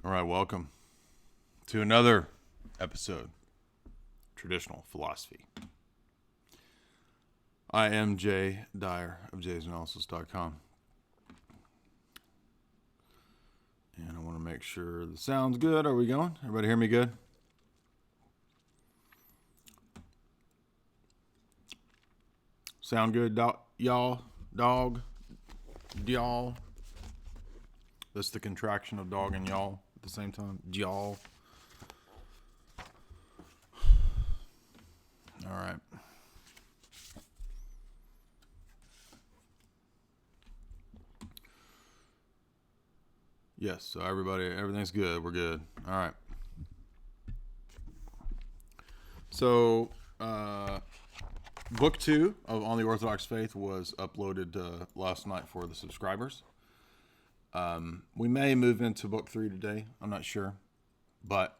All right, welcome to another episode of Traditional Philosophy. I am Dyer of jaysanalysis.com. And I want to make sure the sound's good. Are we going? Everybody hear me good? Sound good, y'all? Dog? Y'all? That's the contraction of dog and y'all at the same time. Y'all. All right. Yes, so everything's good. We're good. All right. So, book 2 of On the Orthodox Faith was uploaded last night for the subscribers. We may move into book 3 today. I'm not sure. But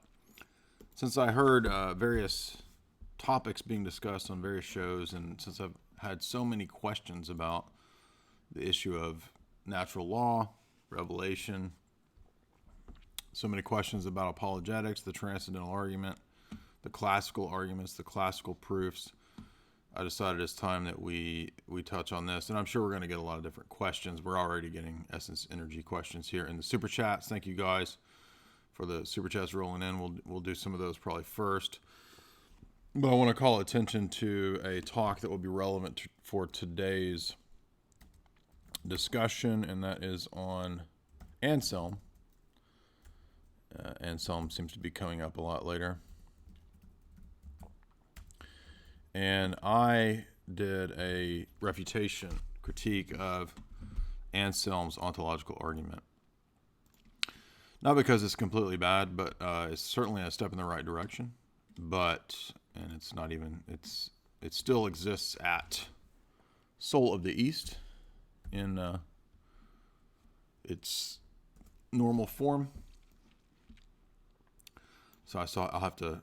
since I heard various topics being discussed on various shows, and since I've had so many questions about the issue of natural law, revelation, so many questions about apologetics, the transcendental argument, the classical arguments, the classical proofs, I decided it's time that we touch on this. And I'm sure we're going to get a lot of different questions. We're already getting Essence Energy questions here in the Super Chats. Thank you guys for the Super Chats rolling in. We'll do some of those probably first. But I want to call attention to a talk that will be relevant for today's discussion, and that is on Anselm. Anselm seems to be coming up a lot later. And I did a refutation critique of Anselm's ontological argument. Not because it's completely bad, but it's certainly a step in the right direction. And it's not even, it still exists at Soul of the East in its normal form. So I'll have to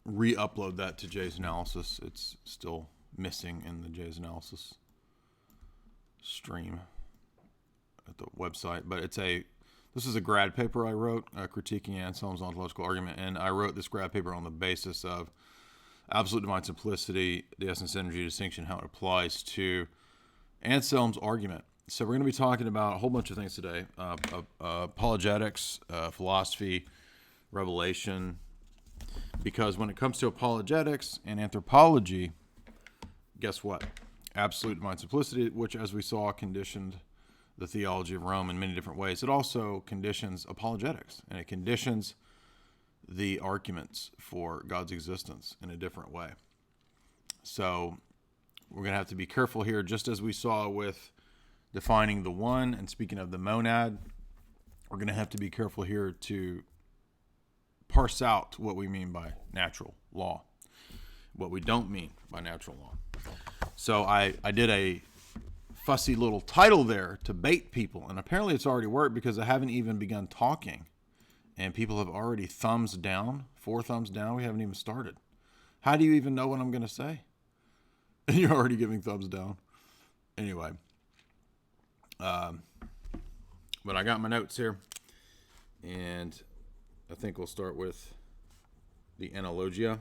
re-upload that to Jay's Analysis. It's still missing in the Jay's Analysis stream at the website. But this is a grad paper I wrote critiquing Anselm's ontological argument. And I wrote this grad paper on the basis of absolute divine simplicity, the essence energy distinction, how it applies to Anselm's argument. So we're going to be talking about a whole bunch of things today. Apologetics, philosophy, revelation. Because when it comes to apologetics and anthropology, guess what? Absolute divine simplicity, which as we saw conditioned the theology of Rome in many different ways. It also conditions apologetics, and it conditions the arguments for God's existence in a different way. So we're going to have to be careful here, just as we saw with defining the one and speaking of the monad. We're going to have to be careful here to parse out what we mean by natural law, what we don't mean by natural law. So I did a fussy little title there to bait people, and apparently it's already worked because I haven't even begun talking, and people have already thumbs down, 4 thumbs down. We haven't even started. How do you even know what I'm going to say? And you're already giving thumbs down. Anyway, but I got my notes here, and I think we'll start with the analogia,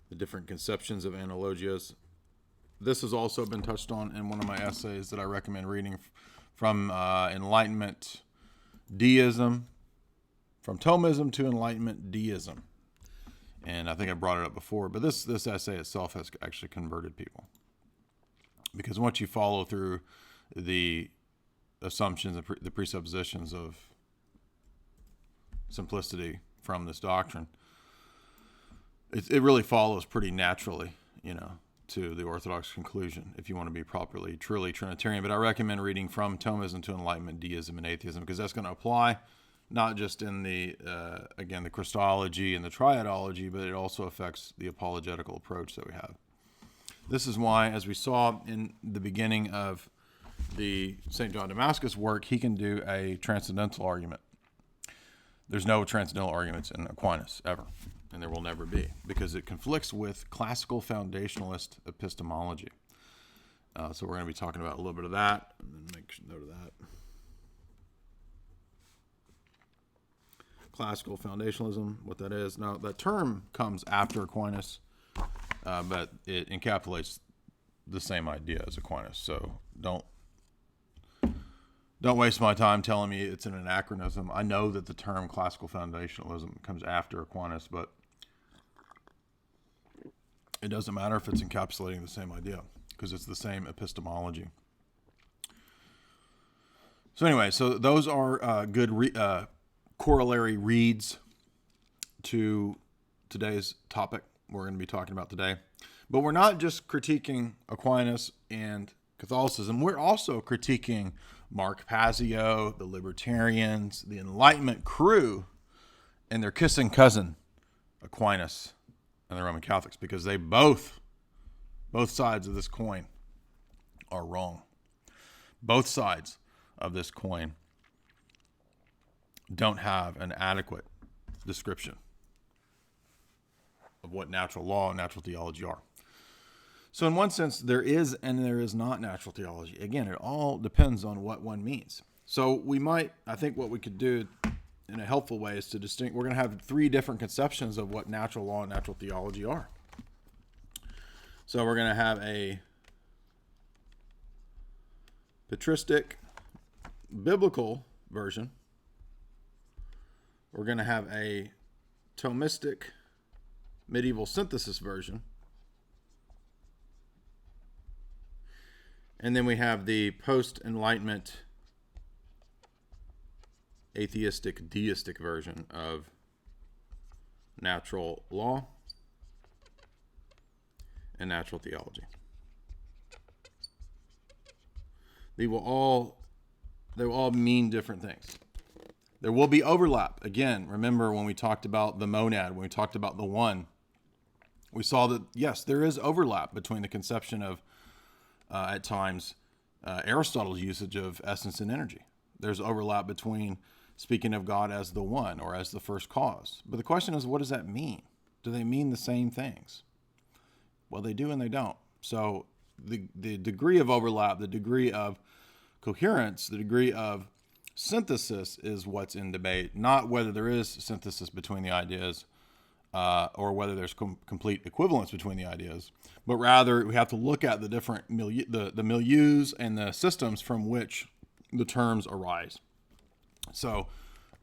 the different conceptions of analogias. This has also been touched on in one of my essays that I recommend reading from Enlightenment Deism, from Thomism to Enlightenment Deism. And I think I brought it up before, but this essay itself has actually converted people. Because once you follow through the assumptions, the presuppositions of simplicity from this doctrine, it really follows pretty naturally, to the Orthodox conclusion, if you want to be properly, truly Trinitarian. But I recommend reading from Thomism to Enlightenment Deism and Atheism, because that's going to apply not just in the Christology and the triadology, but it also affects the apologetical approach that we have. This is why, as we saw in the beginning of the St. John Damascus work, he can do a transcendental argument. There's no transcendental arguments in Aquinas, ever. And there will never be, because it conflicts with classical foundationalist epistemology. So we're going to be talking about a little bit of that, and then make note of that. classical foundationalism, what that is. Now, that term comes after Aquinas, but it encapsulates the same idea as Aquinas. So don't waste my time telling me it's an anachronism. I know that the term classical foundationalism comes after Aquinas, but it doesn't matter if it's encapsulating the same idea because it's the same epistemology. So anyway, so those are good corollary reads to today's topic we're going to be talking about today. But we're not just critiquing Aquinas and Catholicism. We're also critiquing Mark Passio, the Libertarians, the Enlightenment crew, and their kissing cousin, Aquinas, and the Roman Catholics, because they both sides of this coin are wrong. Both sides of this coin don't have an adequate description of what natural law and natural theology are. So in one sense, there is and there is not natural theology. Again, it all depends on what one means. So I think what we could do in a helpful way is to distinguish. We're going to have three different conceptions of what natural law and natural theology are. So we're going to have a patristic biblical version. We're going to have a Thomistic medieval synthesis version. And then we have the post-Enlightenment atheistic deistic version of natural law and natural theology. They will all mean different things. There will be overlap. Again, remember when we talked about the monad, when we talked about the one, we saw that, yes, there is overlap between the conception of, at times, Aristotle's usage of essence and energy. There's overlap between speaking of God as the one or as the first cause. But the question is, what does that mean? Do they mean the same things? Well, they do and they don't. So the degree of overlap, the degree of coherence, the degree of synthesis is what's in debate, not whether there is synthesis between the ideas or whether there's complete equivalence between the ideas, but rather we have to look at the different the milieus and the systems from which the terms arise. So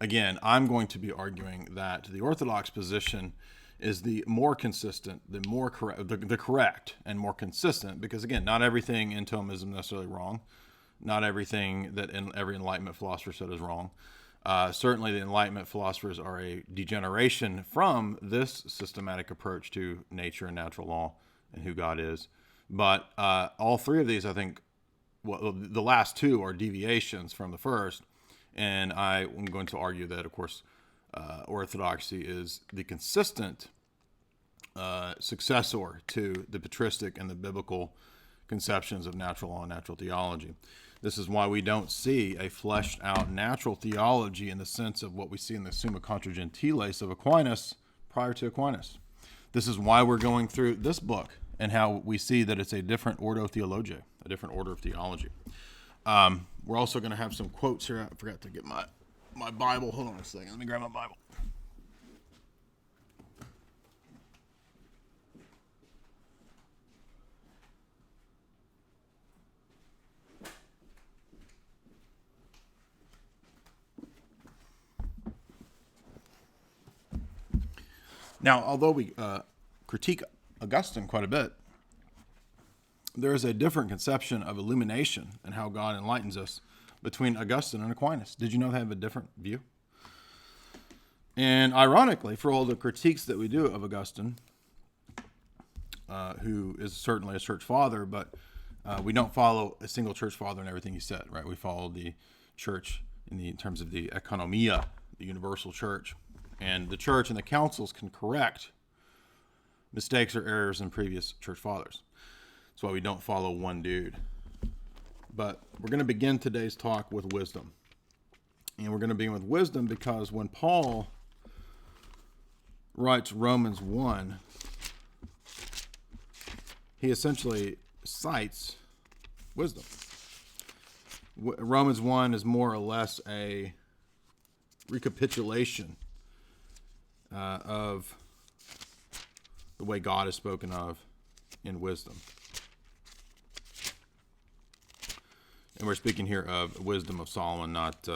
again, I'm going to be arguing that the Orthodox position is the more consistent, the more correct, the correct and more consistent, because again, not everything in Thomism is necessarily wrong. Not everything that every Enlightenment philosopher said is wrong. Certainly the Enlightenment philosophers are a degeneration from this systematic approach to nature and natural law and who God is. But all three of these, I think, well, the last two are deviations from the first. And I'm going to argue that, of course, Orthodoxy is the consistent successor to the patristic and the biblical conceptions of natural law and natural theology. This is why we don't see a fleshed out natural theology in the sense of what we see in the Summa Contra Gentiles of Aquinas prior to Aquinas. This is why we're going through this book and how we see that it's a different ordo theologiae, a different order of theology. We're also going to have some quotes here. I forgot to get my Bible. Hold on a second. Let me grab my Bible. Now, although we critique Augustine quite a bit, there is a different conception of illumination and how God enlightens us between Augustine and Aquinas. Did you know they have a different view? And ironically, for all the critiques that we do of Augustine, who is certainly a church father, but we don't follow a single church father in everything he said, right? We follow the church in terms of the economia, the universal church. And the church and the councils can correct mistakes or errors in previous church fathers. That's why we don't follow one dude. But we're going to begin today's talk with wisdom. And we're going to begin with wisdom because when Paul writes Romans 1, he essentially cites wisdom. Romans 1 is more or less a recapitulation of the way God is spoken of in wisdom. And we're speaking here of wisdom of Solomon, not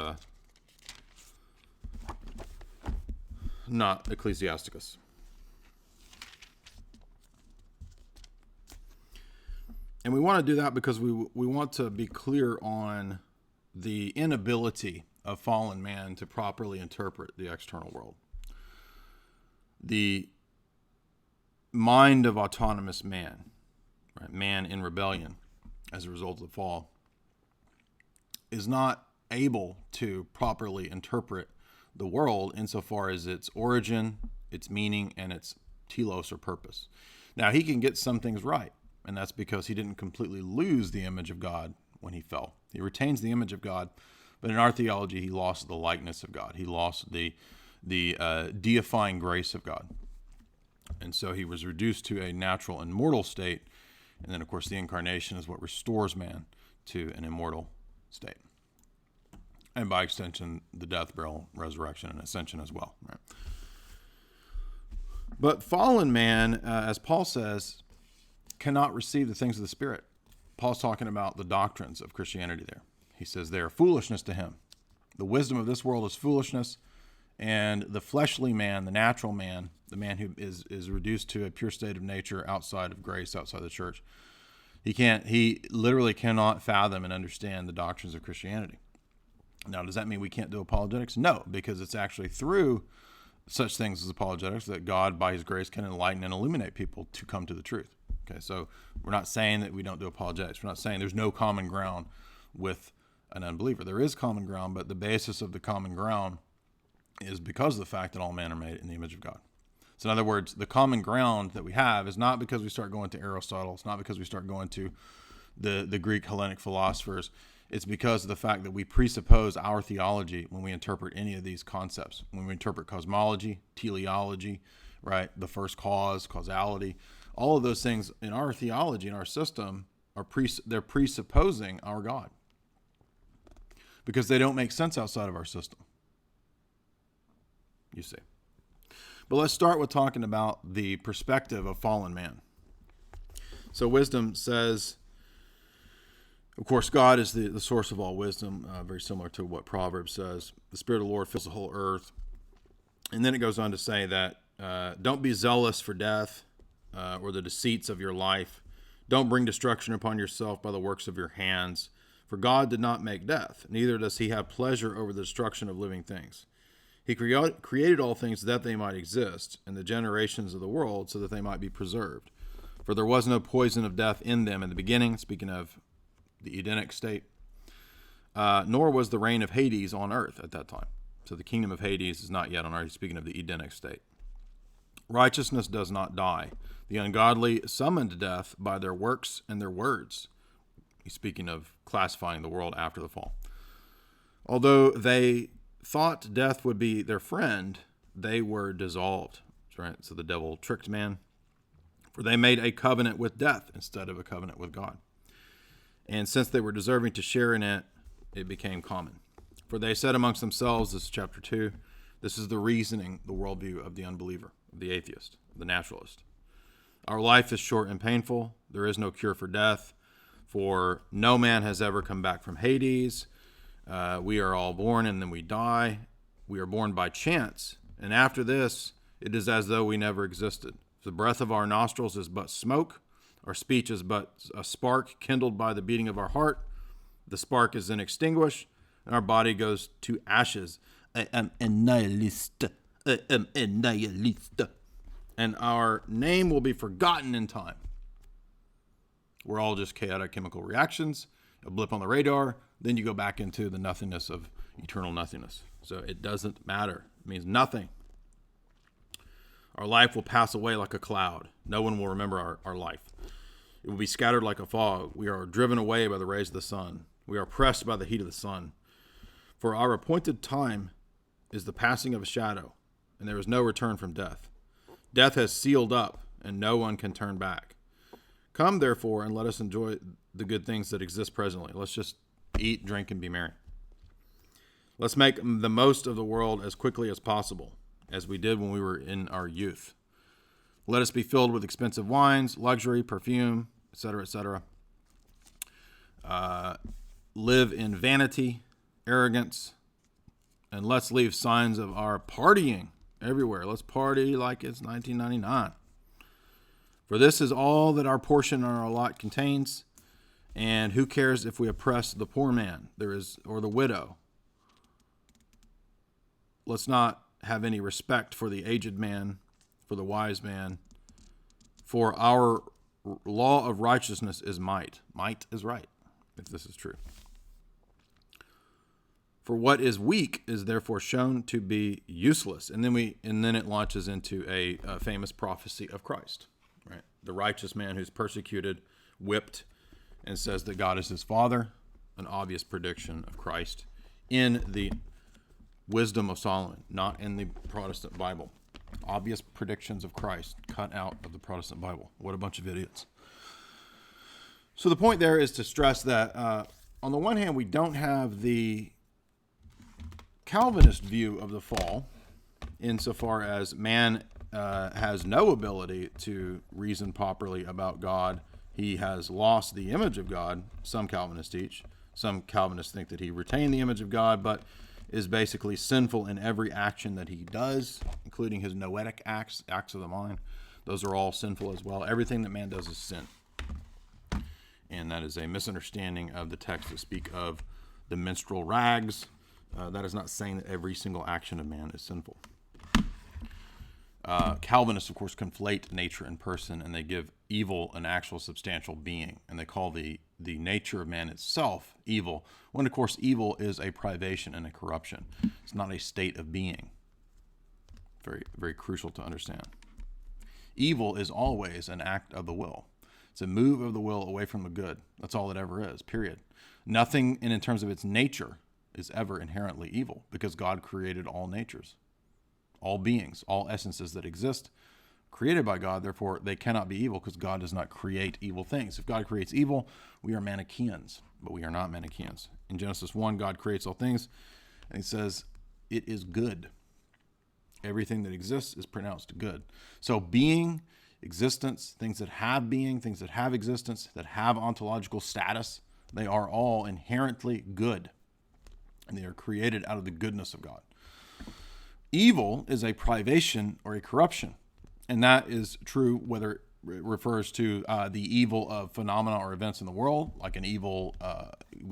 Ecclesiasticus. And we want to do that because we want to be clear on the inability of fallen man to properly interpret the external world. The mind of autonomous man, right, man in rebellion as a result of the fall, is not able to properly interpret the world insofar as its origin, its meaning, and its telos or purpose. Now, he can get some things right, and that's because he didn't completely lose the image of God when he fell. He retains the image of God, but in our theology, he lost the likeness of God. He lost the deifying grace of God. And so he was reduced to a natural and mortal state. And then, of course, the incarnation is what restores man to an immortal state. And by extension, the death, burial, resurrection, and ascension as well. Right? But fallen man, as Paul says, cannot receive the things of the Spirit. Paul's talking about the doctrines of Christianity there. He says they are foolishness to him. The wisdom of this world is foolishness, and the fleshly man, the natural man, the man who is reduced to a pure state of nature outside of grace, outside the church, he literally cannot fathom and understand the doctrines of Christianity. Now, does that mean we can't do apologetics? No, because it's actually through such things as apologetics that God, by his grace, can enlighten and illuminate people to come to the truth. Okay, so we're not saying that we don't do apologetics. We're not saying there's no common ground with an unbeliever. There is common ground, but the basis of the common ground is because of the fact that all men are made in the image of God. So in other words, the common ground that we have is not because we start going to Aristotle. It's not because we start going to the Greek Hellenic philosophers. It's because of the fact that we presuppose our theology when we interpret any of these concepts. When we interpret cosmology, teleology, right, the first cause, causality, all of those things in our theology, in our system, they're presupposing our God, because they don't make sense outside of our system. You see. But let's start with talking about the perspective of fallen man. So wisdom says, of course, God is the source of all wisdom, very similar to what Proverbs says. The Spirit of the Lord fills the whole earth. And then it goes on to say that don't be zealous for death or the deceits of your life. Don't bring destruction upon yourself by the works of your hands. For God did not make death, neither does he have pleasure over the destruction of living things. He created all things that they might exist, and the generations of the world so that they might be preserved. For there was no poison of death in them in the beginning, speaking of the Edenic state, nor was the reign of Hades on earth at that time. So the kingdom of Hades is not yet on earth, speaking of the Edenic state. Righteousness does not die. The ungodly summoned death by their works and their words. He's speaking of classifying the world after the fall. Although they thought death would be their friend, they were dissolved. Right? So the devil tricked man. For they made a covenant with death instead of a covenant with God. And since they were deserving to share in it, it became common. For they said amongst themselves, this is chapter 2, this is the reasoning, the worldview of the unbeliever, of the atheist, the naturalist. Our life is short and painful. There is no cure for death. For no man has ever come back from Hades. We are all born and then we die. We are born by chance. And after this, it is as though we never existed. The breath of our nostrils is but smoke. Our speech is but a spark kindled by the beating of our heart. The spark is then extinguished, and our body goes to ashes. I am a nihilist. I am a nihilist. And our name will be forgotten in time. We're all just chaotic chemical reactions, a blip on the radar, then you go back into the nothingness of eternal nothingness. So it doesn't matter. It means nothing. Our life will pass away like a cloud. No one will remember our life. It will be scattered like a fog. We are driven away by the rays of the sun. We are pressed by the heat of the sun. For our appointed time is the passing of a shadow, and there is no return from death. Death has sealed up, and no one can turn back. Come, therefore, and let us enjoy the good things that exist presently. Let's just eat, drink, and be merry. Let's make the most of the world as quickly as possible. as we did when we were in our youth. Let us be filled with expensive wines, luxury, perfume, etc., etc. Live in vanity, arrogance, and let's leave signs of our partying everywhere. Let's party like it's 1999. For this is all that our portion and our lot contains. And who cares if we oppress the poor man or the widow? Let's not have any respect for the aged man, for the wise man. For our law of righteousness is might. Might is right, if this is true. For what is weak is therefore shown to be useless. And then it launches into a famous prophecy of Christ, right? The righteous man who's persecuted, whipped, and says that God is his father, an obvious prediction of Christ in the wisdom of Solomon, not in the Protestant Bible. Obvious predictions of Christ cut out of the Protestant Bible. What a bunch of idiots. So the point there is to stress that on the one hand, we don't have the Calvinist view of the fall, insofar as man has no ability to reason properly about God. He has lost the image of God, some Calvinists teach. Some Calvinists think that he retained the image of God, but is basically sinful in every action that he does, including his noetic acts of the mind. Those are all sinful as well. Everything that man does is sin. And that is a misunderstanding of the text that speak of the menstrual rags. That is not saying that every single action of man is sinful. Calvinists, of course, conflate nature and person, and they give evil an actual substantial being, and they call the nature of man itself evil, when, of course, evil is a privation and a corruption. It's not a state of being. Very, very crucial to understand. Evil is always an act of the will. It's a move of the will away from the good. That's all it ever is, period. Nothing in terms of its nature is ever inherently evil, because God created all natures. All beings, all essences that exist, created by God, therefore they cannot be evil, because God does not create evil things. If God creates evil, we are Manichaeans, but we are not Manichaeans. In Genesis 1, God creates all things, and he says, it is good. Everything that exists is pronounced good. So being, existence, things that have being, things that have existence, that have ontological status, they are all inherently good, and they are created out of the goodness of God. Evil is a privation or a corruption, and that is true whether it refers to the evil of phenomena or events in the world, like an evil.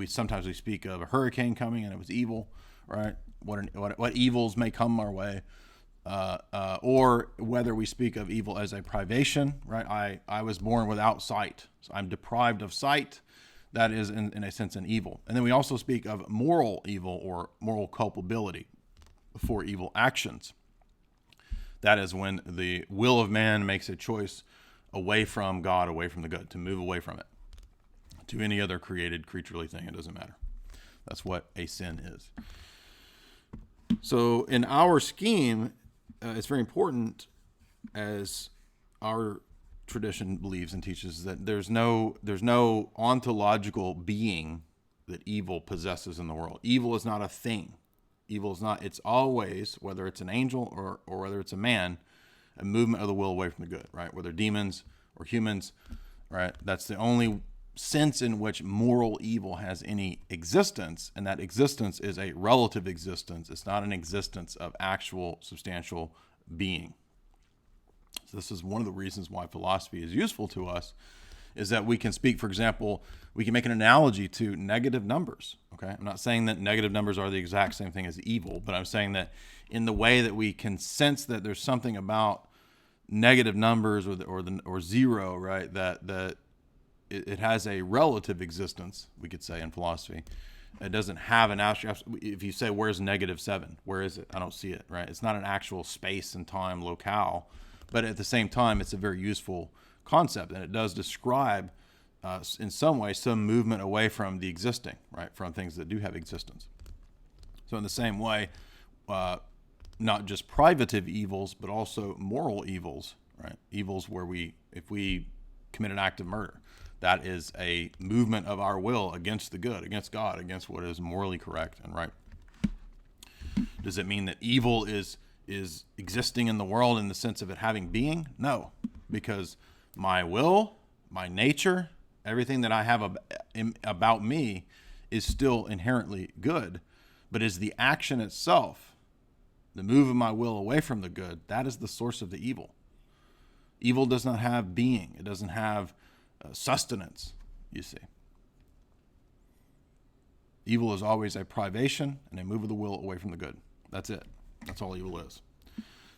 Sometimes we speak of a hurricane coming and it was evil, right? What evils may come our way, or whether we speak of evil as a privation, right? I was born without sight, so I'm deprived of sight. That is, in a sense, an evil. And then we also speak of moral evil or moral culpability for evil actions. That is when the will of man makes a choice away from God, away from the good, to move away from it to any other created creaturely thing. It doesn't matter. That's what a sin is. So in our scheme, it's very important, as our tradition believes and teaches, that there's no ontological being that evil possesses in the world. Evil is not a thing. Evil is not, it's always, whether it's an angel or whether it's a man, a movement of the will away from the good, right? Whether demons or humans, right? That's the only sense in which moral evil has any existence, and that existence is a relative existence. It's not an existence of actual substantial being. So this is one of the reasons why philosophy is useful to us, is that we can speak, for example, we can make an analogy to negative numbers, okay? I'm not saying that negative numbers are the exact same thing as evil, but I'm saying that in the way that we can sense that there's something about negative numbers or zero, right, that it has a relative existence, we could say, in philosophy. It doesn't have an actual, if you say, where's -7? Where is it? I don't see it, right? It's not an actual space and time locale, but at the same time, it's a very useful concept, and it does describe, in some way, some movement away from the existing, right, from things that do have existence. So in the same way, not just privative evils, but also moral evils, right? Evils where if we commit an act of murder, that is a movement of our will against the good, against God, against what is morally correct and right. Does it mean that evil is is existing in the world in the sense of it having being? No, because my will, my nature, everything that I have about me is still inherently good. But is the action itself, the move of my will away from the good, that is the source of the evil. Evil does not have being. It doesn't have sustenance, you see. Evil is always a privation and a move of the will away from the good. That's it. That's all evil is.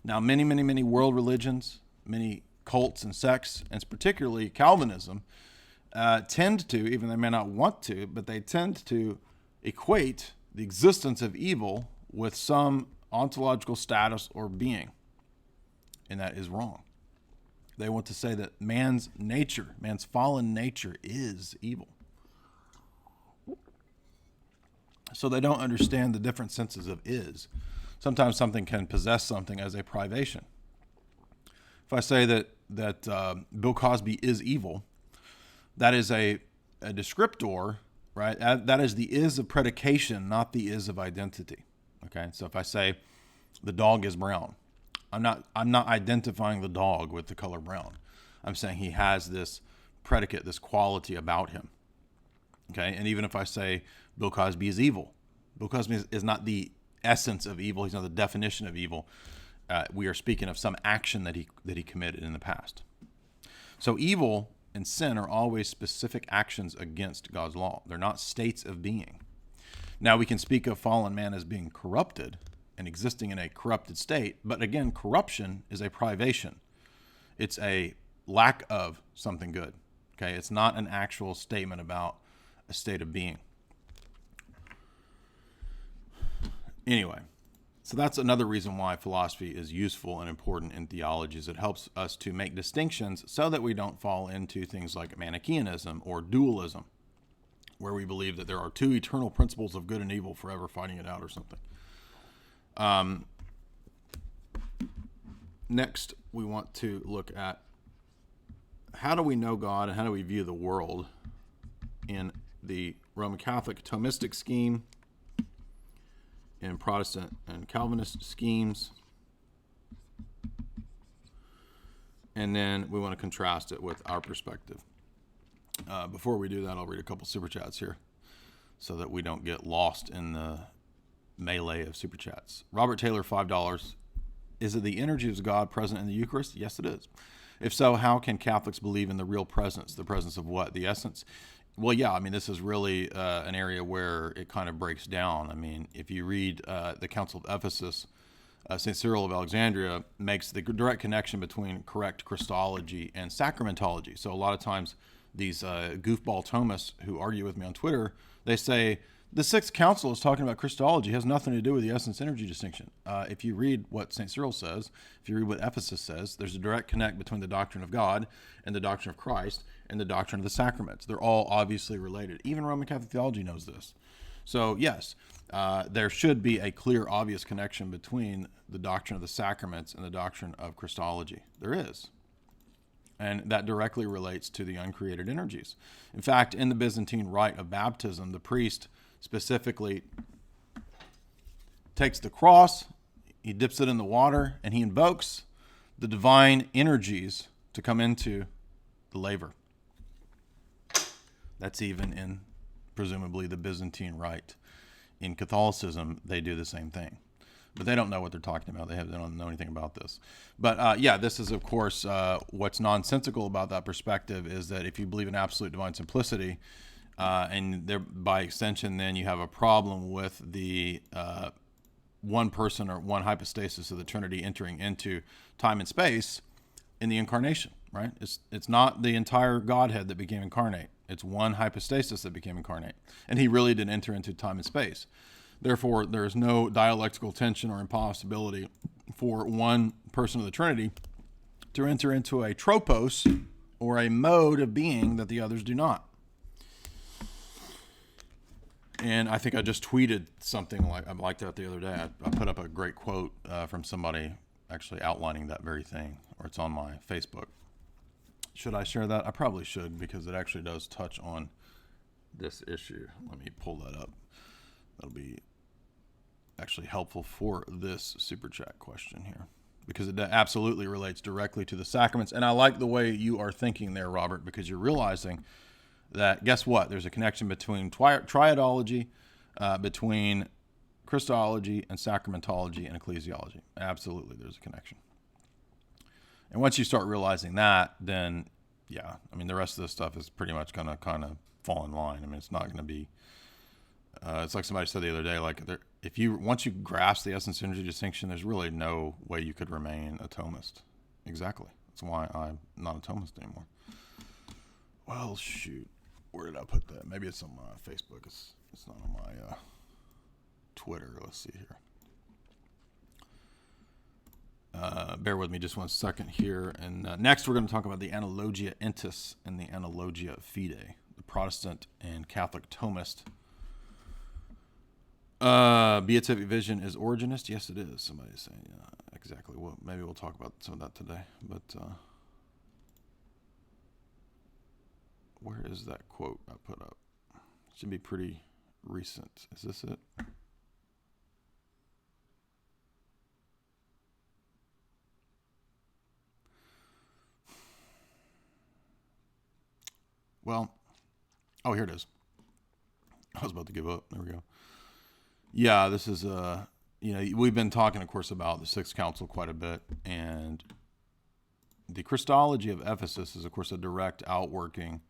Now, many, many, many world religions, many cults and sects, and particularly Calvinism, tend to, even they may not want to, but they tend to equate the existence of evil with some ontological status or being. And that is wrong. They want to say that man's nature, man's fallen nature is evil. So they don't understand the different senses of is. Sometimes something can possess something as a privation. If I say that Bill Cosby is evil, that is a descriptor, right? That is the is of predication, not the is of identity. Okay, so if I say the dog is brown, I'm not identifying the dog with the color brown. I'm saying he has this predicate, this quality about him. Okay, and even if I say Bill Cosby is evil, Bill Cosby is not the essence of evil. He's not the definition of evil. We are speaking of some action that he committed in the past. So evil and sin are always specific actions against God's law. They're not states of being. Now we can speak of fallen man as being corrupted and existing in a corrupted state, but again, corruption is a privation. It's a lack of something good. Okay, it's not an actual statement about a state of being. Anyway, so that's another reason why philosophy is useful and important in theology, is it helps us to make distinctions so that we don't fall into things like Manichaeanism or dualism, where we believe that there are two eternal principles of good and evil forever fighting it out or something. Next, we want to look at how do we know God and how do we view the world in the Roman Catholic Thomistic scheme, in Protestant and Calvinist schemes. And then we want to contrast it with our perspective. Before we do that, I'll read a couple super chats here so that we don't get lost in the melee of super chats. Robert Taylor, $5. Is it the energy of God present in the Eucharist? Yes, it is. If so, how can Catholics believe in the real presence? The presence of what? The essence? Well, yeah, I mean, this is really an area where it kind of breaks down. I mean, if you read the Council of Ephesus, St. Cyril of Alexandria makes the direct connection between correct Christology and sacramentology. So a lot of times these goofball Thomists who argue with me on Twitter, they say, the Sixth Council is talking about Christology. It has nothing to do with the essence-energy distinction. If you read what St. Cyril says, if you read what Ephesus says, there's a direct connect between the doctrine of God and the doctrine of Christ and the doctrine of the sacraments. They're all obviously related. Even Roman Catholic theology knows this. So, yes, there should be a clear, obvious connection between the doctrine of the sacraments and the doctrine of Christology. There is. And that directly relates to the uncreated energies. In fact, in the Byzantine rite of baptism, the priest specifically takes the cross, he dips it in the water, and he invokes the divine energies to come into the laver. That's even in, presumably, the Byzantine rite. In Catholicism, they do the same thing. But they don't know what they're talking about. They don't know anything about this. But yeah, this is, of course, what's nonsensical about that perspective is that if you believe in absolute divine simplicity, and there, by extension, then you have a problem with the one person or one hypostasis of the Trinity entering into time and space in the incarnation, right? It's not the entire Godhead that became incarnate. It's one hypostasis that became incarnate. And he really did enter into time and space. Therefore, there is no dialectical tension or impossibility for one person of the Trinity to enter into a tropos or a mode of being that the others do not. And I think I just tweeted something like that the other day. I put up a great quote from somebody actually outlining that very thing, or it's on my Facebook. Should I share that? I probably should, because it actually does touch on this issue. Let me pull that up. That'll be actually helpful for this super chat question here, because it absolutely relates directly to the sacraments. And I like the way you are thinking there, Robert, because you're realizing that, guess what? There's a connection between triadology, between Christology and sacramentology and ecclesiology. Absolutely, there's a connection. And once you start realizing that, then, yeah, I mean, the rest of this stuff is pretty much going to kind of fall in line. I mean, it's not going to be, it's like somebody said the other day, like, once you grasp the essence energy distinction, there's really no way you could remain a Thomist. Exactly. That's why I'm not a Thomist anymore. Well, shoot. Where did I put that? Maybe it's on my Facebook. It's not on my Twitter. Let's see here. Bear with me just one second here. And next we're going to talk about the analogia entis and the analogia fide, the Protestant and Catholic Thomist. Beatific vision is Origenist? Yes, it is. Somebody's saying, yeah, exactly. Well, maybe we'll talk about some of that today. But where is that quote I put up? It should be pretty recent. Is this it? Well, oh, here it is. I was about to give up. There we go. Yeah, this is, we've been talking, of course, about the Sixth Council quite a bit. And the Christology of Ephesus is, of course, a direct outworking.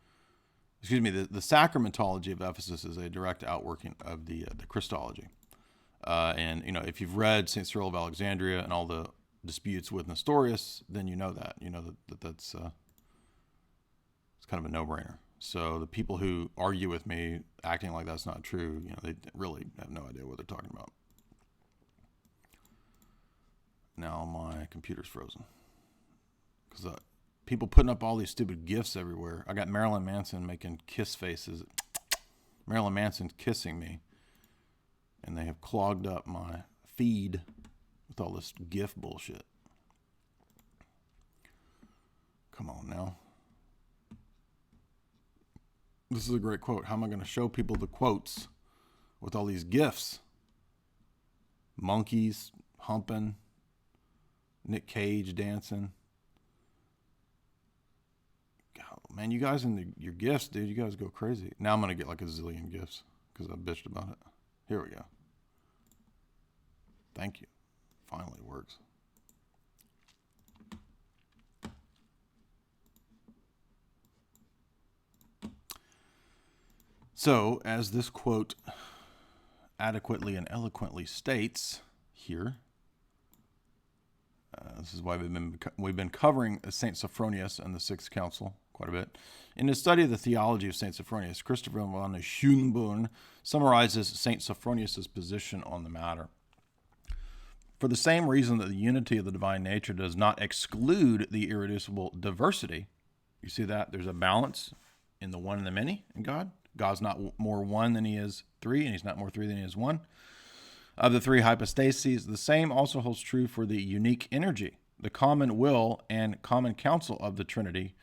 The sacramentology of Ephesus is a direct outworking of the Christology. And, if you've read St. Cyril of Alexandria and all the disputes with Nestorius, then you know that. You know that's it's kind of a no-brainer. So the people who argue with me acting like that's not true, they really have no idea what they're talking about. Now my computer's frozen. Because people putting up all these stupid GIFs everywhere. I got Marilyn Manson making kiss faces. Marilyn Manson kissing me. And they have clogged up my feed with all this GIF bullshit. Come on now. This is a great quote. How am I going to show people the quotes with all these GIFs? Monkeys humping. Nick Cage dancing. God, man, you guys in your GIFs, dude, you guys go crazy. Now I'm going to get like a zillion GIFs because I bitched about it. Here we go. Thank you. Finally it works. So, as this quote adequately and eloquently states here, this is why we've been covering Saint Sophronius and the Sixth Council quite a bit. In his study of the theology of Saint Sophronius, Christopher von Schoenborn summarizes Saint Sophronius' position on the matter. For the same reason that the unity of the divine nature does not exclude the irreducible diversity, you see that? There's a balance in the one and the many in God. God's not more one than he is three, and he's not more three than he is one. Of the three hypostases, the same also holds true for the unique energy. The common will and common counsel of the Trinity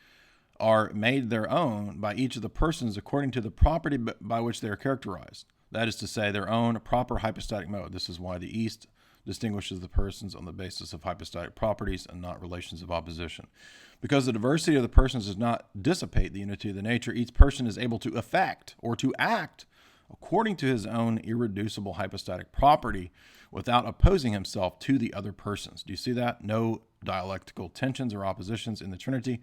are made their own by each of the persons according to the property by which they are characterized. That is to say, their own proper hypostatic mode. This is why the East distinguishes the persons on the basis of hypostatic properties and not relations of opposition. Because the diversity of the persons does not dissipate the unity of the nature, each person is able to affect or to act according to his own irreducible hypostatic property without opposing himself to the other persons. Do you see that? No dialectical tensions or oppositions in the Trinity.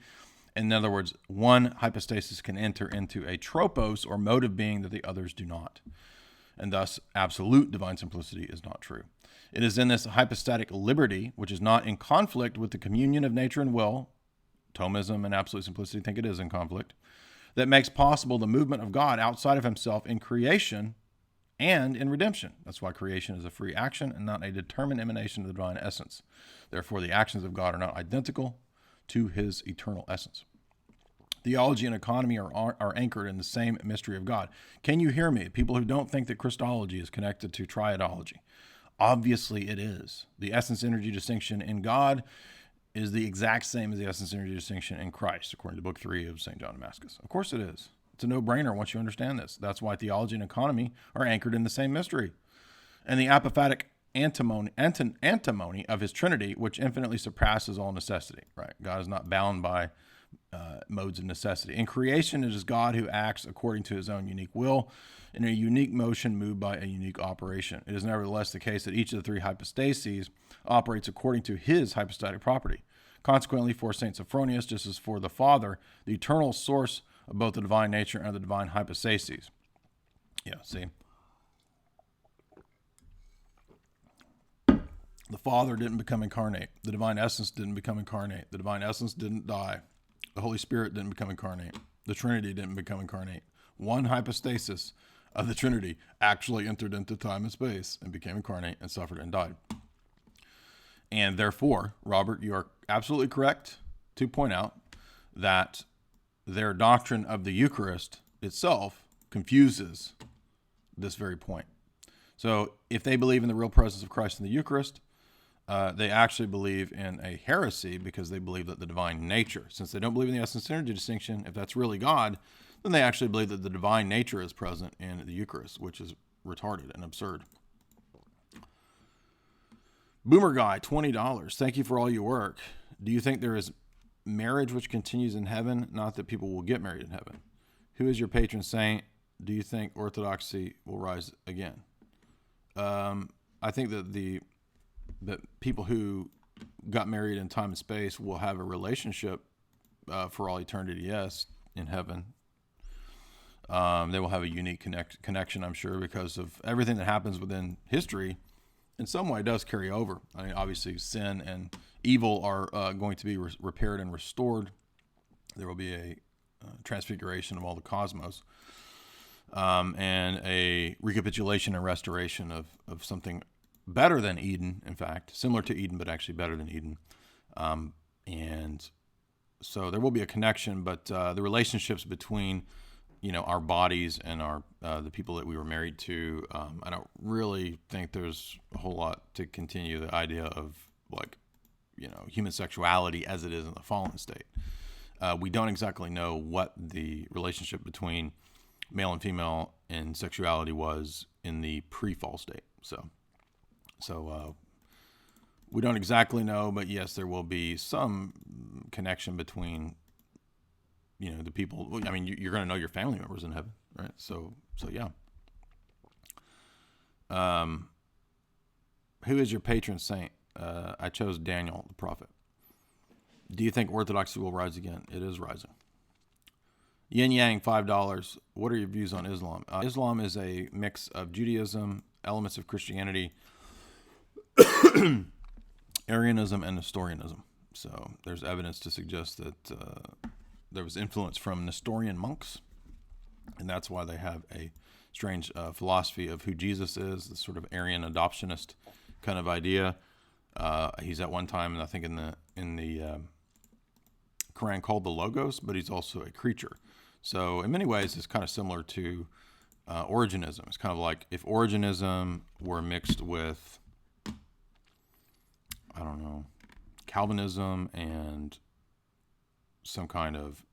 In other words, one hypostasis can enter into a tropos or mode of being that the others do not. And thus, absolute divine simplicity is not true. It is in this hypostatic liberty, which is not in conflict with the communion of nature and will, Thomism and absolute simplicity think it is in conflict, that makes possible the movement of God outside of himself in creation and in redemption. That's why creation is a free action and not a determined emanation of the divine essence. Therefore, the actions of God are not identical to his eternal essence. Theology and economy are anchored in the same mystery of God. Can you hear me? People who don't think that Christology is connected to triadology. Obviously it is. The essence-energy distinction in God is the exact same as the essence-energy distinction in Christ, according to Book 3 of St. John Damascus. Of course it is. It's a no-brainer once you understand this. That's why theology and economy are anchored in the same mystery. And the apophatic antimony of his Trinity, which infinitely surpasses all necessity. Right? God is not bound by modes of necessity. In creation, it is God who acts according to his own unique will, in a unique motion moved by a unique operation. It is nevertheless the case that each of the three hypostases operates according to his hypostatic property. Consequently, for St. Sophronius, just as for the Father, the eternal source of both the divine nature and the divine hypostases. Yeah, see? The Father didn't become incarnate. The divine essence didn't become incarnate. The divine essence didn't die. The Holy Spirit didn't become incarnate. The Trinity didn't become incarnate. One hypostasis of the Trinity actually entered into time and space and became incarnate and suffered and died. And therefore, Robert, you are absolutely correct to point out that their doctrine of the Eucharist itself confuses this very point. So if they believe in the real presence of Christ in the Eucharist, they actually believe in a heresy because they believe that the divine nature, since they don't believe in the essence energy distinction, if that's really God, then they actually believe that the divine nature is present in the Eucharist, which is retarded and absurd. Boomer Guy, $20. Thank you for all your work. Do you think there is marriage which continues in heaven? Not that people will get married in heaven. Who is your patron saint? Do you think orthodoxy will rise again? I think that people who got married in time and space will have a relationship for all eternity, yes, in heaven. They will have a unique connection, I'm sure, because of everything that happens within history in some way does carry over. I mean, obviously, sin and evil are going to be repaired and restored. There will be a transfiguration of all the cosmos and a recapitulation and restoration of something better than Eden, in fact, similar to Eden, but actually better than Eden. And so there will be a connection, but the relationships between, our bodies and our the people that we were married to, I don't really think there's a whole lot to continue the idea of human sexuality as it is in the fallen state. We don't exactly know what the relationship between male and female in sexuality was in the pre-fall state. So we don't exactly know, but yes, there will be some connection between, the people. I mean, you're going to know your family members in heaven, right? So yeah. Who is your patron saint? I chose Daniel, the prophet. Do you think orthodoxy will rise again? It is rising. Yin Yang, $5. What are your views on Islam? Islam is a mix of Judaism, elements of Christianity, Arianism, and Nestorianism. So there's evidence to suggest that there was influence from Nestorian monks, and that's why they have a strange philosophy of who Jesus is, this sort of Arian adoptionist kind of idea. He's at one time, I think in the Quran, called the Logos, but he's also a creature. So in many ways, it's kind of similar to Origenism. It's kind of like if Origenism were mixed with, Calvinism and some kind of,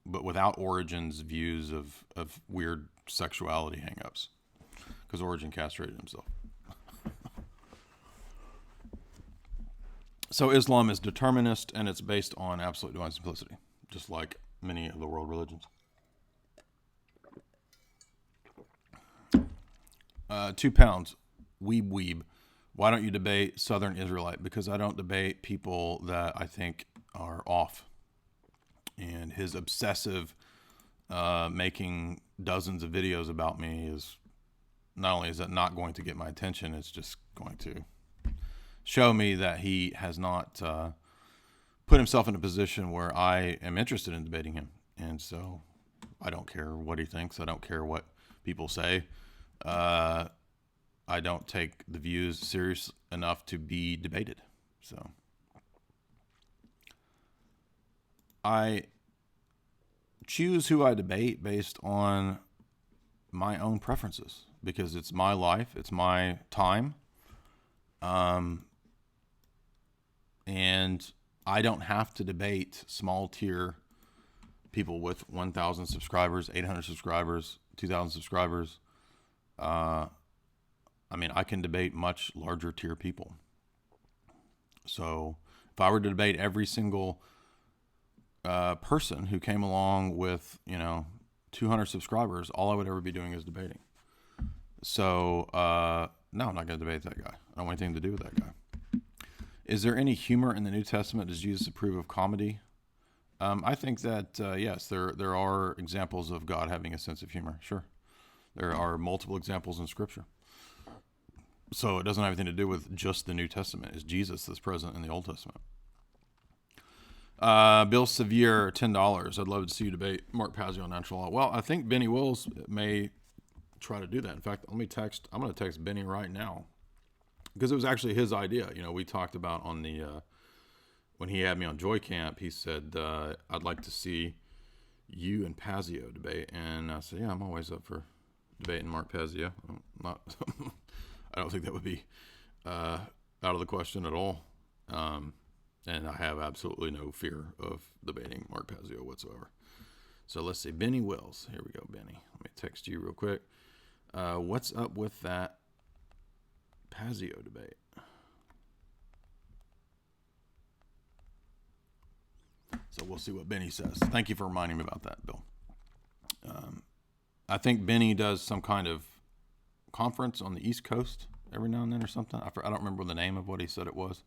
but without Origen's views of weird sexuality hangups, because Origen castrated himself. So Islam is determinist, and it's based on absolute divine simplicity, just like many of the world religions. 2 pounds. Weeb. Why don't you debate Southern Israelite? Because I don't debate people that I think are off. And his obsessive making dozens of videos about me is, not only is that not going to get my attention, it's just going to show me that he has not put himself in a position where I am interested in debating him. And so I don't care what he thinks. I don't care what people say. I don't take the views serious enough to be debated. So I choose who I debate based on my own preferences, because it's my life, it's my time. And I don't have to debate small tier people with 1,000 subscribers, 800 subscribers, 2,000 subscribers. I mean, I can debate much larger tier people. So if I were to debate every single person who came along with, 200 subscribers, all I would ever be doing is debating. So, no, I'm not going to debate that guy. I don't want anything to do with that guy. Is there any humor in the New Testament? Does Jesus approve of comedy? I think that, yes, there are examples of God having a sense of humor. Sure. There are multiple examples in Scripture. So it doesn't have anything to do with just the New Testament. It's Jesus that's present in the Old Testament. Bill Sevier, $10. I'd love to see you debate Mark Pazio on natural law. Well, I think Benny Wills may try to do that. In fact, I'm going to text Benny right now, because it was actually his idea. We talked about on the, when he had me on Joy Camp, he said, I'd like to see you and Pazio debate. And I said, yeah, I'm always up for debating Mark Pazio. I don't think that would be out of the question at all. And I have absolutely no fear of debating Mark Pazio whatsoever. So let's see. Benny Wills. Here we go, Benny. Let me text you real quick. What's up with that Pazio debate? So we'll see what Benny says. Thank you for reminding me about that, Bill. I think Benny does some kind of conference on the East Coast every now and then or something. I don't remember the name of what he said it was.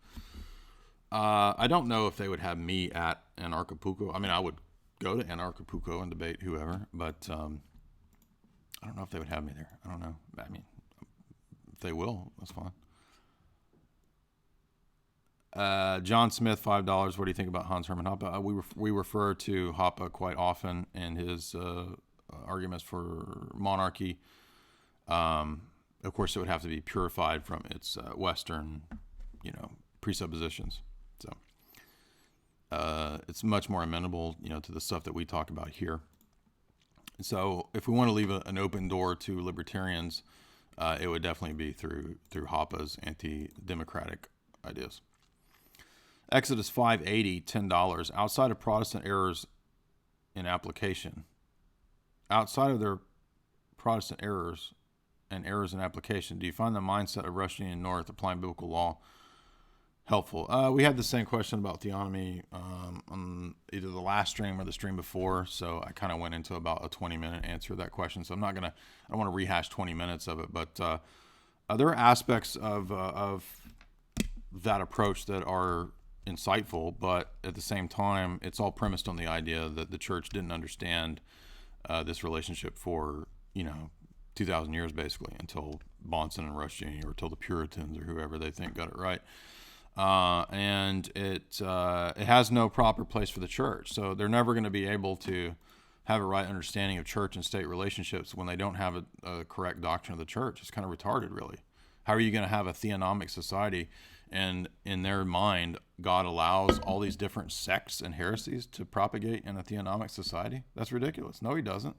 I don't know if they would have me at Anarchapulco. I mean, I would go to Anarchapulco and debate whoever, but I don't know if they would have me there. I don't know. I mean, if they will, that's fine. John Smith, $5. What do you think about Hans Hermann Hoppe? We refer to Hoppe quite often in his arguments for monarchy. Of course, it would have to be purified from its Western, presuppositions. So it's much more amenable, to the stuff that we talk about here. So if we want to leave an open door to libertarians, it would definitely be through Hoppe's anti-democratic ideas. Exodus 5:80, $10. Outside of Protestant errors in application, outside of their Protestant errors and errors in application, do you find the mindset of Rushdian North applying biblical law helpful? We had the same question about theonomy on either the last stream or the stream before, so I kind of went into about a 20-minute answer to that question. So I don't want to rehash 20 minutes of it, but there are aspects of that approach that are insightful, but at the same time, it's all premised on the idea that the church didn't understand this relationship for 2,000 years basically, until Bonson and Rushdian, or until the Puritans or whoever they think got it right. And it has no proper place for the church. So they're never going to be able to have a right understanding of church and state relationships when they don't have a correct doctrine of the church. It's kind of retarded, really. How are you going to have a theonomic society, and in their mind, God allows all these different sects and heresies to propagate in a theonomic society? That's ridiculous. No, he doesn't.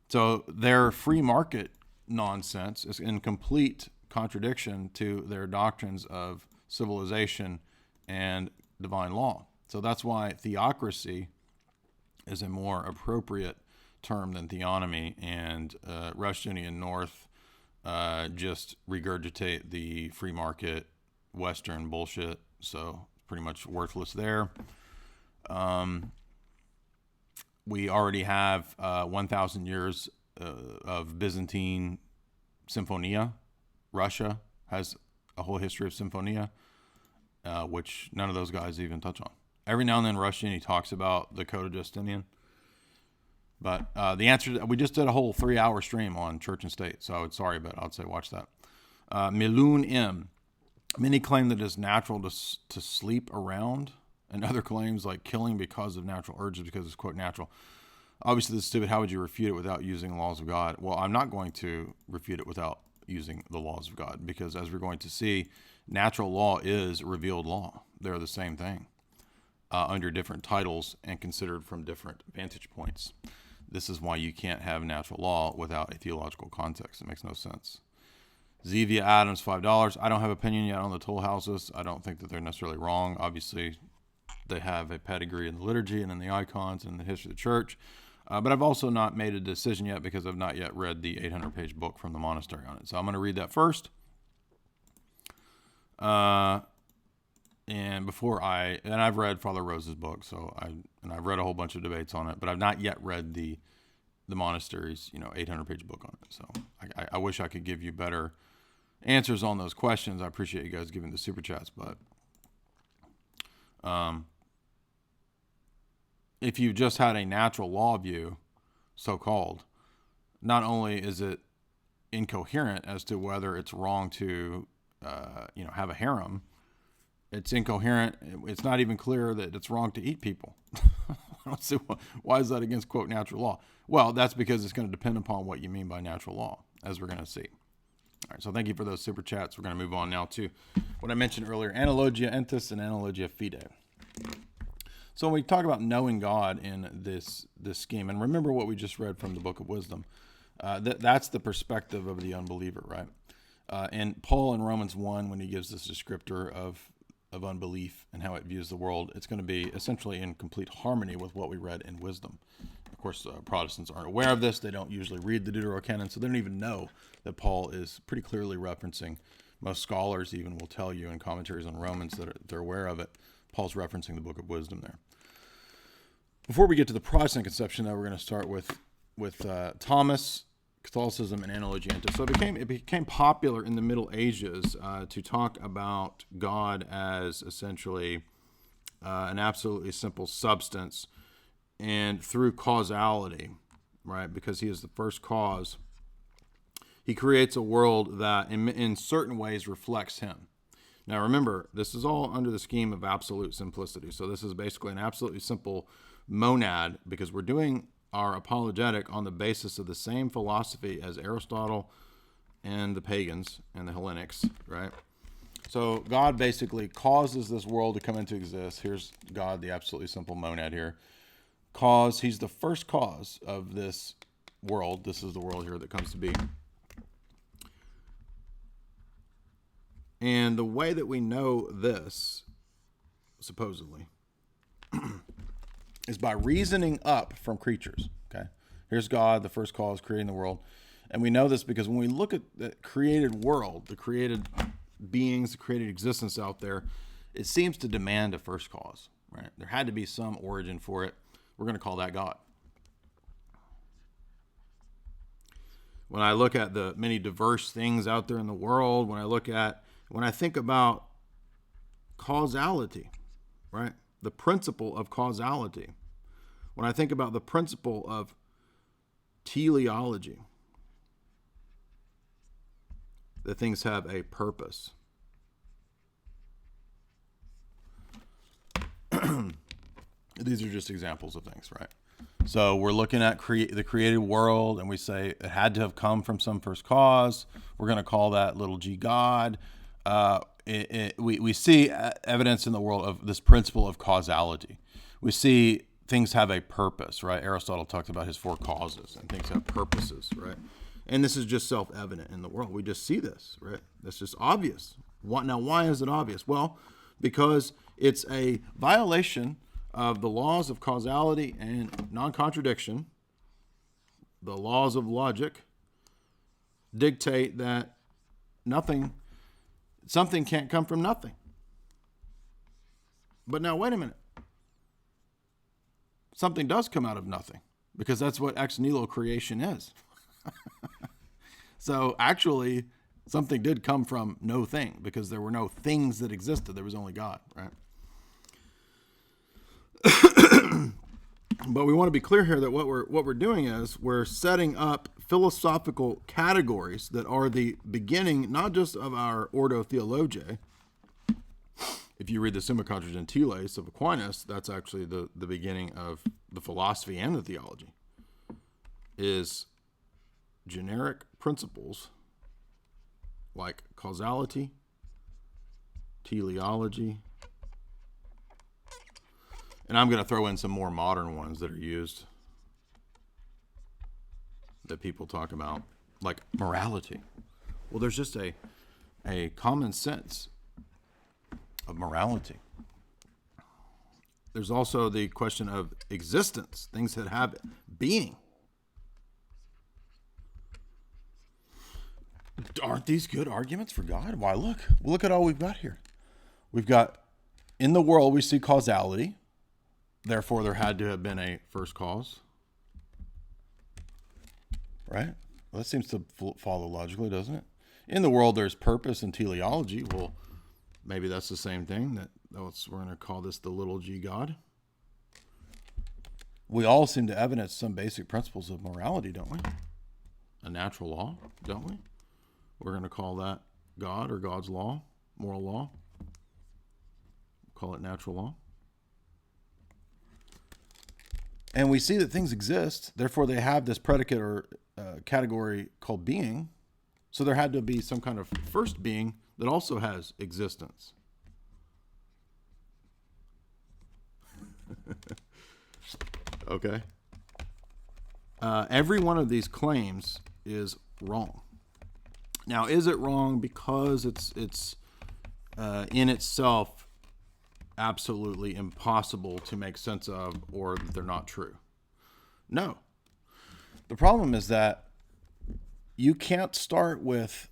So their free market nonsense is in complete contradiction to their doctrines of civilization and divine law. So that's why theocracy is a more appropriate term than theonomy, and Rushdian North just regurgitate the free market Western bullshit. So pretty much worthless there. We already have 1,000 years of Byzantine Symphonia. Russia has a whole history of Symphonia, which none of those guys even touch on. Every now and then Rushdian, he talks about the Code of Justinian. But the answer, we just did a whole 3-hour stream on church and state, so I'd say watch that. Miloon M. Many claim that it is natural to sleep around, and other claims like killing because of natural urges because it's, quote, natural. Obviously, this is stupid. How would you refute it without using the laws of God? Well, I'm not going to refute it without using the laws of God, because as we're going to see, natural law is revealed law. They're the same thing under different titles and considered from different vantage points. This is why you can't have natural law without a theological context. It makes no sense. Zevia Adams, $5. I don't have opinion yet on the toll houses. I don't think that they're necessarily wrong. Obviously, they have a pedigree in the liturgy and in the icons and in the history of the church. But I've also not made a decision yet because I've not yet read the 800-page book from the monastery on it. So I'm going to read that first. And I've read Father Rose's book, and I've read a whole bunch of debates on it, but I've not yet read the monastery's 800-page book on it. So I wish I could give you better answers on those questions. I appreciate you guys giving the super chats, but if you just had a natural law view, so-called, not only is it incoherent as to whether it's wrong to have a harem, it's incoherent. It's not even clear that it's wrong to eat people. I don't see why is that against, quote, natural law? Well, that's because it's going to depend upon what you mean by natural law, as we're going to see. All right, so thank you for those super chats. We're going to move on now to what I mentioned earlier, analogia entis and analogia fide. So when we talk about knowing God in this scheme, and remember what we just read from the Book of Wisdom, that's the perspective of the unbeliever, right? And Paul in Romans 1, when he gives this descriptor of unbelief and how it views the world, it's going to be essentially in complete harmony with what we read in Wisdom. Of course, Protestants aren't aware of this. They don't usually read the Deuterocanon, so they don't even know that Paul is pretty clearly referencing. Most scholars even will tell you in commentaries on Romans that they're aware of it. Paul's referencing the Book of Wisdom there. Before we get to the Protestant conception, though, we're going to start with Thomas, Catholicism, and analogia entis. So it became popular in the Middle Ages to talk about God as essentially an absolutely simple substance, and through causality, right? Because he is the first cause. He creates a world that in certain ways reflects him. Now remember, this is all under the scheme of absolute simplicity. So this is basically an absolutely simple monad, because we're doing our apologetic on the basis of the same philosophy as Aristotle and the pagans and the Hellenics, right? So God basically causes this world to come into existence. Here's God, the absolutely simple monad here. He's the first cause of this world. This is the world here that comes to be. And the way that we know this, supposedly, is by reasoning up from creatures. Okay, here's God, the first cause, creating the world. And we know this because when we look at the created world, the created beings, the created existence out there, it seems to demand a first cause, right? There had to be some origin for it. We're going to call that God. When I look at the many diverse things out there in the world, when I think about causality, right? The principle of causality. When I think about the principle of teleology, that things have a purpose. These are just examples of things, right? So we're looking at the created world, and we say it had to have come from some first cause. We're going to call that little g God. We see evidence in the world of this principle of causality. We see things have a purpose, right? Aristotle talked about his four causes, and things have purposes, right? And this is just self-evident in the world. We just see this, right? That's just obvious. Now, why is it obvious? Well, because it's a violation of the laws of causality and non-contradiction. The laws of logic dictate that something can't come from nothing. But now, wait a minute. Something does come out of nothing, because that's what ex nihilo creation is. So actually, something did come from no thing, because there were no things that existed. There was only God, right? But we want to be clear here that what we're doing is we're setting up philosophical categories that are the beginning, not just of our Ordo Theologiae. If you read the Summa Contra Gentiles of Aquinas, that's actually the beginning of the philosophy and the theology, is generic principles like causality, teleology, and I'm going to throw in some more modern ones that are used, that people talk about, like morality. Well, there's just a common sense of morality. There's also the question of existence, things that have being. Aren't these good arguments for God? Why, look at all we've got here. We've got, in the world, we see causality. Therefore, there had to have been a first cause. Right? Well, that seems to follow logically, doesn't it? In the world, there's purpose and teleology. Well, maybe that's the same thing. We're going to call this the little g God. We all seem to evidence some basic principles of morality, don't we? A natural law, don't we? We're going to call that God or God's law, moral law. Call it natural law. And we see that things exist. Therefore, they have this predicate or category called being. So there had to be some kind of first being that also has existence. Okay. Every one of these claims is wrong. Now, is it wrong because it's in itself absolutely impossible to make sense of, or that they're not true? No. The problem is that you can't start with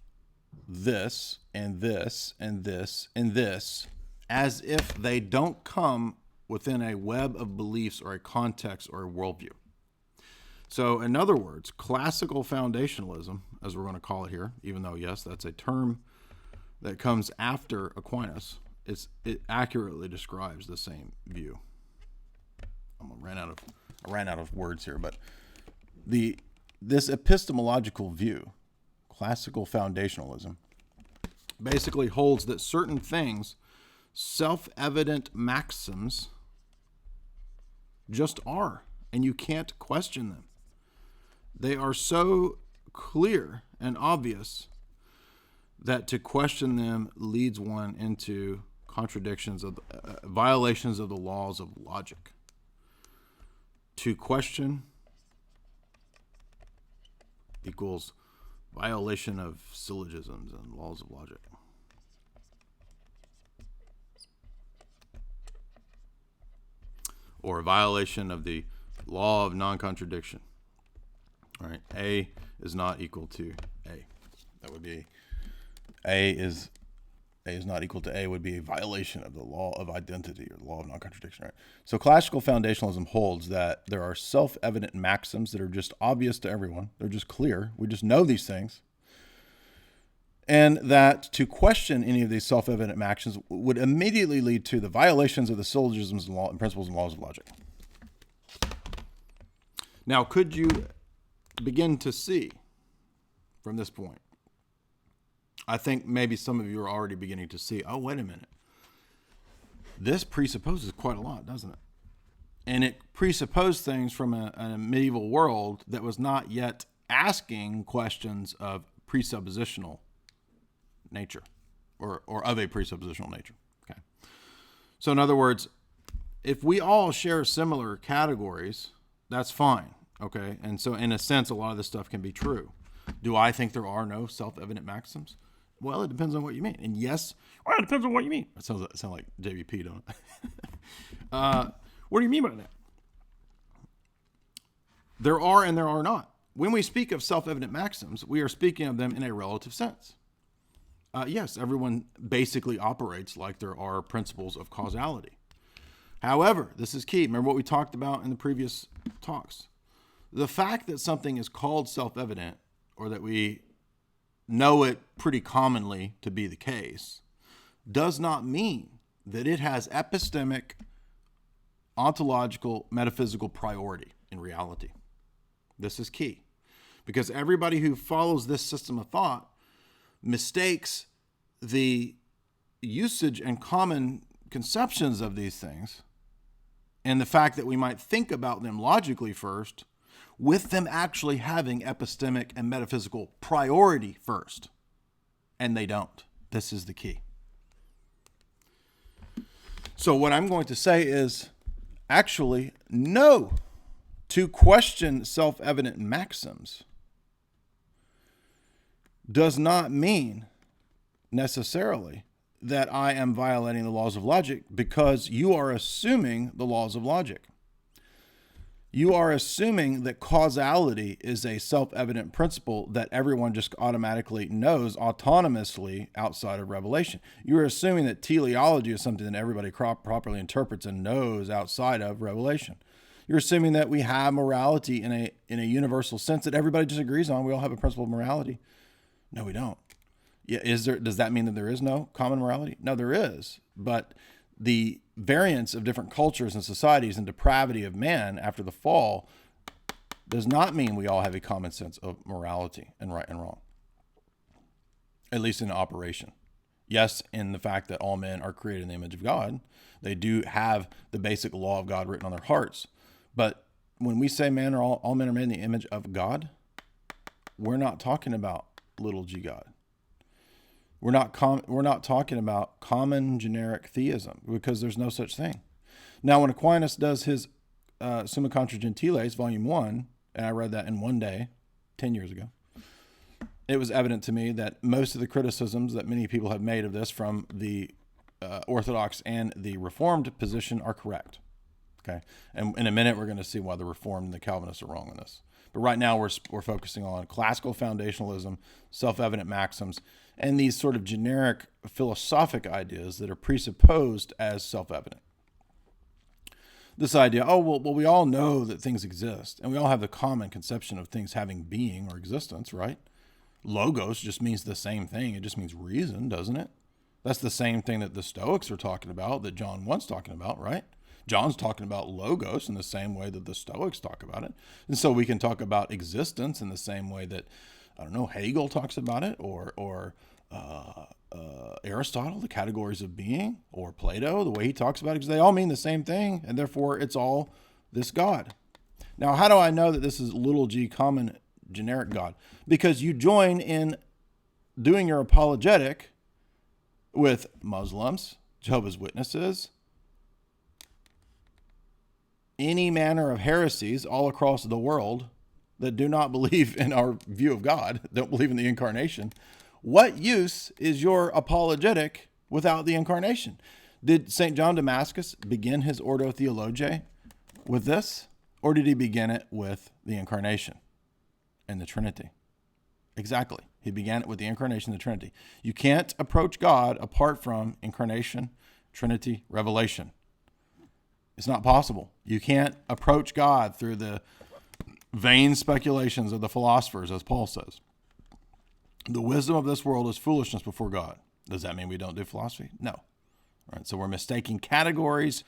this and this and this and this as if they don't come within a web of beliefs or a context or a worldview. So, in other words, classical foundationalism, as we're going to call it here, even though, yes, that's a term that comes after Aquinas, it accurately describes the same view. I ran out of words here, but this epistemological view, classical foundationalism, basically holds that certain things, self-evident maxims, just are, and you can't question them. They are so clear and obvious that to question them leads one into contradictions of violations of the laws of logic. To question equals violation of syllogisms and laws of logic. Or a violation of the law of non-contradiction. All right, A is not equal to A. That would be A is not equal to A would be a violation of the law of identity or the law of non-contradiction. Right? So classical foundationalism holds that there are self-evident maxims that are just obvious to everyone. They're just clear. We just know these things. And that to question any of these self-evident maxims would immediately lead to the violations of the syllogisms and principles and laws of logic. Now, could you begin to see from this point? I think maybe some of you are already beginning to see, oh, wait a minute. This presupposes quite a lot, doesn't it? And it presupposed things from a medieval world that was not yet asking questions of presuppositional nature or of a presuppositional nature. Okay. So in other words, if we all share similar categories, that's fine. Okay. And so in a sense, a lot of this stuff can be true. Do I think there are no self-evident maxims? Well, it depends on what you mean. And yes, well, it depends on what you mean. That sounds like JVP, don't it? What do you mean by that? There are and there are not. When we speak of self-evident maxims, we are speaking of them in a relative sense. Yes, everyone basically operates like there are principles of causality. However, this is key. Remember what we talked about in the previous talks. The fact that something is called self-evident, or that we know it pretty commonly to be the case, does not mean that it has epistemic, ontological, metaphysical priority in reality. This is key, because everybody who follows this system of thought mistakes the usage and common conceptions of these things and the fact that we might think about them logically first, with them actually having epistemic and metaphysical priority first. And they don't. This is the key. So what I'm going to say is, actually, no. To question self-evident maxims does not mean necessarily that I am violating the laws of logic, because you are assuming the laws of logic. You are assuming that causality is a self-evident principle that everyone just automatically knows autonomously outside of revelation. You're assuming that teleology is something that everybody properly interprets and knows outside of revelation. You're assuming that we have morality in a universal sense that everybody just agrees on. We all have a principle of morality. No, we don't. Yeah, does that mean that there is no common morality? No, there is. But the variance of different cultures and societies and depravity of man after the fall does not mean we all have a common sense of morality and right and wrong, at least in operation. Yes, in the fact that all men are created in the image of God, they do have the basic law of God written on their hearts. But when we say all men are made in the image of God, we're not talking about little g God. We're not talking about common generic theism, because there's no such thing. Now, when Aquinas does his Summa Contra Gentiles, Volume 1, and I read that in one day, 10 years ago, it was evident to me that most of the criticisms that many people have made of this from the Orthodox and the Reformed position are correct. Okay, and in a minute we're going to see why the Reformed and the Calvinists are wrong on this. But right now we're focusing on classical foundationalism, self-evident maxims, and these sort of generic philosophic ideas that are presupposed as self-evident. This idea, well, we all know that things exist, and we all have the common conception of things having being or existence, right? Logos just means the same thing. It just means reason, doesn't it? That's the same thing that the Stoics are talking about, that John 1's talking about, right? John's talking about logos in the same way that the Stoics talk about it. And so we can talk about existence in the same way that, Hegel talks about it, or Aristotle, the categories of being, or Plato, the way he talks about it, because they all mean the same thing, and therefore it's all this God. Now, how do I know that this is little g common generic God? Because you join in doing your apologetic with Muslims, Jehovah's Witnesses, any manner of heresies all across the world that do not believe in our view of God, don't believe in the incarnation. What use is your apologetic without the incarnation? Did St. John Damascus begin his Ordo Theologiae with this? Or did he begin it with the incarnation and the Trinity? Exactly. He began it with the incarnation and the Trinity. You can't approach God apart from incarnation, Trinity, revelation. It's not possible. You can't approach God through the vain speculations of the philosophers, as Paul says. The wisdom of this world is foolishness before God. Does that mean we don't do philosophy? No. All right, so we're mistaking categories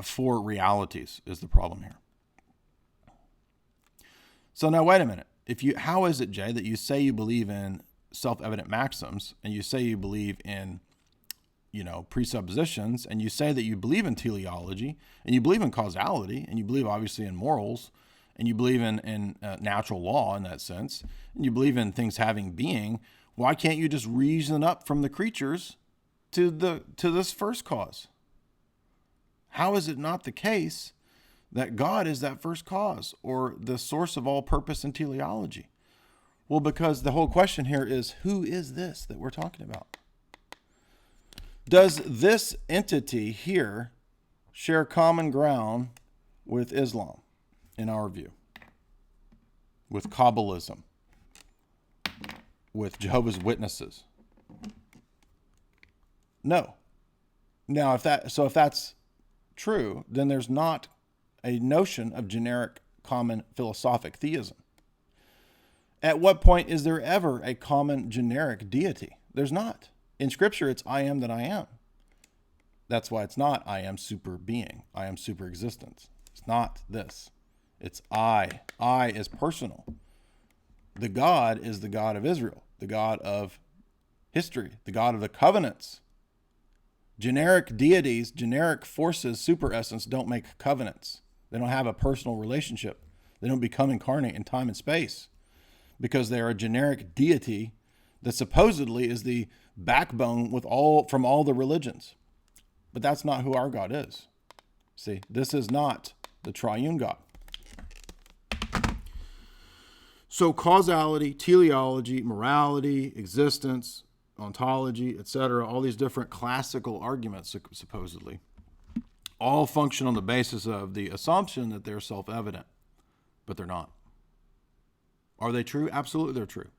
for realities is the problem here. So now, wait a minute. How is it, Jay, that you say you believe in self-evident maxims, and you say you believe in presuppositions, and you say that you believe in teleology, and you believe in causality, and you believe obviously in morals, and you believe in natural law in that sense, and you believe in things having being? Why can't you just reason up from the creatures to this first cause? How is it not the case that God is that first cause, or the source of all purpose in teleology? Well, because the whole question here is, who is this that we're talking about? Does this entity here share common ground with Islam, in our view? With Kabbalism? With Jehovah's Witnesses? No. Now, if that's true, then there's not a notion of generic common philosophic theism. At what point is there ever a common generic deity? There's not. In Scripture, it's I am that I am. That's why it's not I am super being. I am super existence. It's not this. It's I. I is personal. The God is the God of Israel, the God of history, the God of the covenants. Generic deities, generic forces, super essence don't make covenants. They don't have a personal relationship. They don't become incarnate in time and space because they are a generic deity that supposedly is the backbone from all the religions. But that's not who our God is. See, this is not the triune God. So causality, teleology, morality, existence, ontology, etc., all these different classical arguments supposedly all function on the basis of the assumption that they're self-evident, but they're not. Are they true? Absolutely, they're true.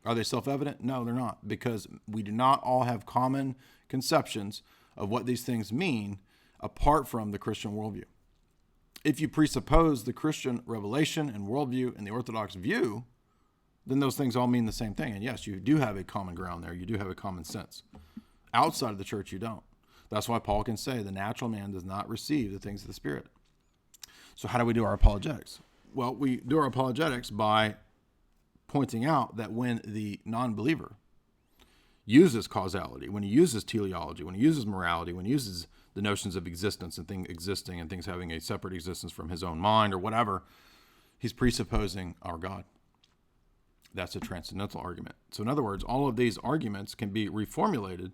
Are they self-evident? No, they're not, because we do not all have common conceptions of what these things mean apart from the Christian worldview. If you presuppose the Christian revelation and worldview and the Orthodox view, then those things all mean the same thing. And yes, you do have a common ground there. You do have a common sense. Outside of the church, you don't. That's why Paul can say the natural man does not receive the things of the Spirit. So how do we do our apologetics? Well, we do our apologetics by pointing out that when the non-believer uses causality, when he uses teleology, when he uses morality, when he uses the notions of existence and things existing and things having a separate existence from his own mind or whatever, he's presupposing our God. That's a transcendental argument. So in other words, all of these arguments can be reformulated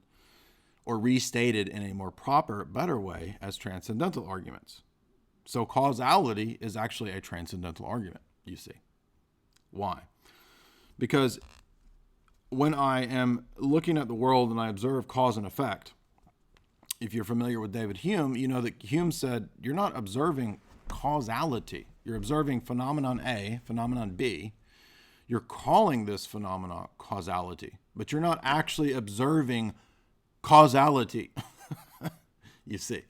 or restated in a more proper, better way as transcendental arguments. So causality is actually a transcendental argument, you see. Why? Because when I am looking at the world and I observe cause and effect, if you're familiar with David Hume, you know that Hume said, you're not observing causality. You're observing phenomenon A, phenomenon B. You're calling this phenomenon causality, but you're not actually observing causality. You see,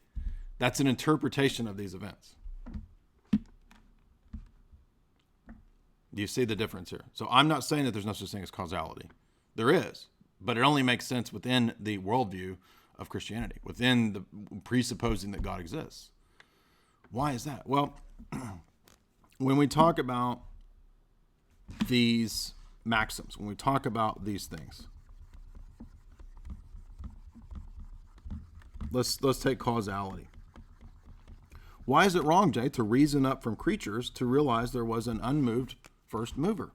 that's an interpretation of these events. Do you see the difference here? So I'm not saying that there's no such thing as causality. There is, but it only makes sense within the worldview of Christianity, within the presupposing that God exists. Why is that? Well, when we talk about these maxims, when we talk about these things, let's take causality. Why is it wrong, Jay, to reason up from creatures to realize there was an unmoved first mover?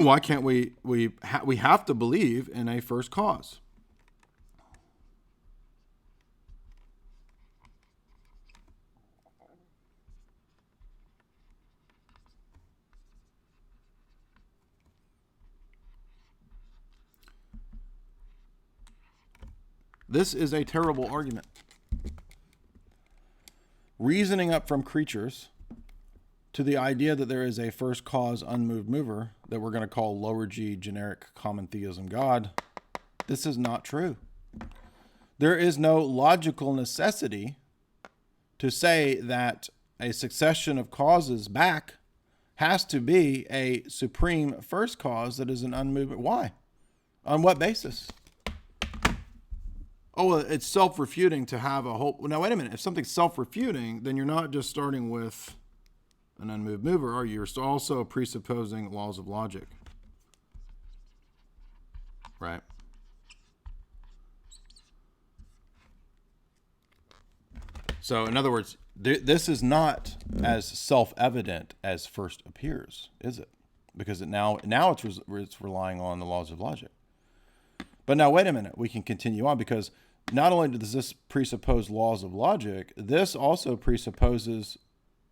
Why can't we have to believe in a first cause? This is a terrible argument. Reasoning up from creatures to the idea that there is a first cause unmoved mover that we're going to call lower G generic common theism God, this is not true. There is no logical necessity to say that a succession of causes back has to be a supreme first cause that is an unmoved. Why? On what basis? Oh, well, it's self-refuting to have a whole... Now, wait a minute. If something's self-refuting, then you're not just starting with an unmoved mover, are you? You're also presupposing laws of logic. Right? So, in other words, this is not as self-evident as first appears, is it? Because now it's relying on the laws of logic. But now, wait a minute. We can continue on, because not only does this presuppose laws of logic, this also presupposes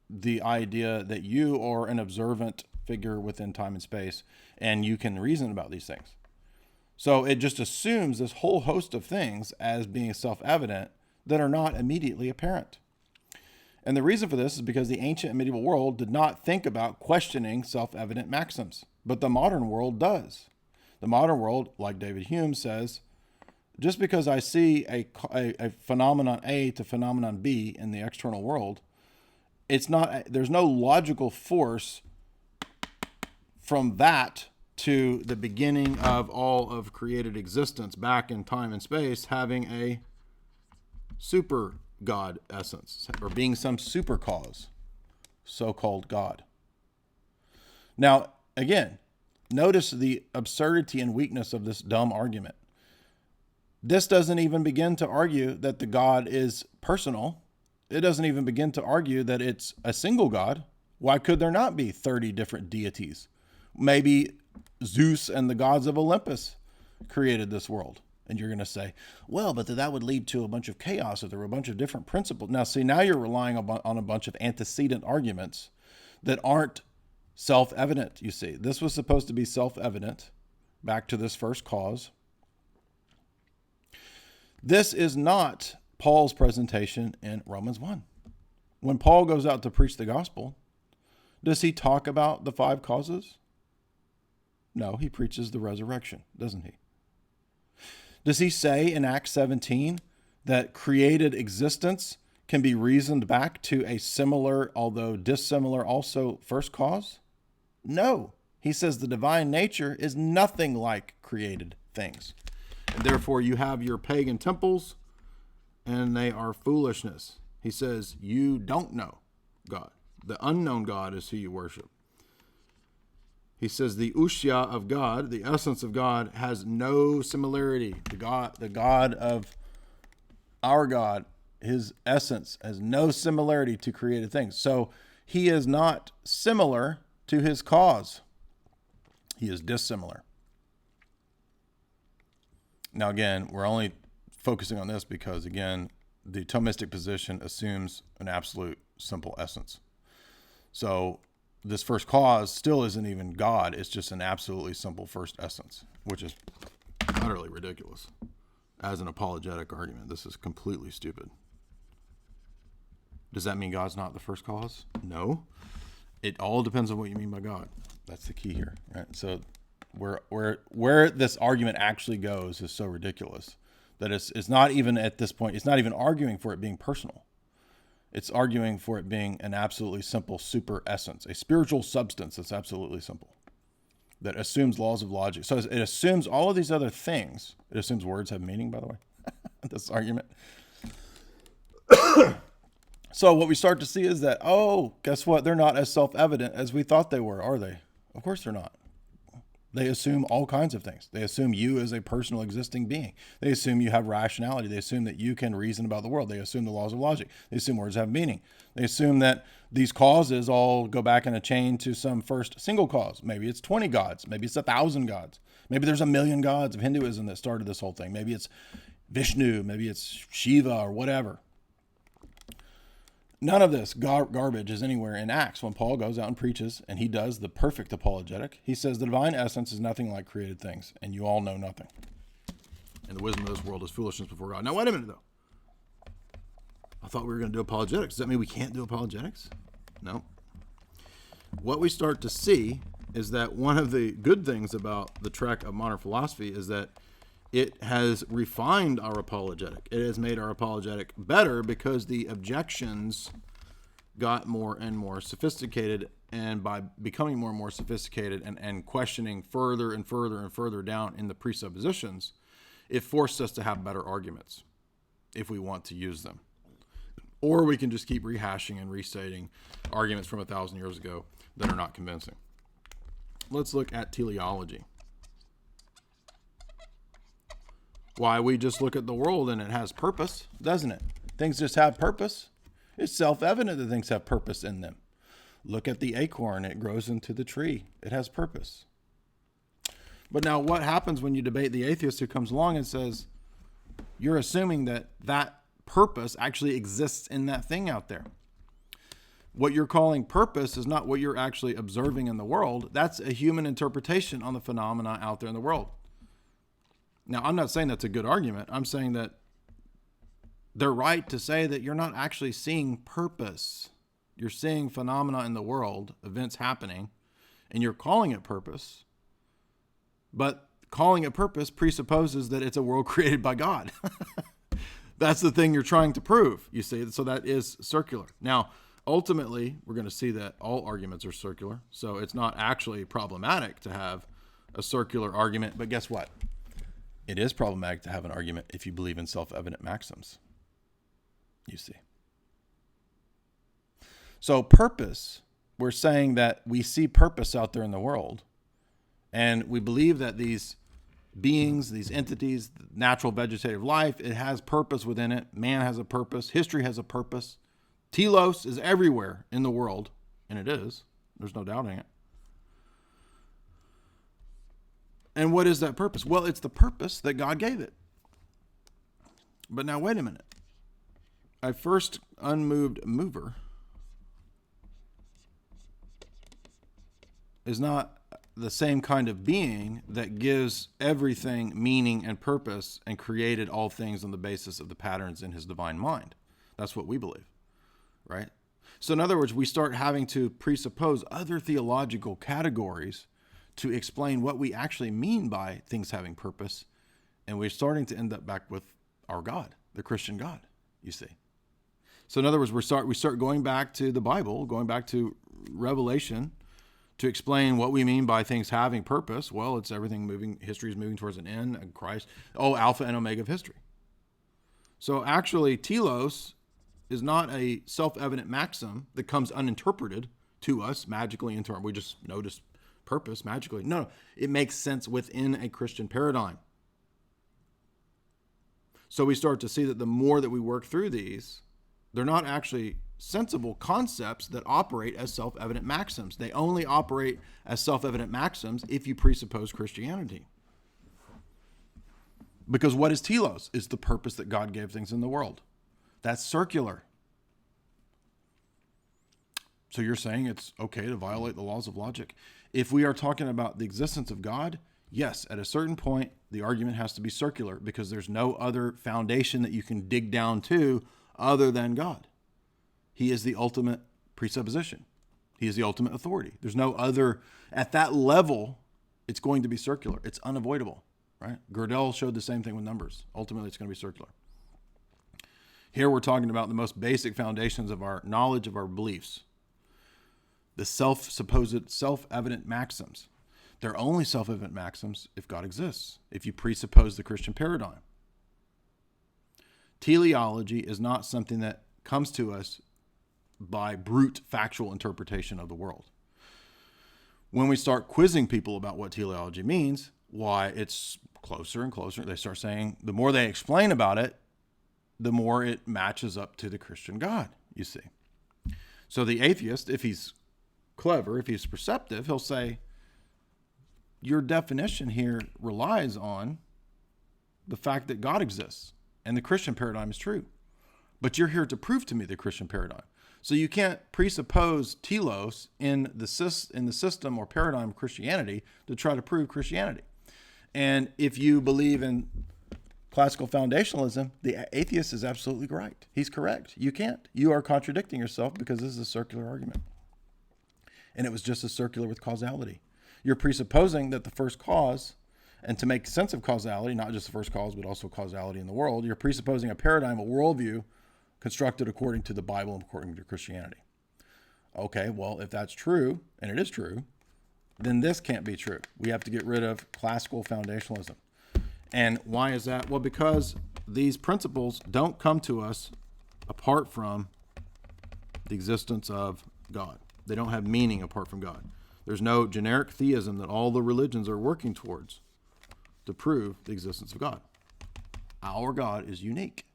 the idea that you are an observant figure within time and space, and you can reason about these things. So it just assumes this whole host of things as being self-evident that are not immediately apparent. And the reason for this is because the ancient and medieval world did not think about questioning self-evident maxims, but the modern world does. The modern world, like David Hume says, just because I see a phenomenon A to phenomenon B in the external world, there's no logical force from that to the beginning of all of created existence back in time and space having a super God essence, or being some super cause, so-called God. Now, again, notice the absurdity and weakness of this dumb argument. This doesn't even begin to argue that the God is personal. It doesn't even begin to argue that it's a single God. Why could there not be 30 different deities? Maybe Zeus and the gods of Olympus created this world. And you're going to say, well, but that would lead to a bunch of chaos if there were a bunch of different principles. Now, see, now you're relying on a bunch of antecedent arguments that aren't self-evident, you see. This was supposed to be self-evident back to this first cause. This is not Paul's presentation in Romans 1. When Paul goes out to preach the gospel, does he talk about the 5 causes? No, he preaches the resurrection, doesn't he? Does he say in Acts 17 that created existence can be reasoned back to a similar, although dissimilar, also first cause? No. He says the divine nature is nothing like created things. And therefore you have your pagan temples, and they are foolishness. He says you don't know God. The unknown God is who you worship. He says the ousia of God, the essence of God, has no similarity. The God of our God, his essence has no similarity to created things. So he is not similar to his cause. He is dissimilar. Now, again, we're only focusing on this because, again, the Thomistic position assumes an absolute simple essence. So this first cause still isn't even God. It's just an absolutely simple first essence, which is utterly ridiculous. As an apologetic argument, this is completely stupid. Does that mean God's not the first cause? No. It all depends on what you mean by God. That's the key here, right? So where this argument actually goes is so ridiculous that it's not even at this point, it's not even arguing for it being personal. It's arguing for it being an absolutely simple super essence, a spiritual substance that's absolutely simple, that assumes laws of logic. So it assumes all of these other things. It assumes words have meaning, by the way, this argument. So what we start to see is that, oh, guess what? They're not as self-evident as we thought they were, are they? Of course they're not. They assume all kinds of things. They assume you as a personal existing being. They assume you have rationality. They assume that you can reason about the world. They assume the laws of logic. They assume words have meaning. They assume that these causes all go back in a chain to some first single cause. Maybe it's 20 gods. Maybe it's 1,000 gods. Maybe there's 1,000,000 gods of Hinduism that started this whole thing. Maybe it's Vishnu. Maybe it's Shiva or whatever. None of this garbage is anywhere in Acts when Paul goes out and preaches, and he does the perfect apologetic. He says the divine essence is nothing like created things, and you all know nothing. And the wisdom of this world is foolishness before God. Now, wait a minute, though. I thought we were going to do apologetics. Does that mean we can't do apologetics? No. What we start to see is that one of the good things about the trek of modern philosophy is that it has refined our apologetic. It has made our apologetic better because the objections got more and more sophisticated, and by becoming more and more sophisticated and questioning further and further and further down in the presuppositions, it forced us to have better arguments if we want to use them. Or we can just keep rehashing and restating arguments from 1,000 years ago that are not convincing. Let's look at teleology. Why, we just look at the world and it has purpose, doesn't it? Things just have purpose. It's self-evident that things have purpose in them. Look at the acorn. It grows into the tree. It has purpose. But now what happens when you debate the atheist who comes along and says, you're assuming that that purpose actually exists in that thing out there. What you're calling purpose is not what you're actually observing in the world. That's a human interpretation on the phenomena out there in the world. Now, I'm not saying that's a good argument. I'm saying that they're right to say that you're not actually seeing purpose. You're seeing phenomena in the world, events happening, and you're calling it purpose. But calling it purpose presupposes that it's a world created by God. That's the thing you're trying to prove, you see. So that is circular. Now, ultimately, we're going to see that all arguments are circular. So it's not actually problematic to have a circular argument. But guess what? It is problematic to have an argument if you believe in self-evident maxims, you see. So purpose, we're saying that we see purpose out there in the world, and we believe that these beings, these entities, natural vegetative life, it has purpose within it. Man has a purpose. History has a purpose. Telos is everywhere in the world, and it is. There's no doubting it. And what is that purpose? Well, it's the purpose that God gave it. But now, wait a minute. A first unmoved mover is not the same kind of being that gives everything meaning and purpose and created all things on the basis of the patterns in his divine mind. That's what we believe, right? So in other words, we start having to presuppose other theological categories to explain what we actually mean by things having purpose. And we're starting to end up back with our God, the Christian God, you see. So in other words, we start going back to the Bible, going back to Revelation, to explain what we mean by things having purpose. Well, it's everything moving, history is moving towards an end, and Christ, alpha and omega of history. So actually, telos is not a self-evident maxim that comes uninterpreted to us magically into our, we just notice purpose magically. No, it makes sense within a Christian paradigm. So we start to see that the more that we work through these, they're not actually sensible concepts that operate as self-evident maxims. They only operate as self-evident maxims if you presuppose Christianity. Because what is telos? It's the purpose that God gave things in the world. That's circular. So you're saying it's okay to violate the laws of logic. If we are talking about the existence of God, yes, at a certain point, the argument has to be circular because there's no other foundation that you can dig down to other than God. He is the ultimate presupposition. He is the ultimate authority. There's no other, at that level, it's going to be circular. It's unavoidable, right? Gödel showed the same thing with numbers. Ultimately, it's going to be circular. Here we're talking about the most basic foundations of our knowledge of our beliefs. The supposed self-evident maxims. They're only self-evident maxims if God exists, if you presuppose the Christian paradigm. Teleology is not something that comes to us by brute factual interpretation of the world. When we start quizzing people about what teleology means, why it's closer and closer, they start saying the more they explain about it, the more it matches up to the Christian God, you see. So the atheist, if he's clever, if he's perceptive, he'll say, your definition here relies on the fact that God exists and the Christian paradigm is true. But you're here to prove to me the Christian paradigm. So you can't presuppose telos in the system or paradigm of Christianity to try to prove Christianity. And if you believe in classical foundationalism, the atheist is absolutely right. He's correct. You can't. You are contradicting yourself because this is a circular argument. And it was just as circular with causality. You're presupposing that the first cause, and to make sense of causality, not just the first cause, but also causality in the world, you're presupposing a paradigm, a worldview constructed according to the Bible and according to Christianity. Okay, well, if that's true, and it is true, then this can't be true. We have to get rid of classical foundationalism. And why is that? Well, because these principles don't come to us apart from the existence of God. They don't have meaning apart from God. There's no generic theism that all the religions are working towards to prove the existence of God. Our God is unique.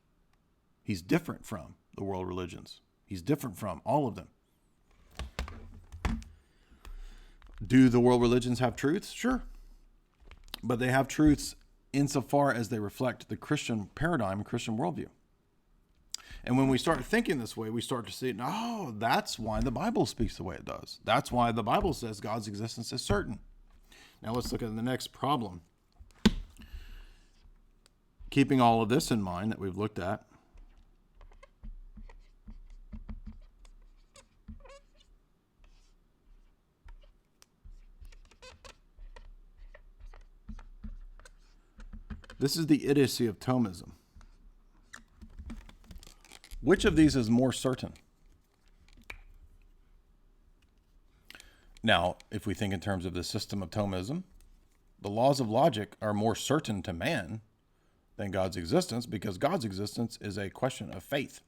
He's different from the world religions. He's different from all of them. Do the world religions have truths? Sure. But they have truths insofar as they reflect the Christian paradigm and Christian worldview. And when we start thinking this way, we start to see, oh, that's why the Bible speaks the way it does. That's why the Bible says God's existence is certain. Now let's look at the next problem. Keeping all of this in mind that we've looked at, this is the idiocy of Thomism. Which of these is more certain? Now, if we think in terms of the system of Thomism, the laws of logic are more certain to man than God's existence because God's existence is a question of faith.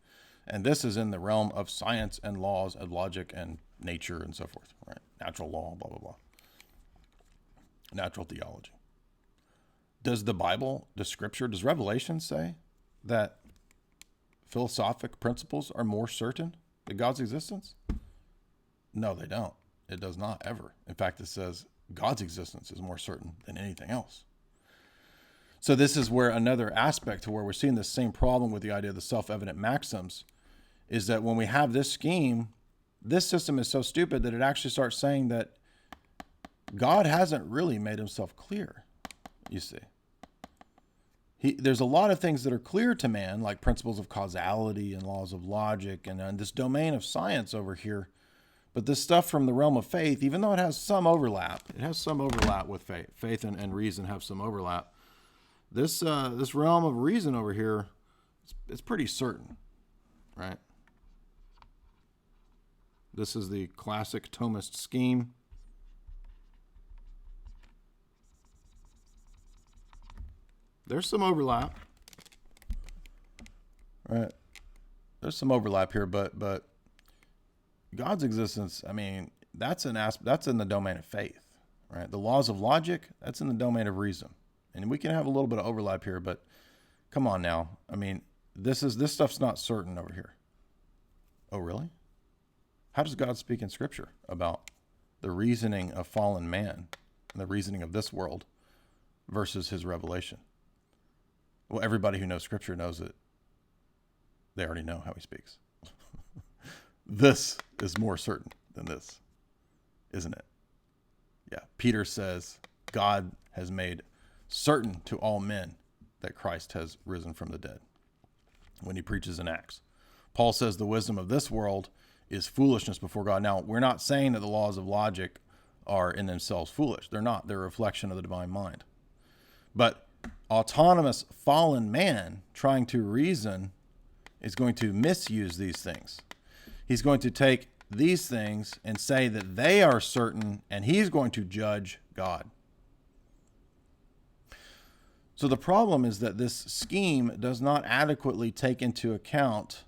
And this is in the realm of science and laws and logic and nature and so forth, right? Natural law, blah, blah, blah. Natural theology. Does the Bible, does Scripture, does Revelation say that philosophic principles are more certain than God's existence? No, they don't. It does not ever. In fact, it says God's existence is more certain than anything else. So this is where another aspect to where we're seeing the same problem with the idea of the self-evident maxims is that when we have this scheme, this system is so stupid that it actually starts saying that God hasn't really made himself clear, you see. There's a lot of things that are clear to man, like principles of causality and laws of logic and this domain of science over here. But this stuff from the realm of faith, even though it has some overlap with faith. Faith and reason have some overlap. This realm of reason over here, it's pretty certain, right? This is the classic Thomist scheme. There's some overlap, right? There's some overlap here, but God's existence, I mean, that's in the domain of faith, right? The laws of logic, that's in the domain of reason. And we can have a little bit of overlap here, but come on now. I mean, this stuff's not certain over here. Oh, really? How does God speak in Scripture about the reasoning of fallen man and the reasoning of this world versus his revelation? Well, everybody who knows Scripture knows that they already know how he speaks. This is more certain than this, isn't it? Yeah. Peter says God has made certain to all men that Christ has risen from the dead when he preaches in Acts. Paul says the wisdom of this world is foolishness before God. Now, we're not saying that the laws of logic are in themselves foolish. They're not. They're a reflection of the divine mind. But autonomous fallen man trying to reason is going to misuse these things. He's going to take these things and say that they are certain, and he's going to judge God. So the problem is that this scheme does not adequately take into account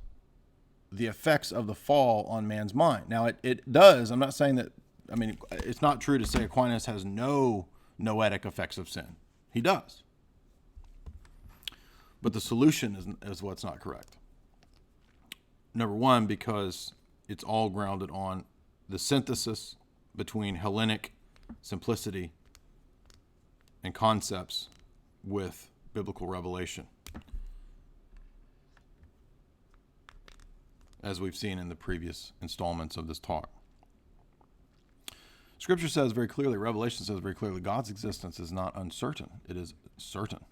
the effects of the fall on man's mind. Now, it does. I'm not saying that, I mean, it's not true to say Aquinas has no noetic effects of sin. He does. But the solution is what's not correct. Number one, because it's all grounded on the synthesis between Hellenic simplicity and concepts with biblical revelation, as we've seen in the previous installments of this talk. Scripture says very clearly, Revelation says very clearly, God's existence is not uncertain. It is certain.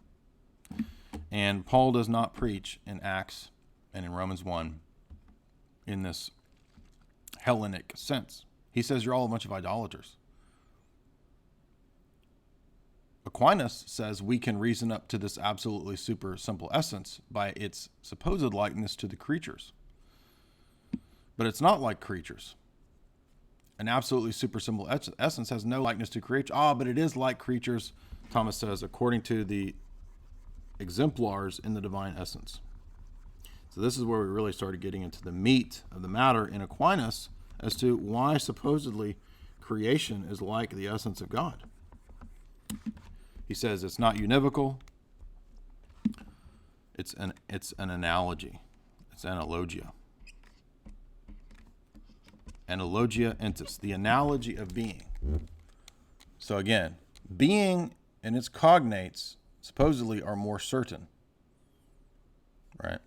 And Paul does not preach in Acts and in Romans 1 in this Hellenic sense. He says you're all a bunch of idolaters. Aquinas says we can reason up to this absolutely super simple essence by its supposed likeness to the creatures. But it's not like creatures. An absolutely super simple essence has no likeness to creatures. But it is like creatures, Thomas says, according to the exemplars in the divine essence. So this is where we really started getting into the meat of the matter in Aquinas as to why supposedly creation is like the essence of God. He says it's not univocal. It's an analogy. It's analogia. Analogia entis, the analogy of being. So again, being and its cognates supposedly are more certain, right?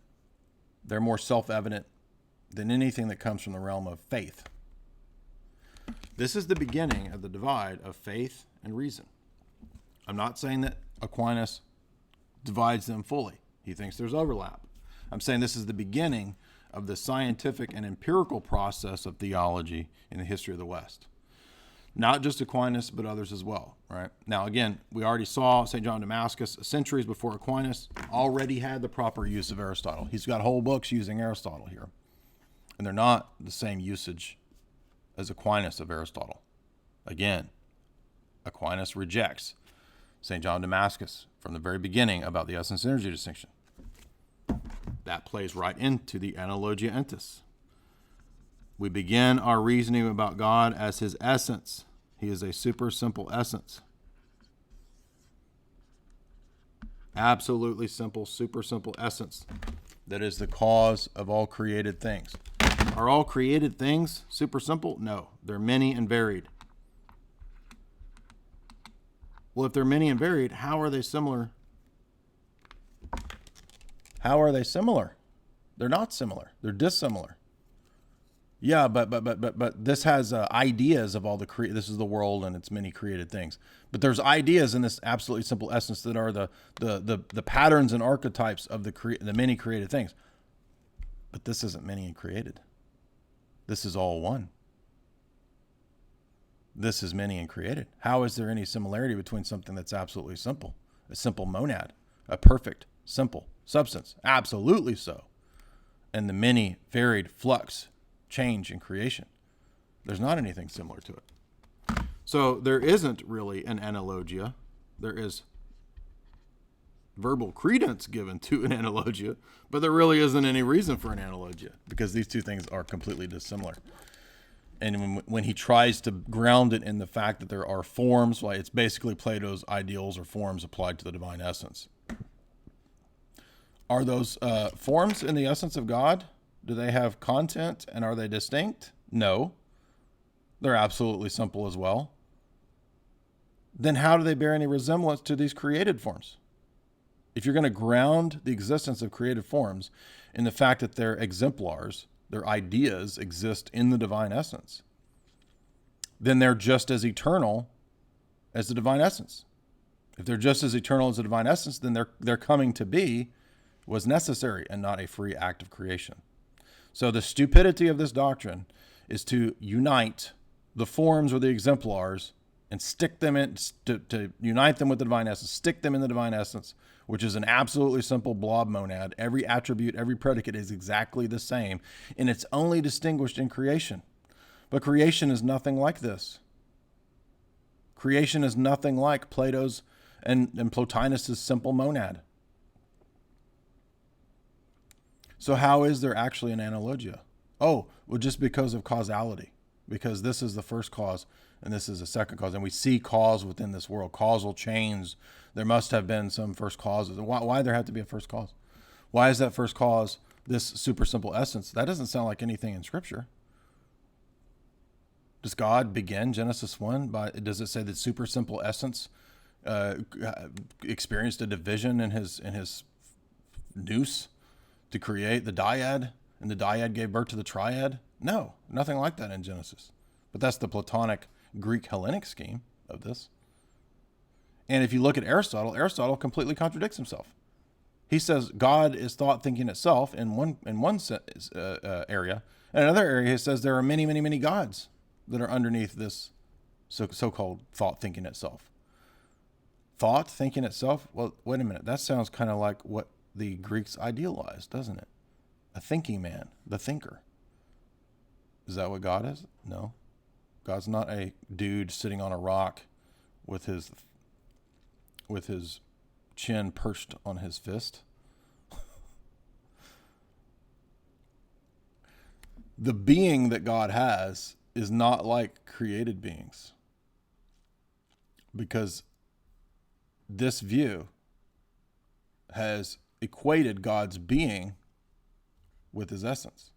They're more self-evident than anything that comes from the realm of faith. This is the beginning of the divide of faith and reason. I'm not saying that Aquinas divides them fully. He thinks there's overlap. I'm saying this is the beginning of the scientific and empirical process of theology in the history of the West. Not just Aquinas, but others as well, right? Now, again, we already saw St. John of Damascus centuries before Aquinas already had the proper use of Aristotle. He's got whole books using Aristotle here. And they're not the same usage as Aquinas of Aristotle. Again, Aquinas rejects St. John of Damascus from the very beginning about the essence-energy distinction. That plays right into the analogia entis. We begin our reasoning about God as his essence. He is a super simple essence. Absolutely simple, super simple essence that is the cause of all created things. Are all created things super simple? No, they're many and varied. Well, if they're many and varied, how are they similar? How are they similar? They're not similar. They're dissimilar. Yeah, but this has ideas of all this is the world and its many created things. But there's ideas in this absolutely simple essence that are the patterns and archetypes of the many created things. But this isn't many and created. This is all one. This is many and created. How is there any similarity between something that's absolutely simple, a simple monad, a perfect, simple substance? Absolutely so. And the many varied flux, change, and creation. There's not anything similar to it. So there isn't really an analogia. There is verbal credence given to an analogia, but there really isn't any reason for an analogia because these two things are completely dissimilar. And when he tries to ground it in the fact that there are forms, like it's basically Plato's ideals or forms applied to the divine essence. Are those forms in the essence of God? Do they have content and are they distinct? No. They're absolutely simple as well. Then how do they bear any resemblance to these created forms? If you're going to ground the existence of created forms in the fact that they're exemplars, their ideas exist in the divine essence, then they're just as eternal as the divine essence. If they're just as eternal as the divine essence, then their coming to be was necessary and not a free act of creation. So the stupidity of this doctrine is to unite the forms or the exemplars and stick them in, to unite them with the divine essence, stick them in the divine essence, which is an absolutely simple blob monad. Every attribute, every predicate is exactly the same, and it's only distinguished in creation. But creation is nothing like this. Creation is nothing like Plato's and Plotinus's simple monad. So how is there actually an analogia? Oh, well, just because of causality, because this is the first cause and this is the second cause, and we see cause within this world, causal chains. There must have been some first causes. Why there have to be a first cause? Why is that first cause this super simple essence? That doesn't sound like anything in Scripture. Does God begin Genesis 1 does it say that super simple essence experienced a division in his nous to create the dyad, and the dyad gave birth to the triad? No, nothing like that in Genesis. But that's the Platonic Greek Hellenic scheme of this. And if you look at Aristotle completely contradicts himself. He says God is thought thinking itself in one area. In another area, he says there are many, many, many gods that are underneath this so-called thought thinking itself. Thought thinking itself? Well, wait a minute. That sounds kind of like what the Greeks idealized, doesn't it? A thinking man, the thinker. Is that what God is? No. God's not a dude sitting on a rock with his chin perched on his fist. The being that God has is not like created beings, because this view has equated God's being with his essence.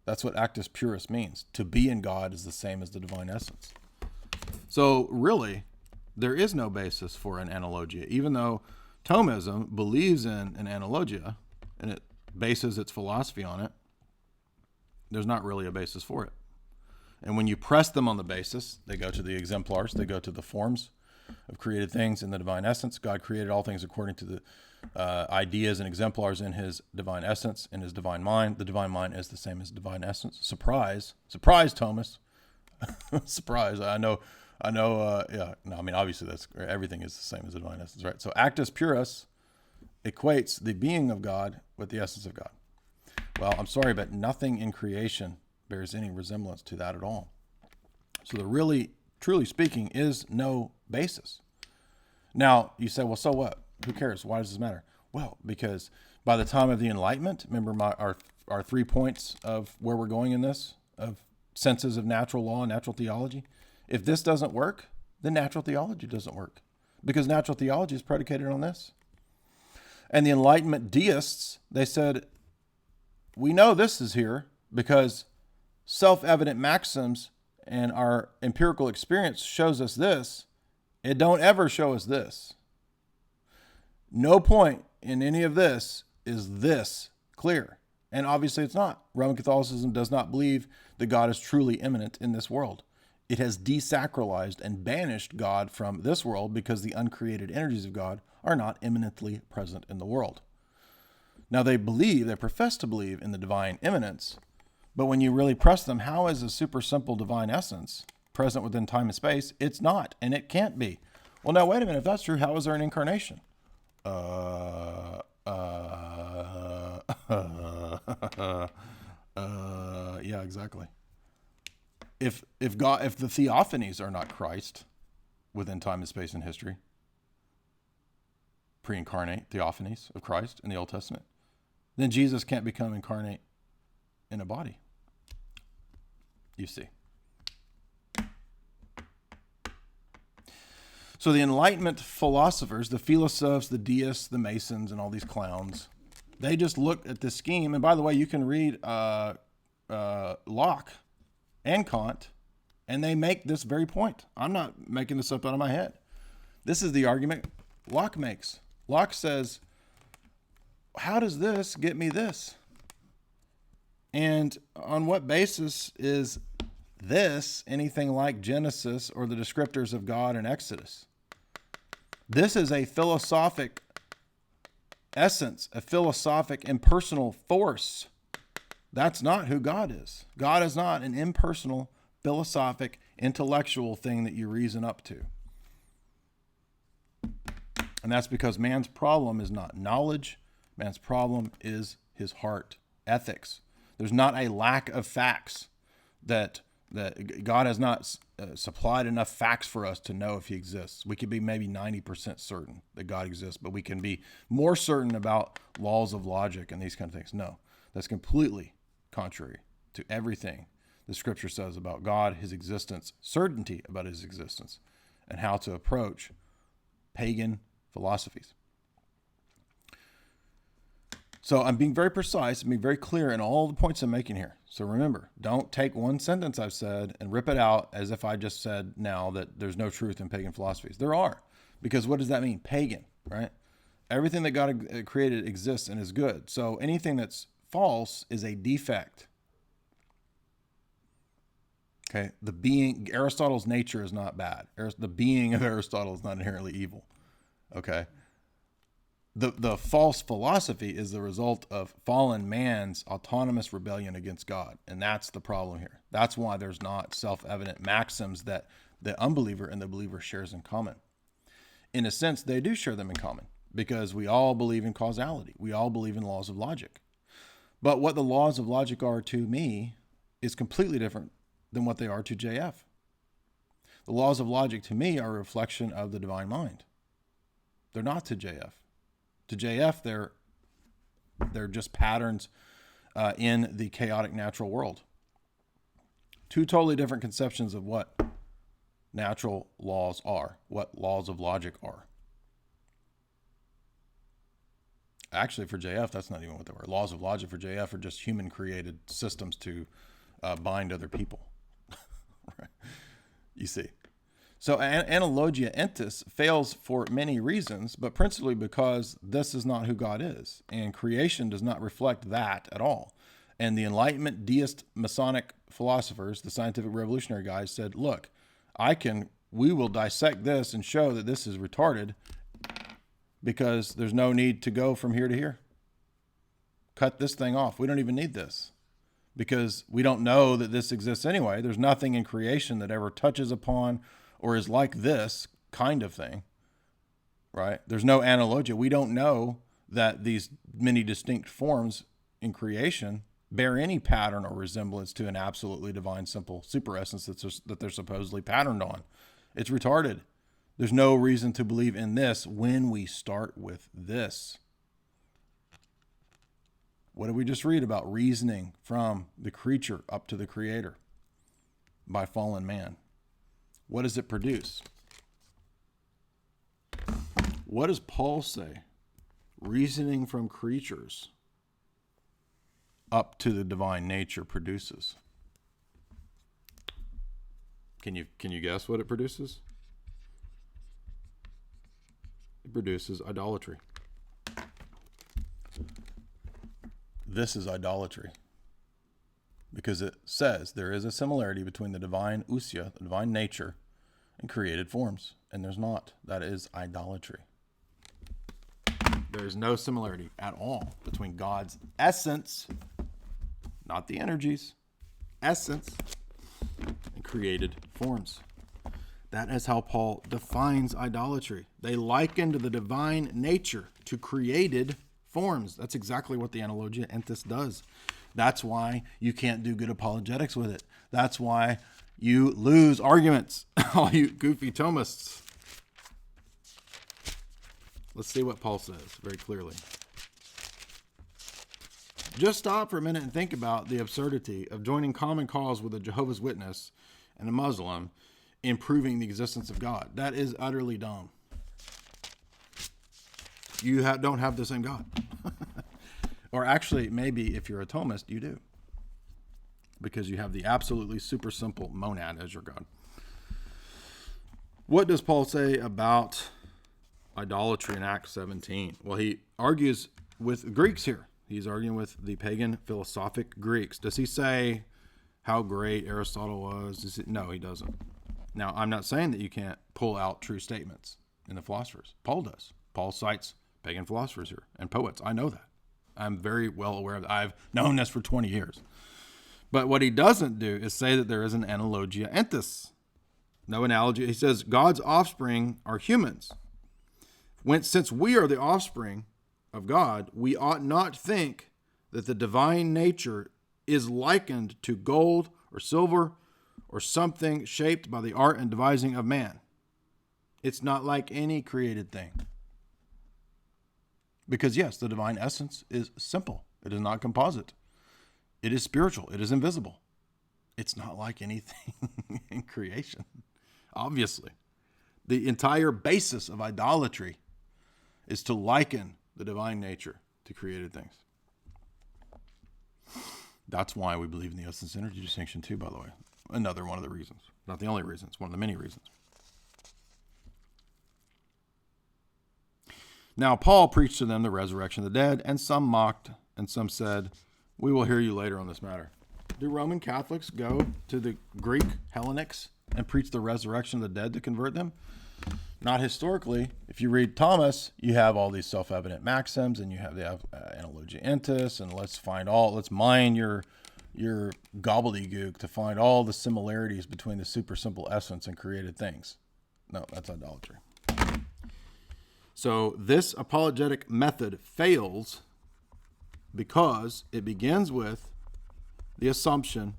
That's what actus purus means. To be in God is the same as the divine essence. So really, there is no basis for an analogia, even though Thomism believes in an analogia and it bases its philosophy on it. There's not really a basis for it. And when you press them on the basis, they go to the exemplars, they go to the forms of created things in the divine essence. God created all things according to the ideas and exemplars in his divine essence, in his divine mind. The divine mind is the same as divine essence. Surprise, Thomas. Surprise. I know. Yeah. No, I mean, obviously everything is the same as the divine essence, right? So actus purus equates the being of God with the essence of God. Well, I'm sorry, but nothing in creation bears any resemblance to that at all. So there really, truly speaking, is no basis. Now, you say, well, so what? Who cares? Why does this matter? Well, because by the time of the Enlightenment, remember our 3 points of where we're going in this, of senses of natural law and natural theology. If this doesn't work, then natural theology doesn't work, because natural theology is predicated on this. And the Enlightenment deists, they said, we know this is here because self-evident maxims and our empirical experience shows us this. It don't ever show us this. No point in any of this is this clear. And obviously it's not. Roman Catholicism does not believe that God is truly immanent in this world. It has desacralized and banished God from this world because the uncreated energies of God are not immanently present in the world. Now they profess to believe in the divine immanence, but when you really press them, how is a super simple divine essence present within time and space? It's not, and it can't be. Well, now wait a minute. If that's true, how is there an incarnation? Yeah, exactly. If the theophanies are not Christ within time and space and history, pre-incarnate theophanies of Christ in the Old Testament, then Jesus can't become incarnate in a body. You see. So the Enlightenment philosophers, the philosophes, the deists, the Masons, and all these clowns, they just look at this scheme. And by the way, you can read Locke and Kant, and they make this very point. I'm not making this up out of my head. This is the argument Locke makes. Locke says, how does this get me this? And on what basis is this anything like Genesis or the descriptors of God in Exodus? This is a philosophic essence, a philosophic impersonal force. That's not who God is. God is not an impersonal, philosophic, intellectual thing that you reason up to. And that's because man's problem is not knowledge. Man's problem is his heart, ethics. There's not a lack of facts that God has not supplied enough facts for us to know if he exists. We could be maybe 90% certain that God exists, but we can be more certain about laws of logic and these kind of things. No, that's completely contrary to everything the scripture says about God, his existence, certainty about his existence, and how to approach pagan philosophies. So I'm being very precise, I'm being very clear in all the points I'm making here. So remember, don't take one sentence I've said and rip it out as if I just said now that there's no truth in pagan philosophies. There are. Because what does that mean? Pagan, right? Everything that God created exists and is good. So anything that's false is a defect. Okay? Aristotle's nature is not bad. The being of Aristotle is not inherently evil. Okay? The false philosophy is the result of fallen man's autonomous rebellion against God. And that's the problem here. That's why there's not self-evident maxims that the unbeliever and the believer shares in common. In a sense, they do share them in common because we all believe in causality. We all believe in laws of logic. But what the laws of logic are to me is completely different than what they are to JF. The laws of logic to me are a reflection of the divine mind. They're not to JF. To JF, they're just patterns in the chaotic natural world. Two totally different conceptions of what natural laws are, what laws of logic are. Actually, for JF, that's not even what they were. Laws of logic for JF are just human-created systems to bind other people. Right? You see. So analogia entis fails for many reasons, but principally because this is not who God is. And creation does not reflect that at all. And the Enlightenment deist Masonic philosophers, the scientific revolutionary guys, said, look, we will dissect this and show that this is retarded because there's no need to go from here to here. Cut this thing off. We don't even need this because we don't know that this exists anyway. There's nothing in creation that ever touches upon or is like this kind of thing, right? There's no analogia. We don't know that these many distinct forms in creation bear any pattern or resemblance to an absolutely divine, simple super essence that they're supposedly patterned on. It's retarded. There's no reason to believe in this when we start with this. What did we just read about reasoning from the creature up to the creator by fallen man? What does it produce? What does Paul say? Reasoning from creatures up to the divine nature produces. Can you guess what it produces? It produces idolatry. This is idolatry. because it says there is a similarity between the divine ousia, the divine nature, and created forms. And there's not. That is idolatry. There is no similarity at all between God's essence, not the energies, essence, and created forms. That is how Paul defines idolatry. They likened the divine nature to created forms. That's exactly what the analogia entis does. That's why you can't do good apologetics with it. That's why you lose arguments, all you goofy Thomists. Let's see what Paul says very clearly. Just stop for a minute and think about the absurdity of joining common cause with a Jehovah's Witness and a Muslim in proving the existence of God. That is utterly dumb. You don't have the same God. Or actually, maybe if you're a Thomist, you do. Because you have the absolutely super simple monad as your God. What does Paul say about idolatry in Acts 17? Well, he argues with Greeks here. He's arguing with the pagan philosophic Greeks. Does he say how great Aristotle was? No, he doesn't. Now, I'm not saying that you can't pull out true statements in the philosophers. Paul does. Paul cites pagan philosophers here and poets. I know that. I'm very well aware of that. I've known this for 20 years. But what he doesn't do is say that there is an analogia entis. No analogy. He says God's offspring are humans. Since we are the offspring of God, we ought not think that the divine nature is likened to gold or silver or something shaped by the art and devising of man. It's not like any created thing. Because yes, the divine essence is simple. It is not composite. It is spiritual. It is invisible. It's not like anything in creation. Obviously, the entire basis of idolatry is to liken the divine nature to created things. That's why we believe in the essence energy distinction too, by the way. Another one of the reasons. Not the only reason. It's one of the many reasons. Now, Paul preached to them the resurrection of the dead, and some mocked, and some said, we will hear you later on this matter. Do Roman Catholics go to the Greek Hellenics and preach the resurrection of the dead to convert them? Not historically. If you read Thomas, you have all these self-evident maxims, and you have the analogia entis, and let's mine your gobbledygook to find all the similarities between the super simple essence and created things. No, that's idolatry. So this apologetic method fails because it begins with the assumption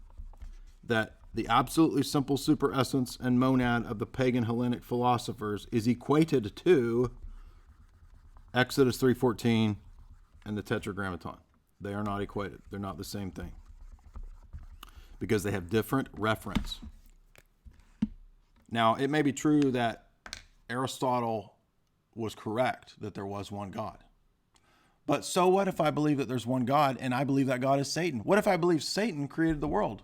that the absolutely simple super essence and monad of the pagan Hellenic philosophers is equated to Exodus 3:14 and the Tetragrammaton. They are not equated. They're not the same thing because they have different reference. Now, it may be true that Aristotle was correct that there was one God. But so what if I believe that there's one God and I believe that God is Satan? What if I believe Satan created the world?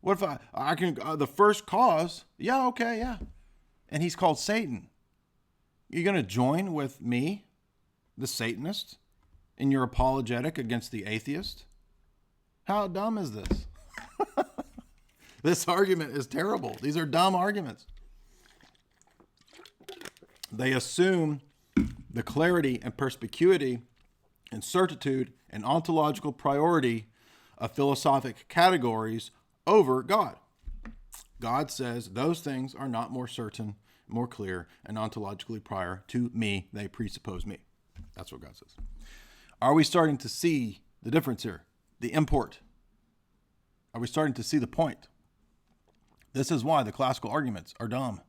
What if I can, the first cause, yeah. And he's called Satan. You're going to join with me, the Satanist, in your apologetic against the atheist? How dumb is this? This argument is terrible. These are dumb arguments. They assume the clarity and perspicuity and certitude and ontological priority of philosophic categories over God. God says those things are not more certain, more clear, and ontologically prior to me. They presuppose me. That's what God says. Are we starting to see the difference here? The import? Are we starting to see the point? This is why the classical arguments are dumb,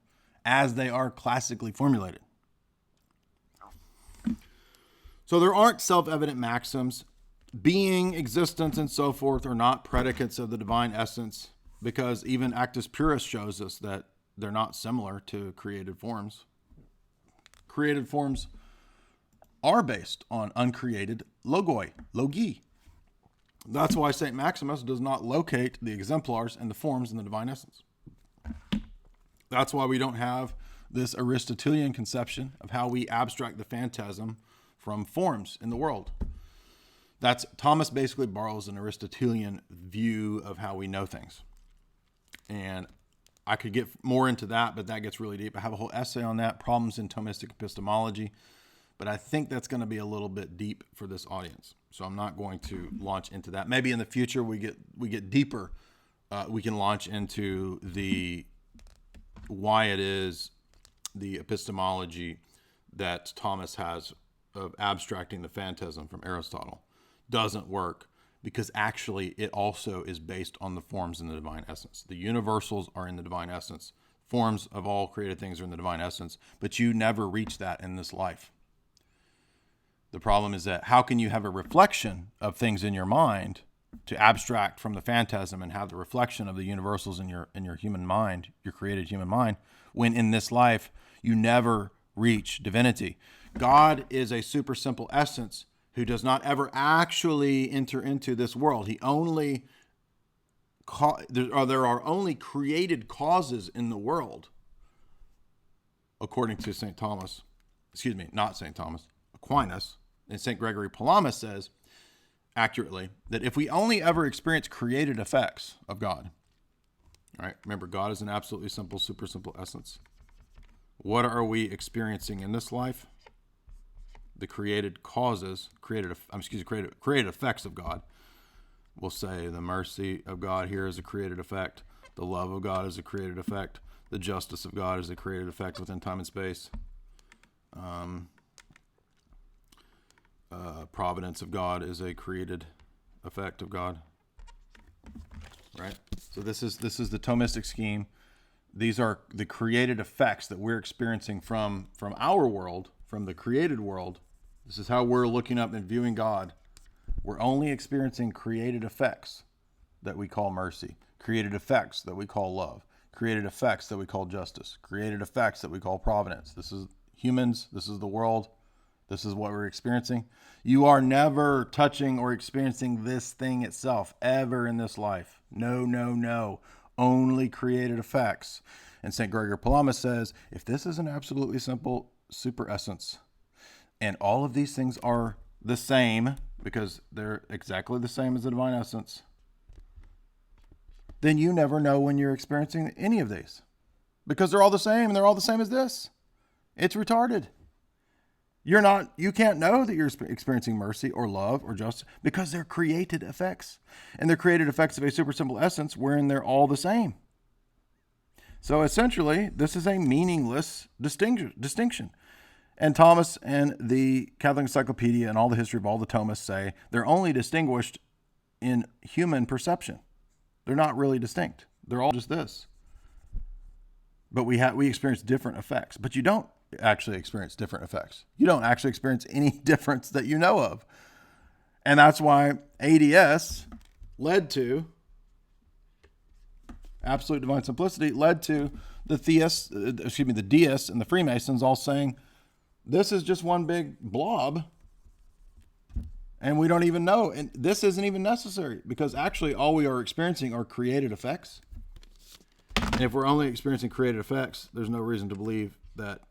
as they are classically formulated. So there aren't self-evident maxims. Being, existence, and so forth are not predicates of the divine essence, because even Actus Purus shows us that they're not similar to created forms. Created forms are based on uncreated logi. That's why St. Maximus does not locate the exemplars and the forms in the divine essence. That's why we don't have this Aristotelian conception of how we abstract the phantasm from forms in the world. Thomas basically borrows an Aristotelian view of how we know things. And I could get more into that, but that gets really deep. I have a whole essay on that, Problems in Thomistic Epistemology. But I think that's going to be a little bit deep for this audience. So I'm not going to launch into that. Maybe in the future we get deeper. We can launch into why it is the epistemology that Thomas has of abstracting the phantasm from Aristotle doesn't work, because actually it also is based on the forms in the divine essence. The universals are in the divine essence. Forms of all created things are in the divine essence, but you never reach that in this life. The problem is that how can you have a reflection of things in your mind to abstract from the phantasm and have the reflection of the universals in your human mind, your created human mind, when in this life you never reach divinity? God is a super simple essence who does not ever actually enter into this world. He only there are only created causes in the world, according to St. Thomas. Excuse me, not St. Thomas, Aquinas. And St. Gregory Palamas says accurately that if we only ever experience created effects of God, all right, remember, God is an absolutely simple, super simple essence. What are we experiencing in this life? The created causes, created effects of God. We'll say the mercy of God here is a created effect. The love of God is a created effect. The justice of God is a created effect within time and space. Providence of God is a created effect of God. Right? So this is the Thomistic scheme. These are the created effects that we're experiencing from our world, from the created world. This is how we're looking up and viewing God. We're only experiencing created effects that we call mercy, created effects that we call love, created effects that we call justice, created effects that we call providence. This is humans. This is the world. This is what we're experiencing. You are never touching or experiencing this thing itself ever in this life. No, no, no. Only created effects. And St. Gregory Palamas says, if this is an absolutely simple super essence, and all of these things are the same, because they're exactly the same as the divine essence, then you never know when you're experiencing any of these, because they're all the same, and they're all the same as this. It's retarded. You can't know that you're experiencing mercy or love or justice, because they're created effects. And they're created effects of a super simple essence wherein they're all the same. So essentially, this is a meaningless distinction. And Thomas and the Catholic Encyclopedia and all the history of all the Thomists say they're only distinguished in human perception. They're not really distinct. They're all just this. But we experience different effects. But you don't actually experience different effects. You don't actually experience any difference that you know of. And that's why ADS led to absolute divine simplicity, led to the deists and the Freemasons all saying, this is just one big blob, and we don't even know. And this isn't even necessary, because actually all we are experiencing are created effects. And if we're only experiencing created effects, there's no reason to believe that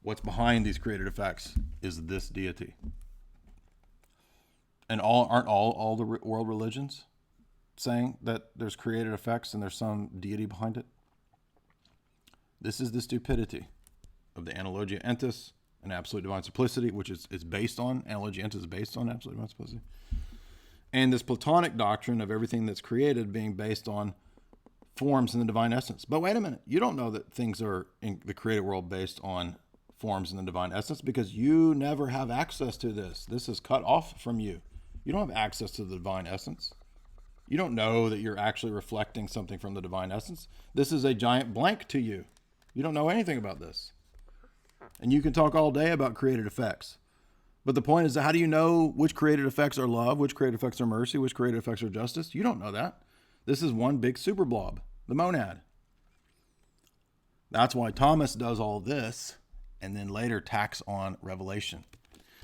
what's behind these created effects is this deity. And aren't all the world religions saying that there's created effects and there's some deity behind it? This is the stupidity of the analogia entis and absolute divine simplicity, which is based on, analogia entis is based on absolute divine simplicity. And this Platonic doctrine of everything that's created being based on forms in the divine essence. But wait a minute, you don't know that things are in the created world based on forms in the divine essence, because you never have access to this. This is cut off from you. You don't have access to the divine essence. You don't know that you're actually reflecting something from the divine essence. This is a giant blank to you. You don't know anything about this. And you can talk all day about created effects. But the point is that how do you know which created effects are love, which created effects are mercy, which created effects are justice? You don't know that. This is one big super blob, the monad. That's why Thomas does all this and then later tacks on revelation.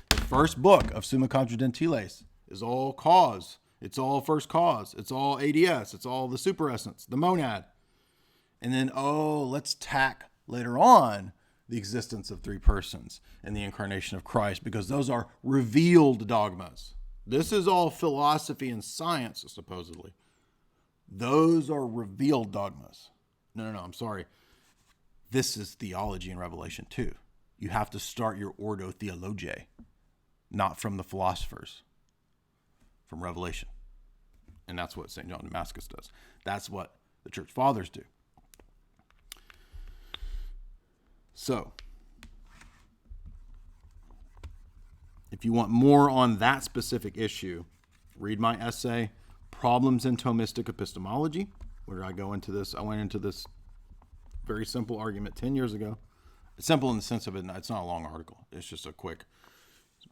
The first book of Summa Contra Gentiles is all cause. It's all first cause. It's all ADS. It's all the super essence, the monad. And then, let's tack later on the existence of three persons and the incarnation of Christ, because those are revealed dogmas. This is all philosophy and science, supposedly. Those are revealed dogmas. No, I'm sorry. This is theology and revelation too. You have to start your Ordo Theologiae, not from the philosophers, from revelation. And that's what St. John of Damascus does. That's what the church fathers do. So, if you want more on that specific issue, read my essay, Problems in Thomistic Epistemology, where I go into this. I went into this very simple argument 10 years ago. It's simple in the sense of it's not a long article. It's just a quick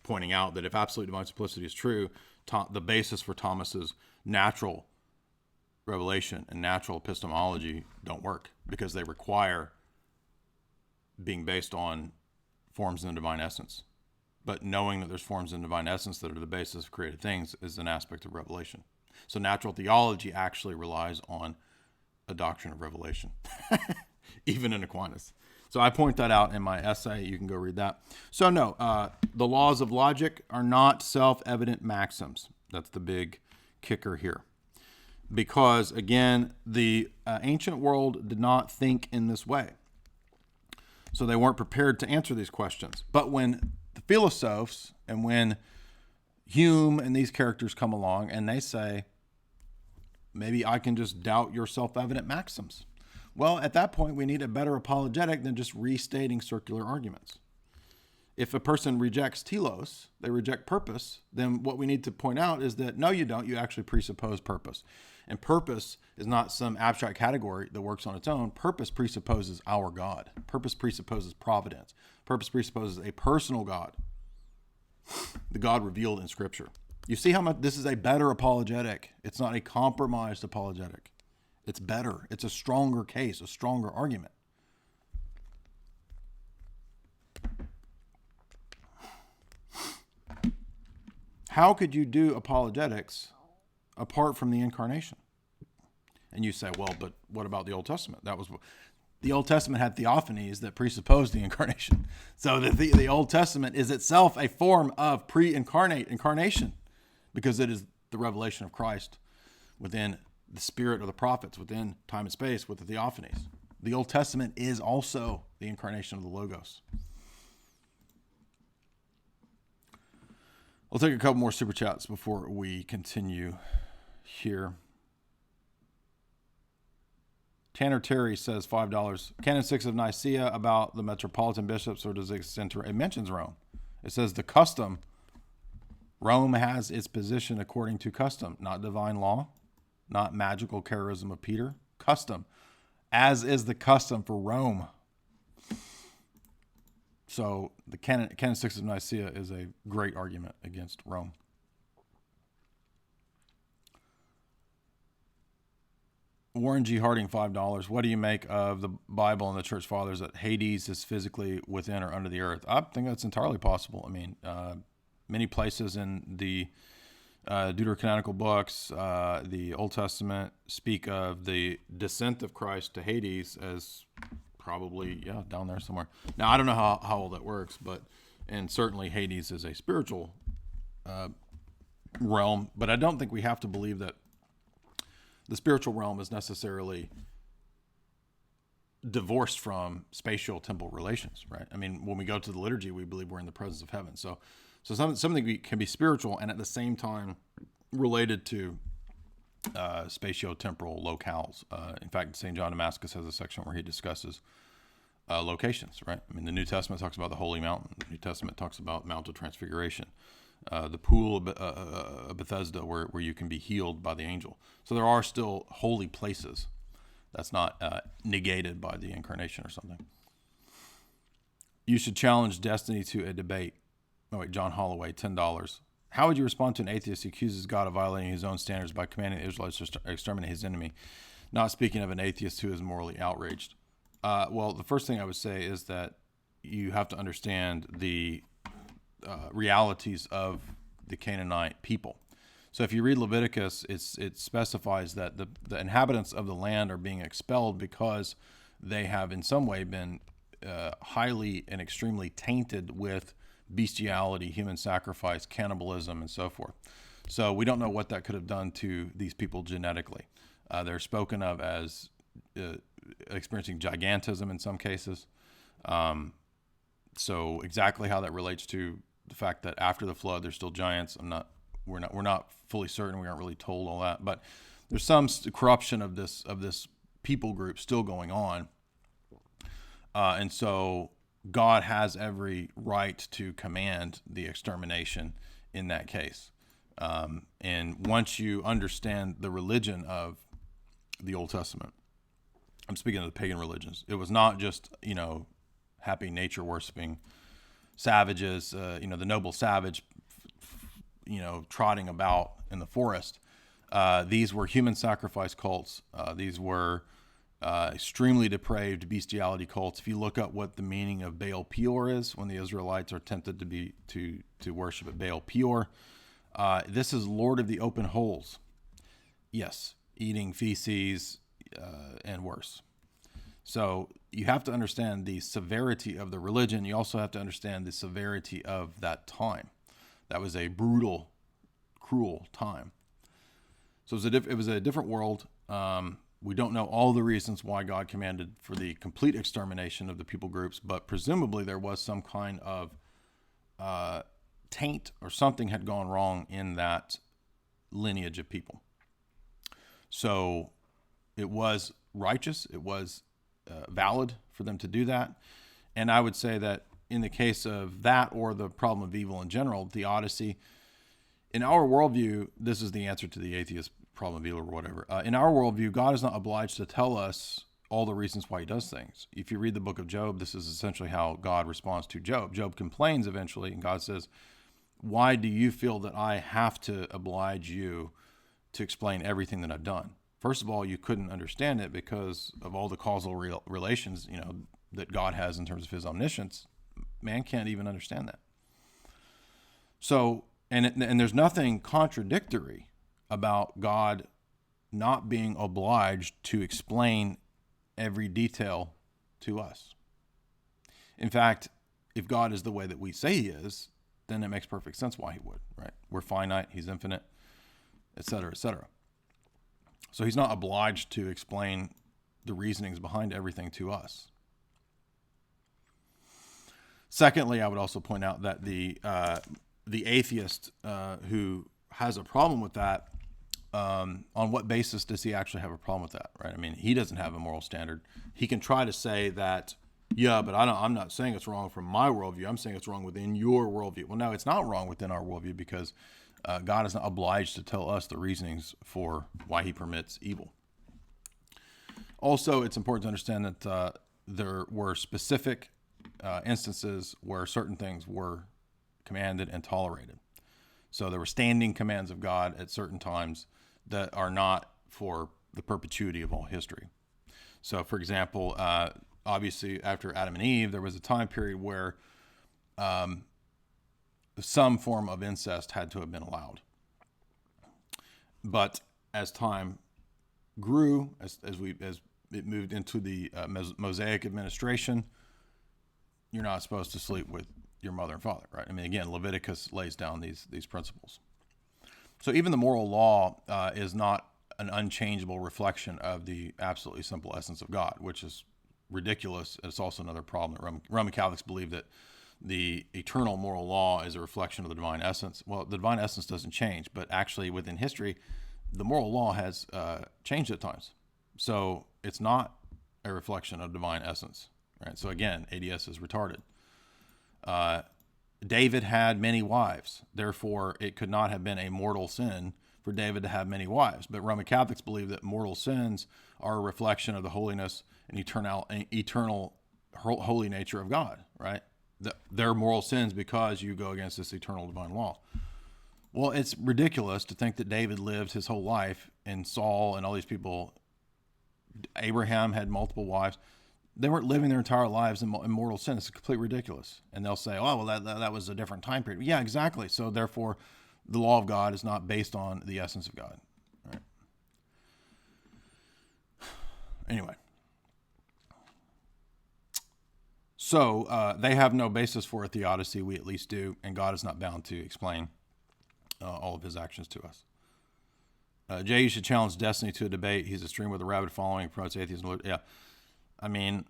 pointing out that if absolute divine simplicity is true, the basis for Thomas's natural revelation and natural epistemology don't work, because they require being based on forms in the divine essence. But knowing that there's forms in divine essence that are the basis of created things is an aspect of revelation. So natural theology actually relies on a doctrine of revelation, even in Aquinas. So I point that out in my essay. You can go read that. So no, the laws of logic are not self-evident maxims. That's the big kicker here. Because, again, the ancient world did not think in this way. So they weren't prepared to answer these questions. But when the philosophers and when Hume and these characters come along and they say, maybe I can just doubt your self-evident maxims. Well, at that point, we need a better apologetic than just restating circular arguments. If a person rejects telos, they reject purpose, then what we need to point out is that, no, you don't. You actually presuppose purpose. And purpose is not some abstract category that works on its own. Purpose presupposes our God. Purpose presupposes providence. Purpose presupposes a personal God, the God revealed in Scripture. You see how much this is a better apologetic. It's not a compromised apologetic. It's better. It's a stronger case, a stronger argument. How could you do apologetics apart from the incarnation? And you say, well, but what about the Old Testament? The Old Testament had theophanies that presupposed the incarnation. So the Old Testament is itself a form of incarnation, because it is the revelation of Christ within the spirit of the prophets, within time and space, with the theophanies. The Old Testament is also the incarnation of the Logos. I'll take a couple more super chats before we continue here. Tanner Terry says $5. Canon 6 of Nicaea about the metropolitan bishops, or does it extend to? It mentions Rome. It says the custom. Rome has its position according to custom, not divine law, not magical charism of Peter. Custom, as is the custom for Rome. So the Canon 6 of Nicaea is a great argument against Rome. Warren G. Harding, $5. What do you make of the Bible and the Church Fathers that Hades is physically within or under the earth? I think that's entirely possible. I mean, many places in the deuterocanonical books, the Old Testament, speak of the descent of Christ to Hades as probably, down there somewhere. Now, I don't know how all that works, and certainly Hades is a spiritual realm, but I don't think we have to believe that the spiritual realm is necessarily divorced from spatial temporal relations, right? I mean, when we go to the liturgy, we believe we're in the presence of heaven. So something can be spiritual and at the same time related to spatio-temporal locales. In fact, St. John of Damascus has a section where he discusses locations, right? I mean, the New Testament talks about the Holy Mountain. The New Testament talks about Mount of Transfiguration. The pool of Bethesda where you can be healed by the angel. So there are still holy places. That's not negated by the incarnation or something. You should challenge destiny to a debate. John Holloway, $10. How would you respond to an atheist who accuses God of violating his own standards by commanding the Israelites to exterminate his enemy? Not speaking of an atheist who is morally outraged. Well, the first thing I would say is that you have to understand the realities of the Canaanite people. So if you read Leviticus, it specifies that the inhabitants of the land are being expelled because they have in some way been highly and extremely tainted with bestiality, human sacrifice, cannibalism, and so forth. So we don't know what that could have done to these people genetically. They're spoken of as experiencing gigantism in some cases. So exactly how that relates to the fact that after the flood they're still giants, we're not fully certain. We aren't really told all that, but there's some corruption of this people group still going on, and so God has every right to command the extermination in that case. And once you understand the religion of the Old Testament, I'm speaking of the pagan religions, it was not just, happy nature worshiping savages, the noble savage, trotting about in the forest. These were human sacrifice cults. These were extremely depraved bestiality cults. If you look up what the meaning of Baal Peor is, when the Israelites are tempted to worship at Baal Peor, this is Lord of the open holes. Yes, eating feces and worse. So you have to understand the severity of the religion. You also have to understand the severity of that time. That was a brutal, cruel time. So it was a different world. We don't know all the reasons why God commanded for the complete extermination of the people groups, but presumably there was some kind of taint or something had gone wrong in that lineage of people. So it was righteous. It was valid for them to do that. And I would say that in the case of that, or the problem of evil in general, theodicy, in our worldview, this is the answer to the atheist problem of evil or whatever. In our worldview, God is not obliged to tell us all the reasons why he does things. If you read the book of Job, this is essentially how God responds to Job. Job complains eventually, and God says, why do you feel that I have to oblige you to explain everything that I've done? First of all, you couldn't understand it because of all the causal relations, that God has in terms of his omniscience. Man can't even understand that. So, and there's nothing contradictory about God not being obliged to explain every detail to us. In fact, if God is the way that we say he is, then it makes perfect sense why he would, right? We're finite, he's infinite, et cetera, et cetera. So he's not obliged to explain the reasonings behind everything to us. Secondly, I would also point out that the atheist who has a problem with that, on what basis does he actually have a problem with that, right? I mean, he doesn't have a moral standard. He can try to say that, yeah, but I'm not saying it's wrong from my worldview. I'm saying it's wrong within your worldview. Well, no, it's not wrong within our worldview because God is not obliged to tell us the reasonings for why he permits evil. Also, it's important to understand that there were specific instances where certain things were commanded and tolerated. So there were standing commands of God at certain times that are not for the perpetuity of all history. So, for example, obviously after Adam and Eve, there was a time period where some form of incest had to have been allowed. But as time grew, as it moved into the Mosaic administration, you're not supposed to sleep with your mother and father, right? I mean, again, Leviticus lays down these principles. So even the moral law is not an unchangeable reflection of the absolutely simple essence of God, which is ridiculous. It's also another problem that Roman Catholics believe that the eternal moral law is a reflection of the divine essence. Well, the divine essence doesn't change, but actually within history, the moral law has changed at times. So it's not a reflection of divine essence, right? So again, ADS is retarded. David had many wives. Therefore, it could not have been a mortal sin for David to have many wives. But Roman Catholics believe that mortal sins are a reflection of the holiness and eternal holy nature of God, right? They're moral sins because you go against this eternal divine law. Well, it's ridiculous to think that David lived his whole life, and Saul and all these people, Abraham had multiple wives. They weren't living their entire lives in mortal sin. It's completely ridiculous. And they'll say, oh, well, that was a different time period. Yeah, exactly. So therefore, the law of God is not based on the essence of God. Right? Anyway. So they have no basis for a theodicy. We at least do, and God is not bound to explain all of his actions to us. Jay, you should challenge Destiny to a debate. He's a streamer with a rabid following, promotes atheism. Yeah, I mean,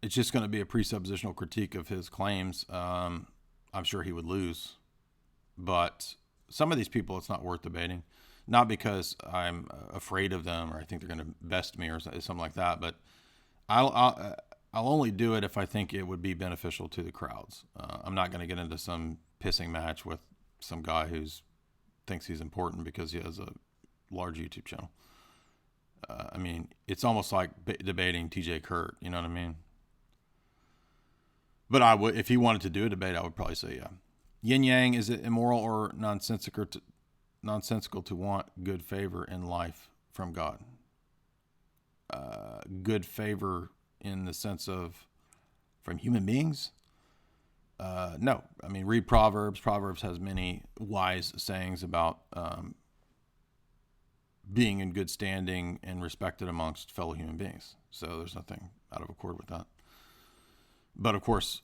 it's just going to be a presuppositional critique of his claims. I'm sure he would lose, but some of these people, it's not worth debating. Not because I'm afraid of them or I think they're going to best me or something like that, but I'll only do it if I think it would be beneficial to the crowds. I'm not going to get into some pissing match with some guy who thinks he's important because he has a large YouTube channel. I mean, it's almost like debating TJ Kurt. You know what I mean? But I would, if he wanted to do a debate, I would probably say, yeah. Yin yang, is it immoral or nonsensical to want good favor in life from God? Good favor in the sense of from human beings? No. I mean, read Proverbs. Proverbs has many wise sayings about being in good standing and respected amongst fellow human beings. So there's nothing out of accord with that. But of course,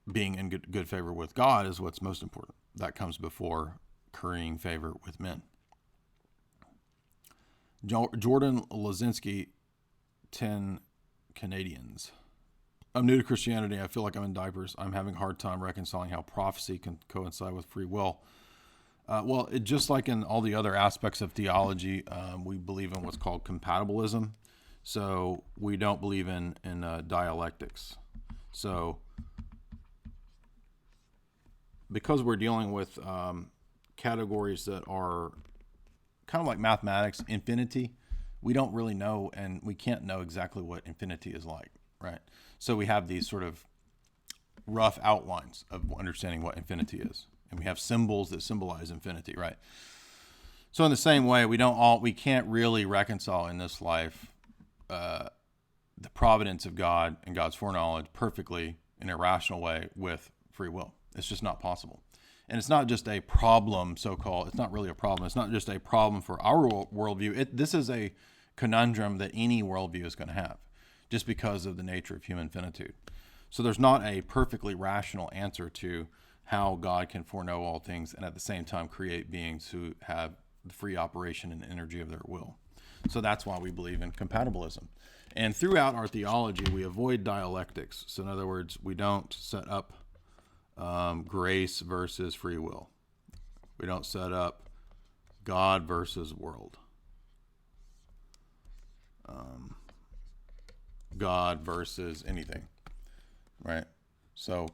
being in good favor with God is what's most important. That comes before currying favor with men. Jordan Lazinski, 10 Canadians. I'm new to Christianity. I feel like I'm in diapers. I'm having a hard time reconciling how prophecy can coincide with free will. Just like in all the other aspects of theology, we believe in what's called compatibilism. So we don't believe in dialectics. So because we're dealing with categories that are kind of like mathematics, infinity, we don't really know, and we can't know exactly what infinity is like, right? So we have these sort of rough outlines of understanding what infinity is. And we have symbols that symbolize infinity, right? So in the same way, we can't really reconcile in this life the providence of God and God's foreknowledge perfectly in a rational way with free will. It's just not possible. And it's not just a problem, so-called. It's not really a problem. It's not just a problem for our worldview. This is a conundrum that any worldview is going to have, just because of the nature of human finitude. So there's not a perfectly rational answer to how God can foreknow all things and at the same time create beings who have the free operation and energy of their will. So that's why we believe in compatibilism. And throughout our theology, we avoid dialectics. So in other words, we don't set up grace versus free will. We don't set up God versus world. God versus anything, right? So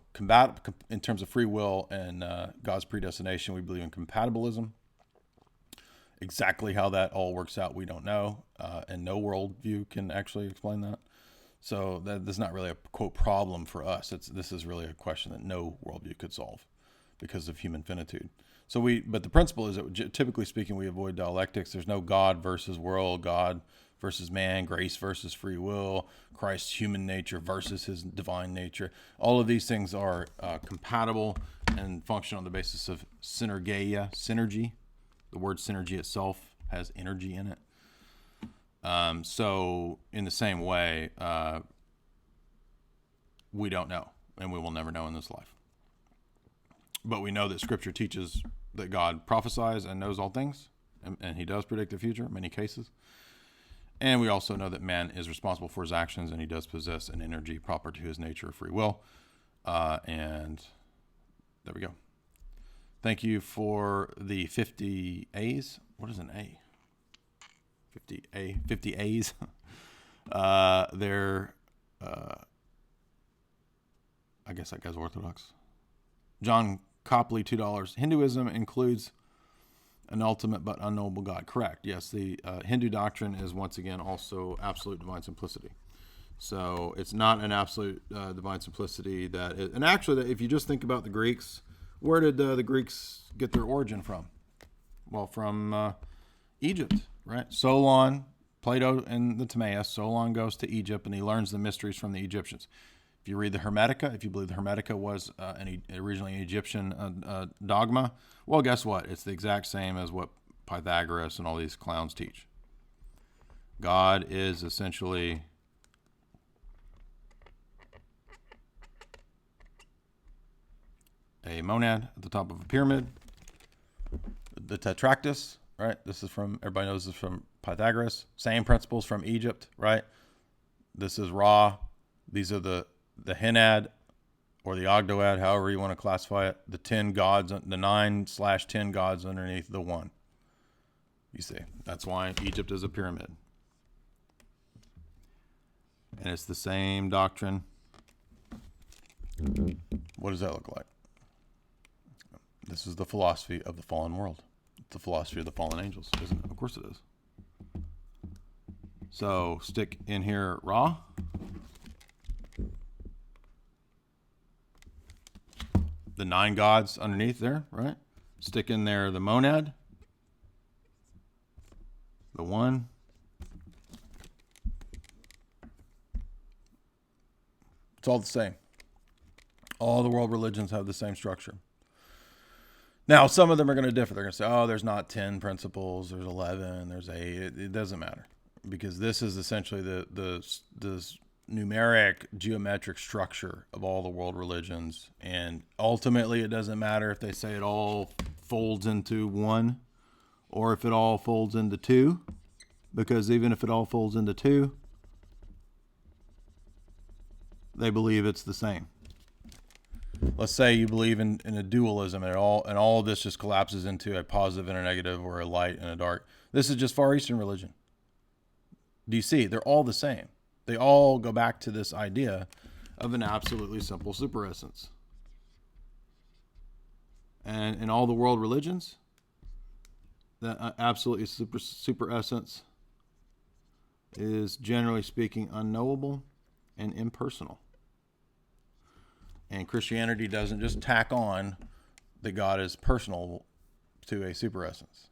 in terms of free will and God's predestination, we believe in compatibilism. Exactly how that all works out, we don't know, and no worldview can actually explain that. So this is not really a, quote, problem for us. This is really a question that no worldview could solve because of human finitude. But the principle is that typically speaking, we avoid dialectics. There's no God versus world, God versus man, grace versus free will, Christ's human nature versus his divine nature. All of these things are compatible and function on the basis of synergy. The word synergy itself has energy in it. So in the same way, we don't know, and we will never know in this life. But we know that Scripture teaches that God prophesies and knows all things, and he does predict the future in many cases. And we also know that man is responsible for his actions, and he does possess an energy proper to his nature of free will. And there we go. Thank you for the 50 A's. What is an A? 50 A's. They're, I guess that guy's Orthodox. John Copley, $2. Hinduism includes an ultimate but unknowable God. Correct. Yes, the Hindu doctrine is once again also absolute divine simplicity. So it's not an absolute divine simplicity and actually, if you just think about the Greeks, where did the Greeks get their origin from? Well, from Egypt, right? Solon, Plato and the Timaeus, Solon goes to Egypt and he learns the mysteries from the Egyptians. If you read the Hermetica, if you believe the Hermetica was originally an Egyptian dogma, well, guess what? It's the exact same as what Pythagoras and all these clowns teach. God is essentially a monad at the top of a pyramid. The tetractys, right? This is from, everybody knows this is from Pythagoras. Same principles from Egypt, right? This is Ra. These are the henad or the ogdoad, however you want to classify it. The 10 gods, the 9/10 gods underneath the one. You see, that's why Egypt is a pyramid. And it's the same doctrine. What does that look like? This is the philosophy of the fallen world. It's the philosophy of the fallen angels, isn't it? Of course it is. So stick in here Ra. The 9 gods underneath there, right? Stick in there the monad. The one. It's all the same. All the world religions have the same structure. Now, some of them are going to differ. They're going to say, oh, there's not 10 principles, there's 11, there's 8. It doesn't matter, because this is essentially the numeric, geometric structure of all the world religions. And ultimately, it doesn't matter if they say it all folds into one or if it all folds into two, because even if it all folds into two, they believe it's the same. Let's say you believe in a dualism, and all of this just collapses into a positive and a negative, or a light and a dark. This is just Far Eastern religion. Do you see? They're all the same. They all go back to this idea of an absolutely simple superessence. And in all the world religions, that absolutely superessence is, generally speaking, unknowable and impersonal. And Christianity doesn't just tack on that God is personal to a superessence.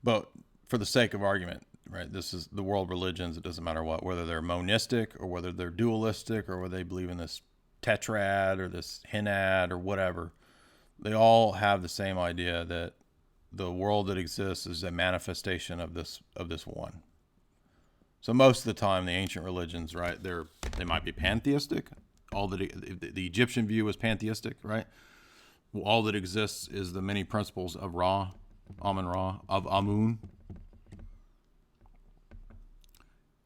But for the sake of argument, right, this is the world religions. It doesn't matter what, whether they're monistic or whether they're dualistic or whether they believe in this tetrad or this henad or whatever. They all have the same idea that the world that exists is a manifestation of this one. So most of the time, the ancient religions, right, they might be pantheistic. All that the Egyptian view was pantheistic, right? All that exists is the many principles of Ra, Amun-Ra, of Amun.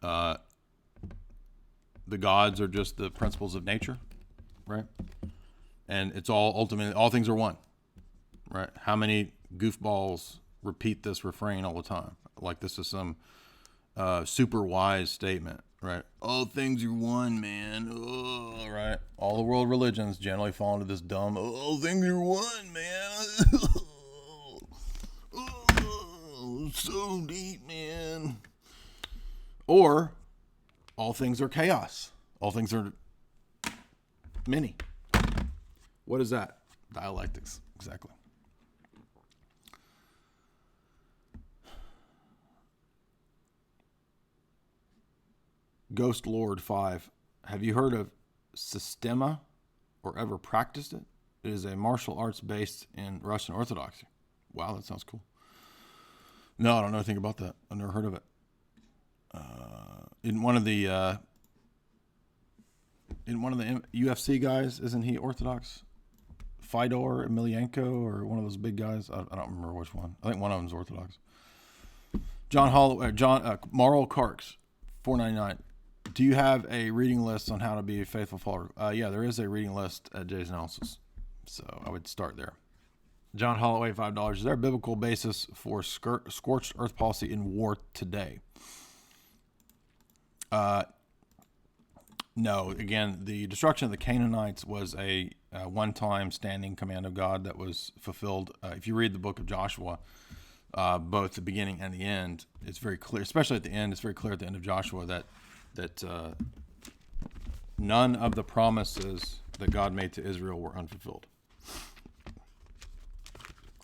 The gods are just the principles of nature, right? And it's all ultimately, all things are one, right? How many goofballs repeat this refrain all the time? Like this is some super wise statement, right? All things are one, man. Oh, right? All the world religions generally fall into this dumb, all things are one, man. Oh, so deep, man. Or all things are chaos. All things are many. What is that? Dialectics, exactly. Ghost Lord 5. Have you heard of Systema or ever practiced it? It is a martial arts based in Russian Orthodoxy. Wow, that sounds cool. No, I don't know anything about that. I've never heard of it. In one of the UFC guys, isn't he Orthodox? Fedor Emelianenko or one of those big guys? I don't remember which one. I think one of them's Orthodox. Marl Karks, $4.99. Do you have a reading list on how to be a faithful follower? Yeah, there is a reading list at Jay's Analysis. So I would start there. John Holloway, $5. Is there a biblical basis for scorched earth policy in war today? No. Again, the destruction of the Canaanites was a one-time standing command of God that was fulfilled. If you read the book of Joshua, both the beginning and the end, it's very clear, especially at the end, it's very clear at the end of Joshua that none of the promises that God made to Israel were unfulfilled.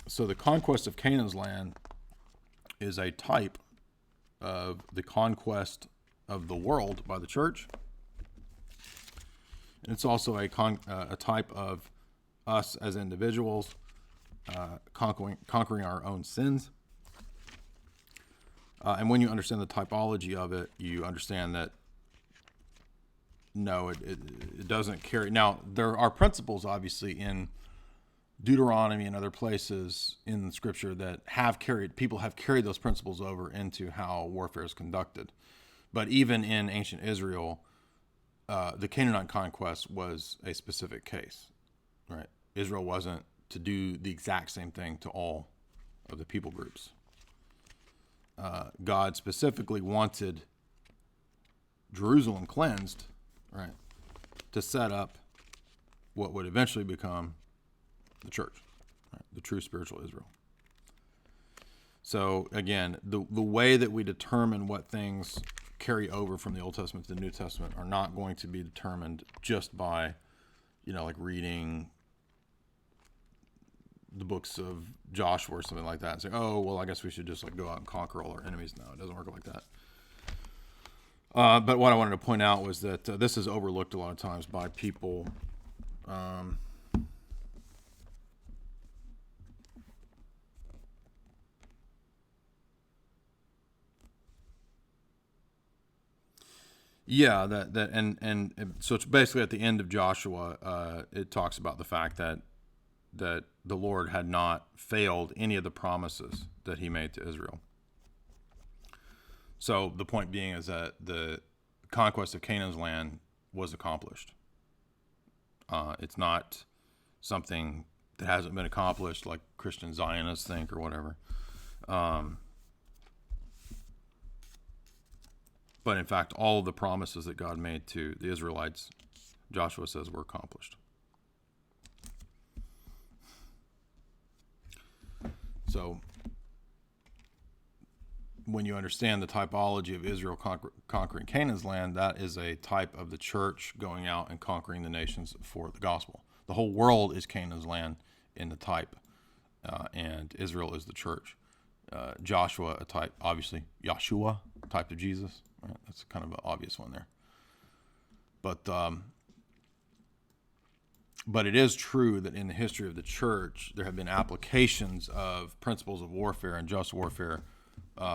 So the conquest of Canaan's land is a type of the conquest of the world by the church. And it's also a type of us as individuals conquering our own sins. And when you understand the typology of it, you understand that no, it doesn't carry. Now, there are principles, obviously, in Deuteronomy and other places in Scripture that people have carried those principles over into how warfare is conducted. But even in ancient Israel, the Canaanite conquest was a specific case, right? Israel wasn't to do the exact same thing to all of the people groups. God specifically wanted Jerusalem cleansed, right, to set up what would eventually become the church, right, the true spiritual Israel. So again, the way that we determine what things carry over from the Old Testament to the New Testament are not going to be determined just by, like reading the books of Joshua or something like that and say, oh, well, I guess we should just go out and conquer all our enemies. No, it doesn't work like that. But what I wanted to point out was that this is overlooked a lot of times by people. Yeah, and so it's basically at the end of Joshua, it talks about the fact that the Lord had not failed any of the promises that he made to Israel. So the point being is that the conquest of Canaan's land was accomplished. It's not something that hasn't been accomplished like Christian Zionists think or whatever. But in fact, all of the promises that God made to the Israelites, Joshua says, were accomplished. So when you understand the typology of Israel conquering Canaan's land, that is a type of the church going out and conquering the nations for the gospel. The whole world is Canaan's land in the type, and Israel is the church. Joshua, a type, obviously, Yahshua, type of Jesus. Right? That's kind of an obvious one there. But it is true that in the history of the church, there have been applications of principles of warfare and just warfare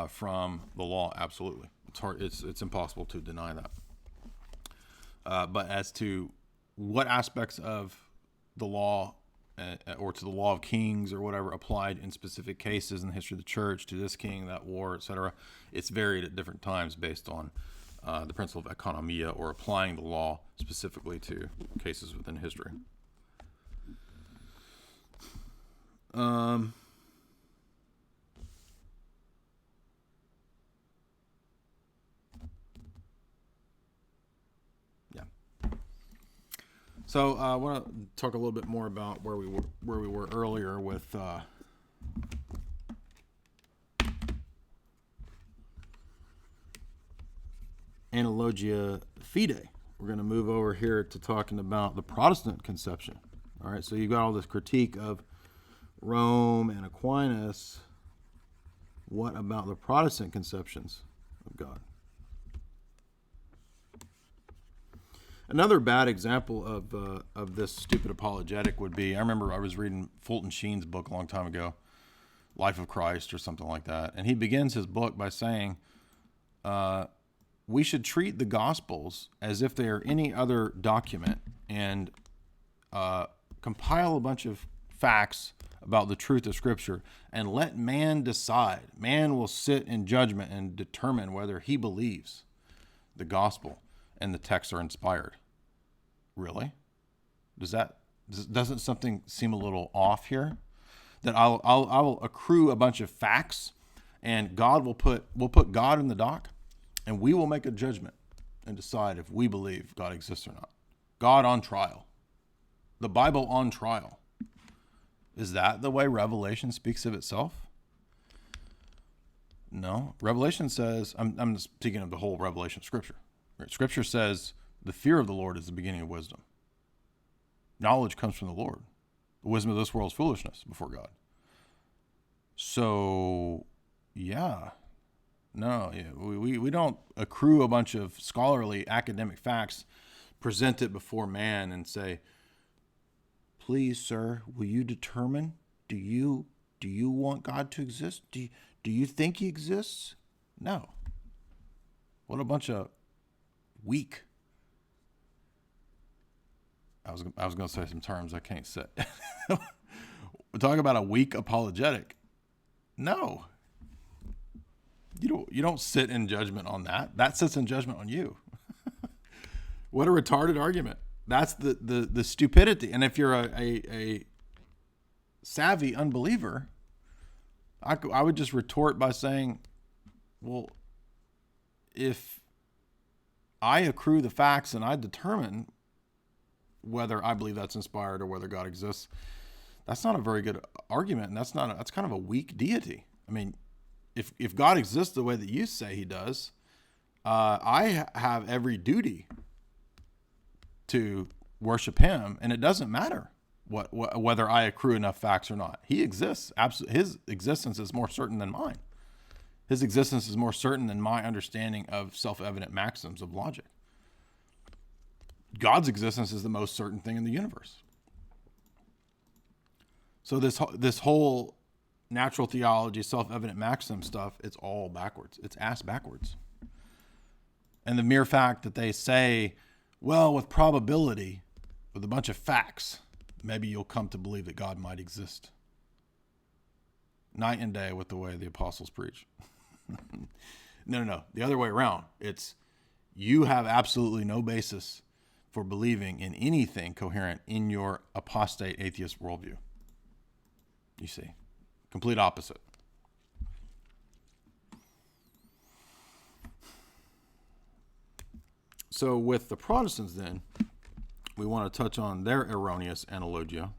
from the law. Absolutely, it's hard. It's impossible to deny that. But as to what aspects of the law or to the law of kings or whatever applied in specific cases in the history of the church to this king, that war, etc., it's varied at different times based on the principle of economia or applying the law specifically to cases within history. So I want to talk a little bit more about where we were earlier with analogia fide. We're going to move over here to talking about the Protestant conception. All right, so you've got all this critique of Rome and Aquinas. What about the Protestant conceptions of God? Another bad example of this stupid apologetic would be, I remember I was reading Fulton Sheen's book a long time ago, Life of Christ or something like that, and he begins his book by saying, we should treat the Gospels as if they are any other document and compile a bunch of facts about the truth of Scripture and let man decide. Man will sit in judgment and determine whether he believes the gospel and the texts are inspired. Really? Doesn't something seem a little off here? That I will accrue a bunch of facts, and we'll put God in the dock, and we will make a judgment and decide if we believe God exists or not. God on trial. The Bible on trial. Is that the way Revelation speaks of itself? No. Revelation says, I'm speaking of the whole Revelation of Scripture. Right? Scripture says the fear of the Lord is the beginning of wisdom. Knowledge comes from the Lord. The wisdom of this world is foolishness before God. So, yeah. No, yeah, we don't accrue a bunch of scholarly academic facts, present it before man and say, please, sir, will you determine, do you want God to exist? Do you think he exists? No. What a bunch of weak I was going to say some terms I can't say. We're talking about a weak apologetic. No. You don't sit in judgment on that. That sits in judgment on you. What a retarded argument. That's the stupidity. And if you're a savvy unbeliever, I would just retort by saying, well, if I accrue the facts and I determine whether I believe that's inspired or whether God exists, that's not a very good argument. And that's kind of a weak deity. I mean, if God exists the way that you say he does, I have every duty to worship him, and it doesn't matter whether I accrue enough facts or not. He exists. His existence is more certain than mine. His existence is more certain than my understanding of self-evident maxims of logic. God's existence is the most certain thing in the universe. So this whole natural theology, self-evident maxim stuff, it's all backwards. It's ass backwards. And the mere fact that they say, well, with probability, with a bunch of facts, maybe you'll come to believe that God might exist. Night and day with the way the apostles preach. No. The other way around. It's you have absolutely no basis for believing in anything coherent in your apostate atheist worldview. You see, complete opposite. So with the Protestants then, we want to touch on their erroneous analogia,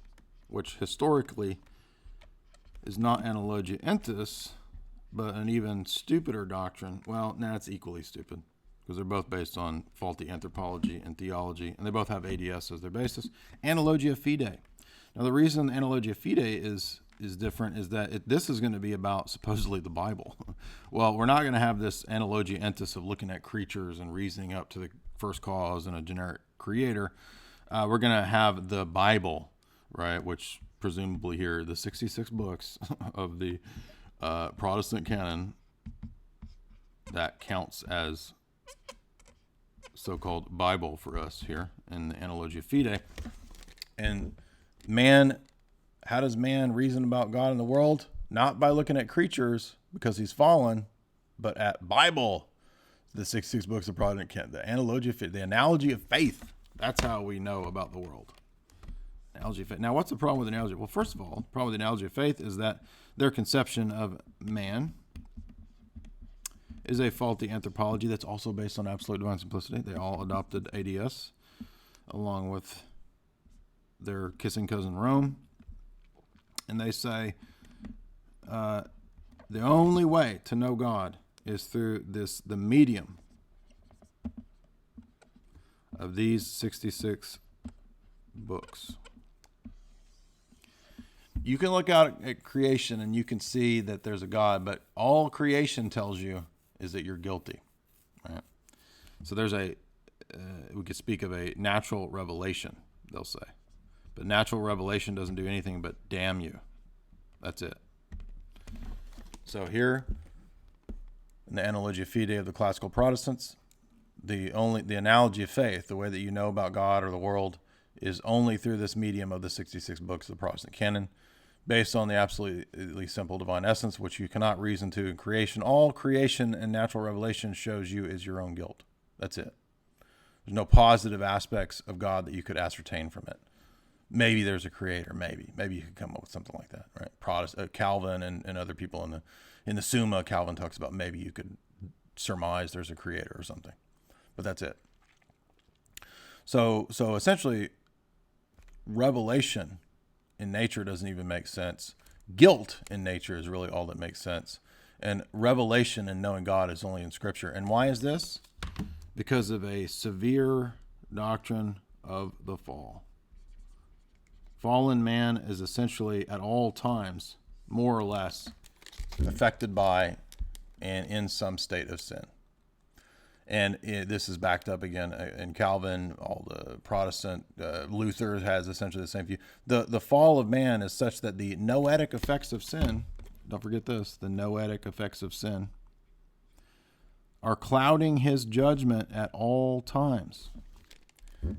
which historically is not analogia entis, but an even stupider doctrine. Well, it's equally stupid because they're both based on faulty anthropology and theology, and they both have ADS as their basis. Analogia fide. Now, the reason analogia fide is different is that this is going to be about supposedly the Bible. Well, we're not going to have this analogia entis of looking at creatures and reasoning up to the first cause and a generic creator. We're going to have the Bible, right, which presumably here, the 66 books of the Protestant canon that counts as so-called Bible for us here in the Analogia Fide. And how does man reason about God and the world? Not by looking at creatures because he's fallen, but at Bible, the 66 books of Protestant canon, the Analogia Fide, the analogy of faith. That's how we know about the world. Analogy of faith. Now, what's the problem with analogy? Well, first of all, the problem with the analogy of faith is that their conception of man is a faulty anthropology that's also based on absolute divine simplicity. They all adopted ADS along with their kissing cousin Rome. And they say the only way to know God is through the medium of these 66 books. You can look out at creation and you can see that there's a God, but all creation tells you is that you're guilty. Right? So there's we could speak of a natural revelation, they'll say. But natural revelation doesn't do anything but damn you. That's it. So here, in the Analogia Fide of the classical Protestants, the analogy of faith, the way that you know about God or the world, is only through this medium of the 66 books of the Protestant canon, based on the absolutely simple divine essence, which you cannot reason to in creation. All creation and natural revelation shows you is your own guilt. That's it. There's no positive aspects of God that you could ascertain from it. Maybe there's a creator. Maybe you could come up with something like that, right? Calvin and other people in the Summa, Calvin talks about maybe you could surmise there's a creator or something, but that's it. So essentially, revelation in nature doesn't even make sense. Guilt in nature is really all that makes sense, and revelation and knowing God is only in Scripture. And why is this? Because of a severe doctrine of the fall. Fallen man is essentially at all times, more or less, affected by and in some state of sin. And this is backed up again in Calvin, all the Protestant, Luther has essentially the same view. The fall of man is such that the noetic effects of sin, don't forget this, the noetic effects of sin, are clouding his judgment at all times.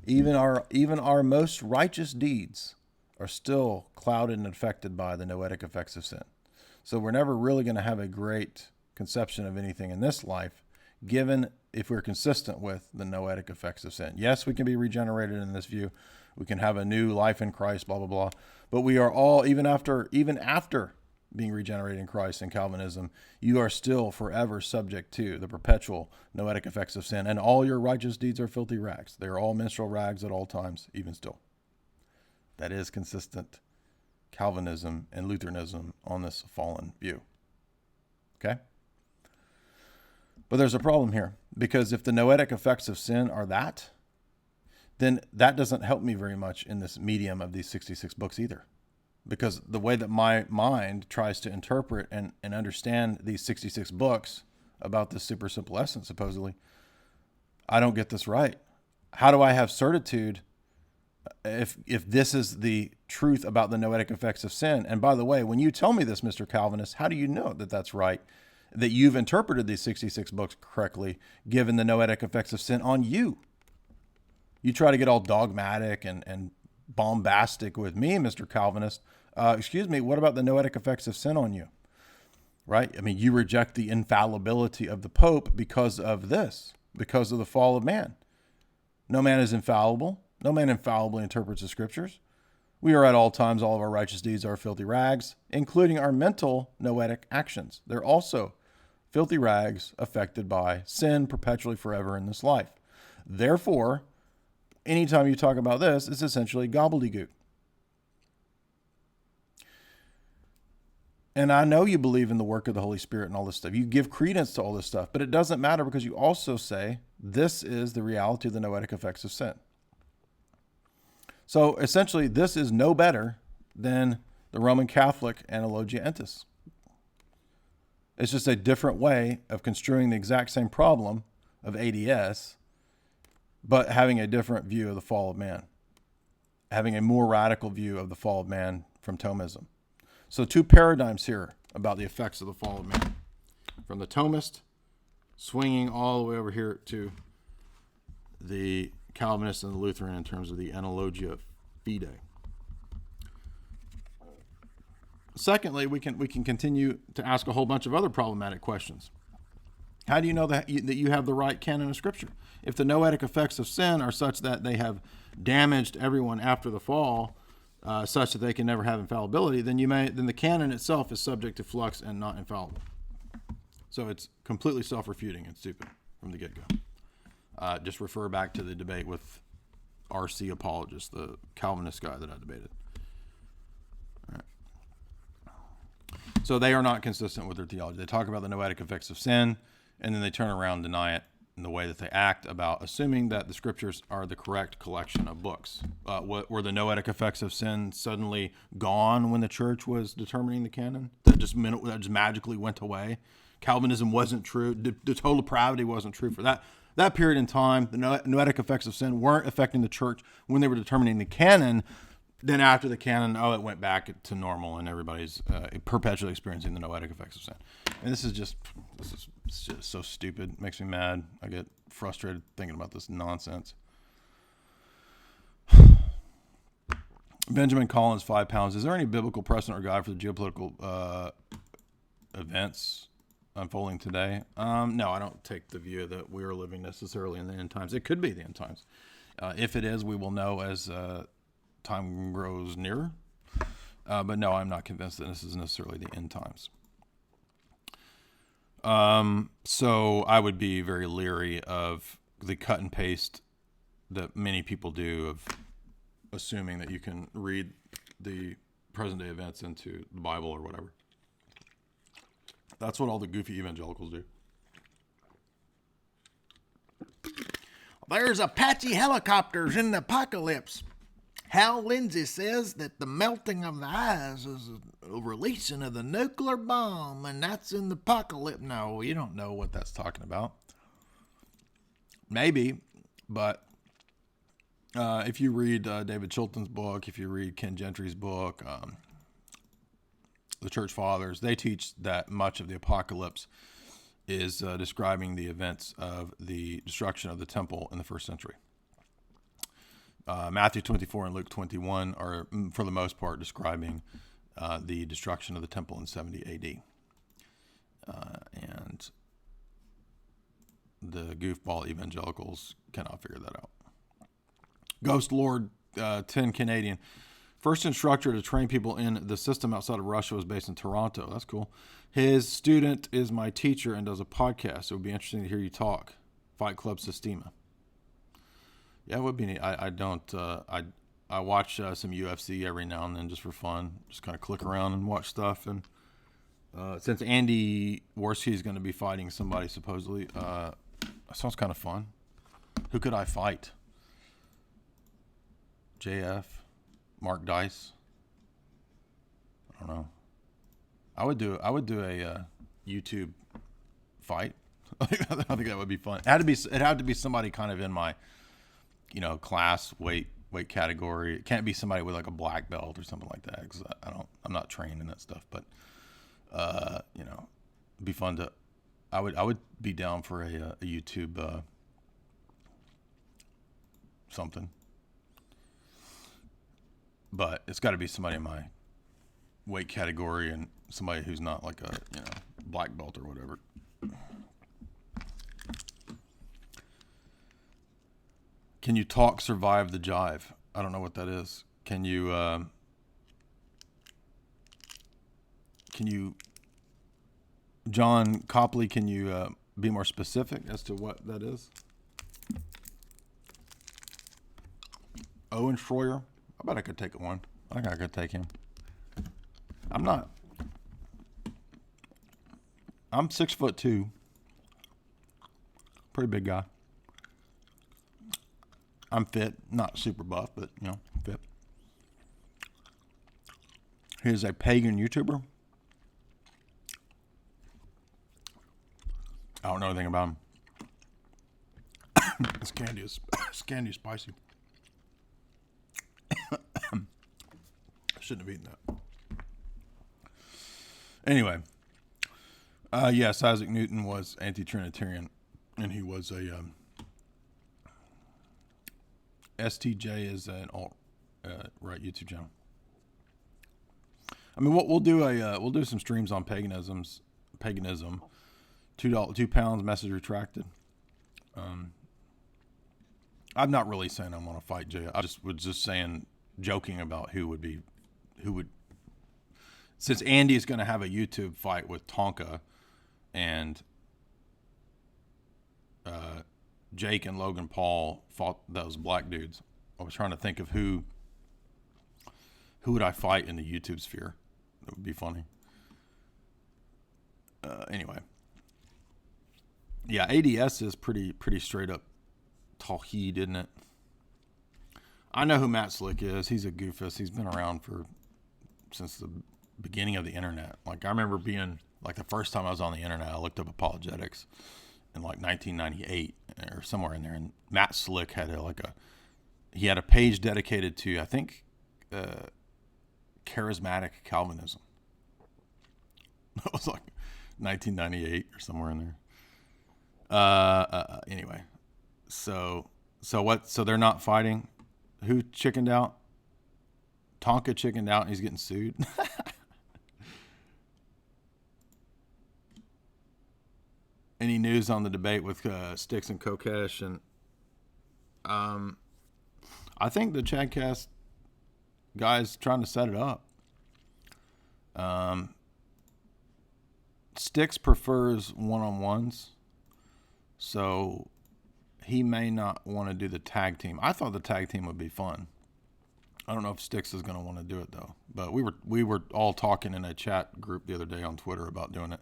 Even our most righteous deeds are still clouded and affected by the noetic effects of sin. So we're never really going to have a great conception of anything in this life, given if we're consistent with the noetic effects of sin. Yes, we can be regenerated in this view. We can have a new life in Christ, blah, blah, blah. But we are all, even after being regenerated in Christ in Calvinism, you are still forever subject to the perpetual noetic effects of sin. And all your righteous deeds are filthy rags. They are all menstrual rags at all times, even still. That is consistent Calvinism and Lutheranism on this fallen view. Okay? But there's a problem here, because if the noetic effects of sin are that, then that doesn't help me very much in this medium of these 66 books either. Because the way that my mind tries to interpret and understand these 66 books about this super simple essence, supposedly, I don't get this right. How do I have certitude if this is the truth about the noetic effects of sin? And by the way, when you tell me this, Mr. Calvinist, how do you know that that's right? That you've interpreted these 66 books correctly, given the noetic effects of sin on you? You try to get all dogmatic and bombastic with me, Mr. Calvinist. Excuse me, what about the noetic effects of sin on you? Right? I mean, you reject the infallibility of the Pope because of this, because of the fall of man. No man is infallible. No man infallibly interprets the scriptures. We are at all times, all of our righteous deeds are filthy rags, including our mental noetic actions. They're also filthy rags affected by sin perpetually forever in this life. Therefore, anytime you talk about this, it's essentially gobbledygook. And I know you believe in the work of the Holy Spirit and all this stuff. You give credence to all this stuff, but it doesn't matter because you also say this is the reality of the noetic effects of sin. So essentially, this is no better than the Roman Catholic analogia entis. It's just a different way of construing the exact same problem of ADS, but having a different view of the fall of man, having a more radical view of the fall of man from Thomism. So two paradigms here about the effects of the fall of man. From the Thomist, swinging all the way over here to the Calvinist and the Lutheran in terms of the analogia fide. Secondly, we can continue to ask a whole bunch of other problematic questions. How do you know that you have the right canon of Scripture? If the noetic effects of sin are such that they have damaged everyone after the fall, such that they can never have infallibility, then the canon itself is subject to flux and not infallible. So it's completely self-refuting and stupid from the get-go. Just refer back to the debate with R.C. Apologist, the Calvinist guy that I debated. All right. So they are not consistent with their theology. They talk about the noetic effects of sin, and then they turn around and deny it in the way that they act about assuming that the scriptures are the correct collection of books. Were the noetic effects of sin suddenly gone when the church was determining the canon? That just magically went away? Calvinism wasn't true. The total depravity wasn't true for that period in time. The noetic effects of sin weren't affecting the church when they were determining the canon. Then after the canon, it went back to normal, and everybody's perpetually experiencing the noetic effects of sin. And this is just so stupid. It makes me mad. I get frustrated thinking about this nonsense. Benjamin Collins, 5 pounds. Is there any biblical precedent or guide for the geopolitical events unfolding today? No, I don't take the view that we are living necessarily in the end times. It could be the end times. If it is, we will know as time grows nearer. But no, I'm not convinced that this is necessarily the end times. So I would be very leery of the cut and paste that many people do of assuming that you can read the present day events into the Bible or whatever. That's what all the goofy evangelicals do. There's Apache helicopters in the apocalypse. Hal Lindsey says that the melting of the ice is a releasing of the nuclear bomb, and that's in the apocalypse. No, you don't know what that's talking about. Maybe, but if you read David Chilton's book, if you read Ken Gentry's book, the Church Fathers, they teach that much of the apocalypse is describing the events of the destruction of the temple in the first century. Matthew 24 and Luke 21 are, for the most part, describing the destruction of the temple in 70 AD. And the goofball evangelicals cannot figure that out. Ghost Lord 10 Canadian. First instructor to train people in the system outside of Russia was based in Toronto. That's cool. His student is my teacher and does a podcast. It would be interesting to hear you talk. Fight Club Sistema. Yeah, it would be neat. I watch some UFC every now and then just for fun. Just kind of click around and watch stuff. And since Andy Worski is going to be fighting somebody supposedly, that sounds kind of fun. Who could I fight? JF, Mark Dice. I don't know. I would do a YouTube fight. I think that would be fun. It had to be somebody kind of in my, class weight category. It can't be somebody with like a black belt or something like that, because I'm not trained in that stuff. But it'd be fun to. I would be down for a YouTube something. But it's got to be somebody in my weight category and somebody who's not like a black belt or whatever. Can you talk, survive the jive? I don't know what that is. Can you John Copley, can you be more specific as to what that is? Owen Schroyer. I bet I could take one. I think I could take him. I'm 6'2". Pretty big guy. I'm fit, not super buff, but fit. He's a pagan YouTuber. I don't know anything about him. This candy is spicy. I shouldn't have eaten that. Anyway, yes, Isaac Newton was anti-Trinitarian, and he was a STJ is an alt-right YouTube channel. I mean, we'll do some streams on paganism. £2 message retracted. I'm not really saying I want to fight Jay. I was just saying, joking about who would. Since Andy is going to have a YouTube fight with Tonka, and Jake and Logan Paul fought those black dudes, I was trying to think of who would I fight in the YouTube sphere. That would be funny. Anyway. Yeah, ADS is pretty straight up Tawheed, isn't it? I know who Matt Slick is. He's a goofus. He's been around since the beginning of the internet. Like, I remember being, like, the first time I was on the internet, I looked up apologetics in, like, 1998 or somewhere in there. And Matt Slick had he had a page dedicated to, I think, charismatic Calvinism. That was like 1998 or somewhere in there. Anyway, so they're not fighting. Who chickened out? Tonka chickened out and he's getting sued. Any news on the debate with Styx and Kokesh? And I think the Chadcast guy's trying to set it up. Styx prefers one-on-ones, so he may not want to do the tag team. I thought the tag team would be fun. I don't know if Styx is going to want to do it though. But we were all talking in a chat group the other day on Twitter about doing it,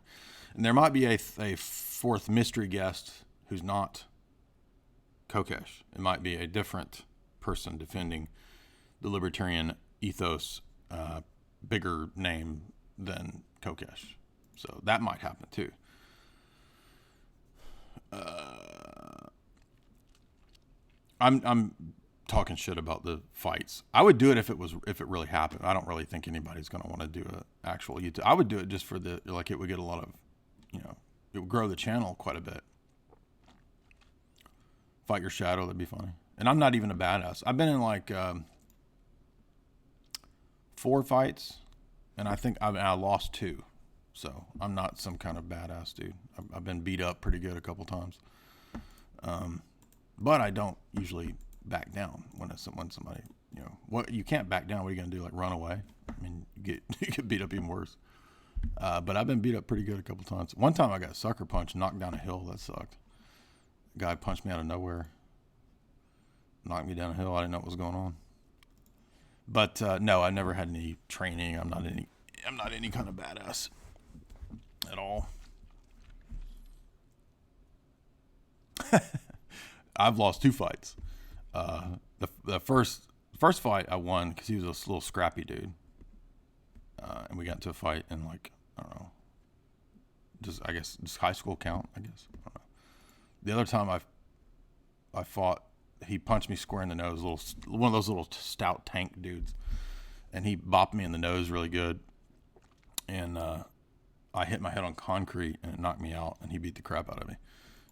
and there might be a fourth mystery guest who's not Kokesh. It might be a different person defending the libertarian ethos, bigger name than Kokesh. So that might happen too. I'm talking shit about the fights. I would do it if it really happened. I don't really think anybody's going to want to do an actual YouTube. I would do it just for it would get a lot of, it would grow the channel quite a bit. Fight your shadow, that'd be funny. And I'm not even a badass. I've been in like 4 fights, and I think I lost 2. So I'm not some kind of badass dude. I've been beat up pretty good a couple times. But I don't usually back down when somebody, what you can't back down. What are you going to do? Like run away? I mean, you get beat up even worse. But I've been beat up pretty good a couple times. One time I got sucker punched, knocked down a hill. That sucked. A guy punched me out of nowhere, knocked me down a hill. I didn't know what was going on. But no, I never had any training. I'm not any kind of badass at all. I've lost 2 fights. The first fight I won because he was a little scrappy dude, and we got into a fight in like I don't know, just high school count. I guess. I don't know. The other time I fought, he punched me square in the nose. One of those little stout tank dudes, and he bopped me in the nose really good, and I hit my head on concrete and it knocked me out, and he beat the crap out of me.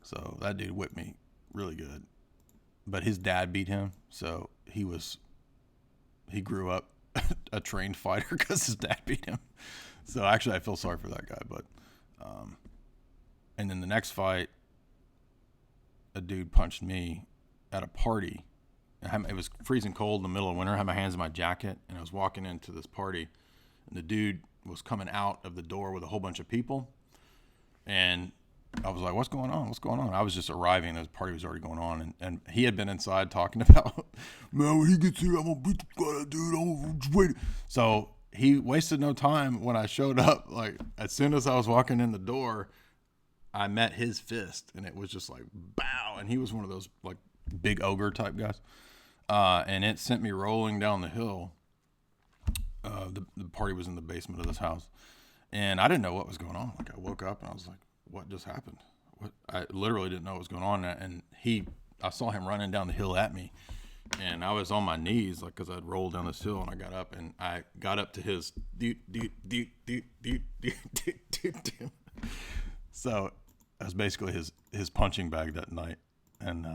So that dude whipped me really good, but his dad beat him, so he grew up a trained fighter because his dad beat him. So actually I feel sorry for that guy, but and then the next fight, a dude punched me at a party. It was freezing cold in the middle of winter. I had my hands in my jacket, and I was walking into this party, and the dude was coming out of the door with a whole bunch of people, and I was like, what's going on? What's going on? I was just arriving. The party was already going on. And he had been inside talking about, man, when he gets here, I'm going to beat the guy, dude. I'm going to wait. So he wasted no time when I showed up. Like, as soon as I was walking in the door, I met his fist. And it was just like, bow. And he was one of those, like, big ogre type guys. And it sent me rolling down the hill. The party was in the basement of this house. And I didn't know what was going on. Like, I woke up and I was like, what just happened? I literally didn't know what was going on. And I saw him running down the hill at me, and I was on my knees, like, cause I'd rolled down this hill, and I got up to his so that was basically his punching bag that night. And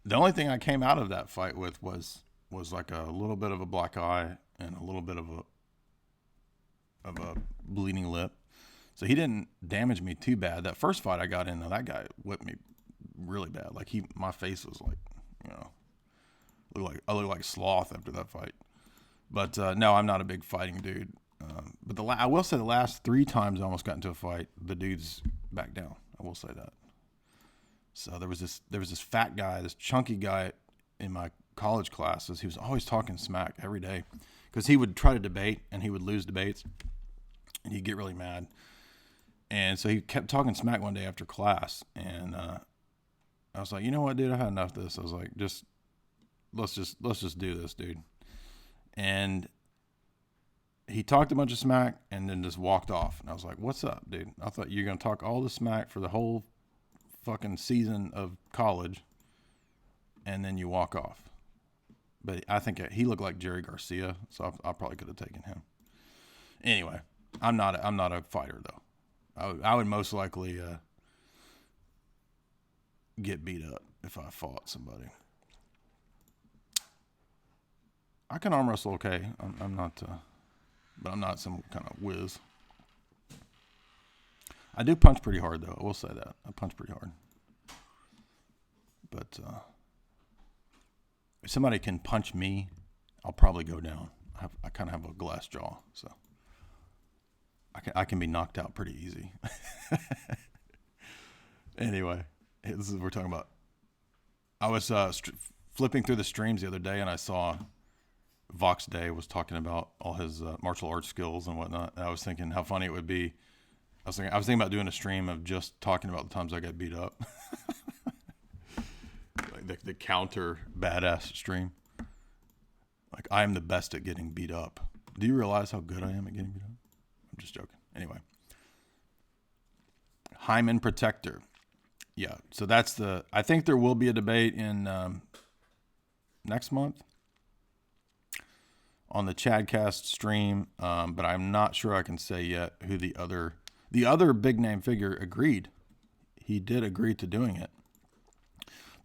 the only thing I came out of that fight with was like a little bit of a black eye and a little bit of a bleeding lip. So he didn't damage me too bad. That first fight I got in, though, that guy whipped me really bad. Like my face was like, I looked like sloth after that fight. But no, I'm not a big fighting dude. But I will say the last 3 times I almost got into a fight, the dudes backed down. I will say that. So there was this fat guy, this chunky guy in my college classes. He was always talking smack every day because he would try to debate and he would lose debates and he'd get really mad. And so he kept talking smack one day after class, and I was like, you know what, dude, I've had enough of this. I was like, let's just do this, dude. And he talked a bunch of smack and then just walked off. And I was like, what's up, dude? I thought you were going to talk all the smack for the whole fucking season of college, and then you walk off. But I think he looked like Jerry Garcia, so I probably could have taken him. Anyway, I'm not a fighter, though. I would most likely get beat up if I fought somebody. I can arm wrestle okay. I'm not, but I'm not some kind of whiz. I do punch pretty hard, though. I will say that. I punch pretty hard. But if somebody can punch me, I'll probably go down. I kind of have a glass jaw, so I can be knocked out pretty easy. Anyway, this is what we're talking about. I was flipping through the streams the other day, and I saw Vox Day was talking about all his martial arts skills and whatnot. And I was thinking how funny it would be. I was thinking about doing a stream of just talking about the times I got beat up. Like the counter badass stream. Like, I am the best at getting beat up. Do you realize how good I am at getting beat up? I'm just joking. Anyway. Hymen protector. Yeah. So I think there will be a debate in next month on the Chadcast stream. But I'm not sure I can say yet who the other big name figure agreed. He did agree to doing it.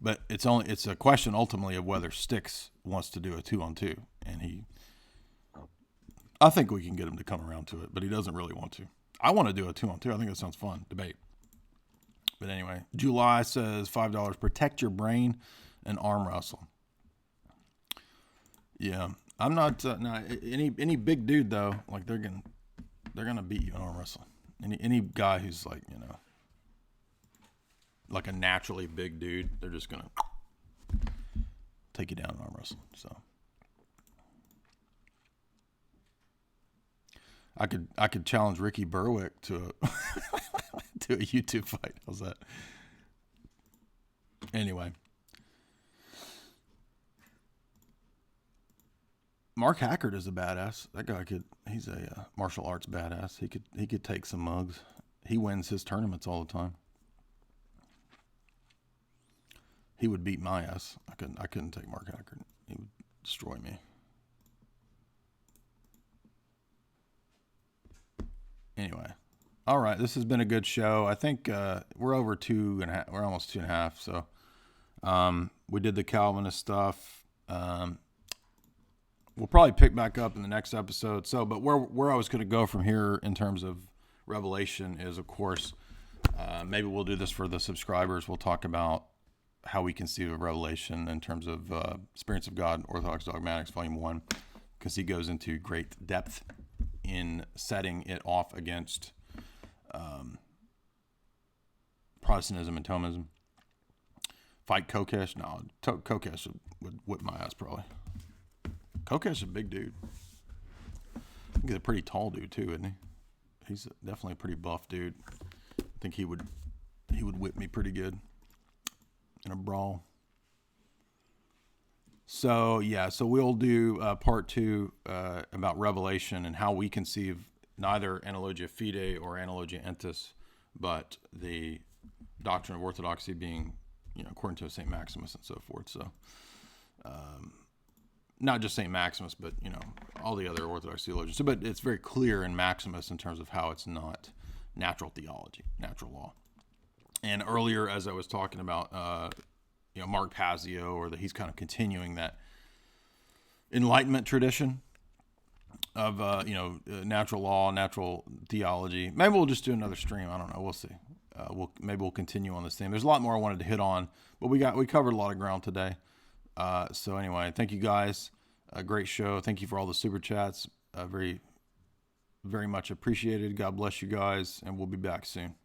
But it's a question ultimately of whether Styx wants to do a 2-on-2, and I think we can get him to come around to it, but he doesn't really want to. I want to do a 2-on-2. I think that sounds fun. Debate. But anyway, July says $5. Protect your brain and arm wrestle. Yeah, I'm not any big dude though. Like they're gonna beat you in arm wrestling. Any guy who's like like a naturally big dude, they're just gonna take you down in arm wrestling. So I could challenge Ricky Berwick to a to a YouTube fight. How's that? Anyway, Mark Hackert is a badass. That guy he's a martial arts badass. He could take some mugs. He wins his tournaments all the time. He would beat my ass. I couldn't take Mark Hackert. He would destroy me. Anyway, all right. This has been a good show. I think we're over 2.5. We're almost 2.5. So we did the Calvinist stuff. We'll probably pick back up in the next episode. So, but where I was going to go from here in terms of Revelation is, of course, maybe we'll do this for the subscribers. We'll talk about how we conceive of Revelation in terms of Experience of God, Orthodox Dogmatics, Volume 1, because he goes into great depth in setting it off against Protestantism and Thomism. Fight Kokesh? No, Kokesh would whip my ass probably. Kokesh is a big dude. I think he's a pretty tall dude too, isn't he? He's definitely a pretty buff dude. I think he would whip me pretty good in a brawl. So yeah, so we'll do part 2 about Revelation and how we conceive neither analogia fide or analogia entis, but the doctrine of orthodoxy being, according to St. Maximus and so forth. So not just St. Maximus, but all the other Orthodox theologians. So, but it's very clear in Maximus in terms of how it's not natural theology, natural law. And earlier, as I was talking about, Mark Pazio, or that he's kind of continuing that Enlightenment tradition of natural law, natural theology. Maybe we'll just do another stream. I don't know. We'll see. Maybe we'll continue on this theme. There's a lot more I wanted to hit on, but we covered a lot of ground today. So anyway, thank you guys. A great show. Thank you for all the super chats. Very, very much appreciated. God bless you guys, and we'll be back soon.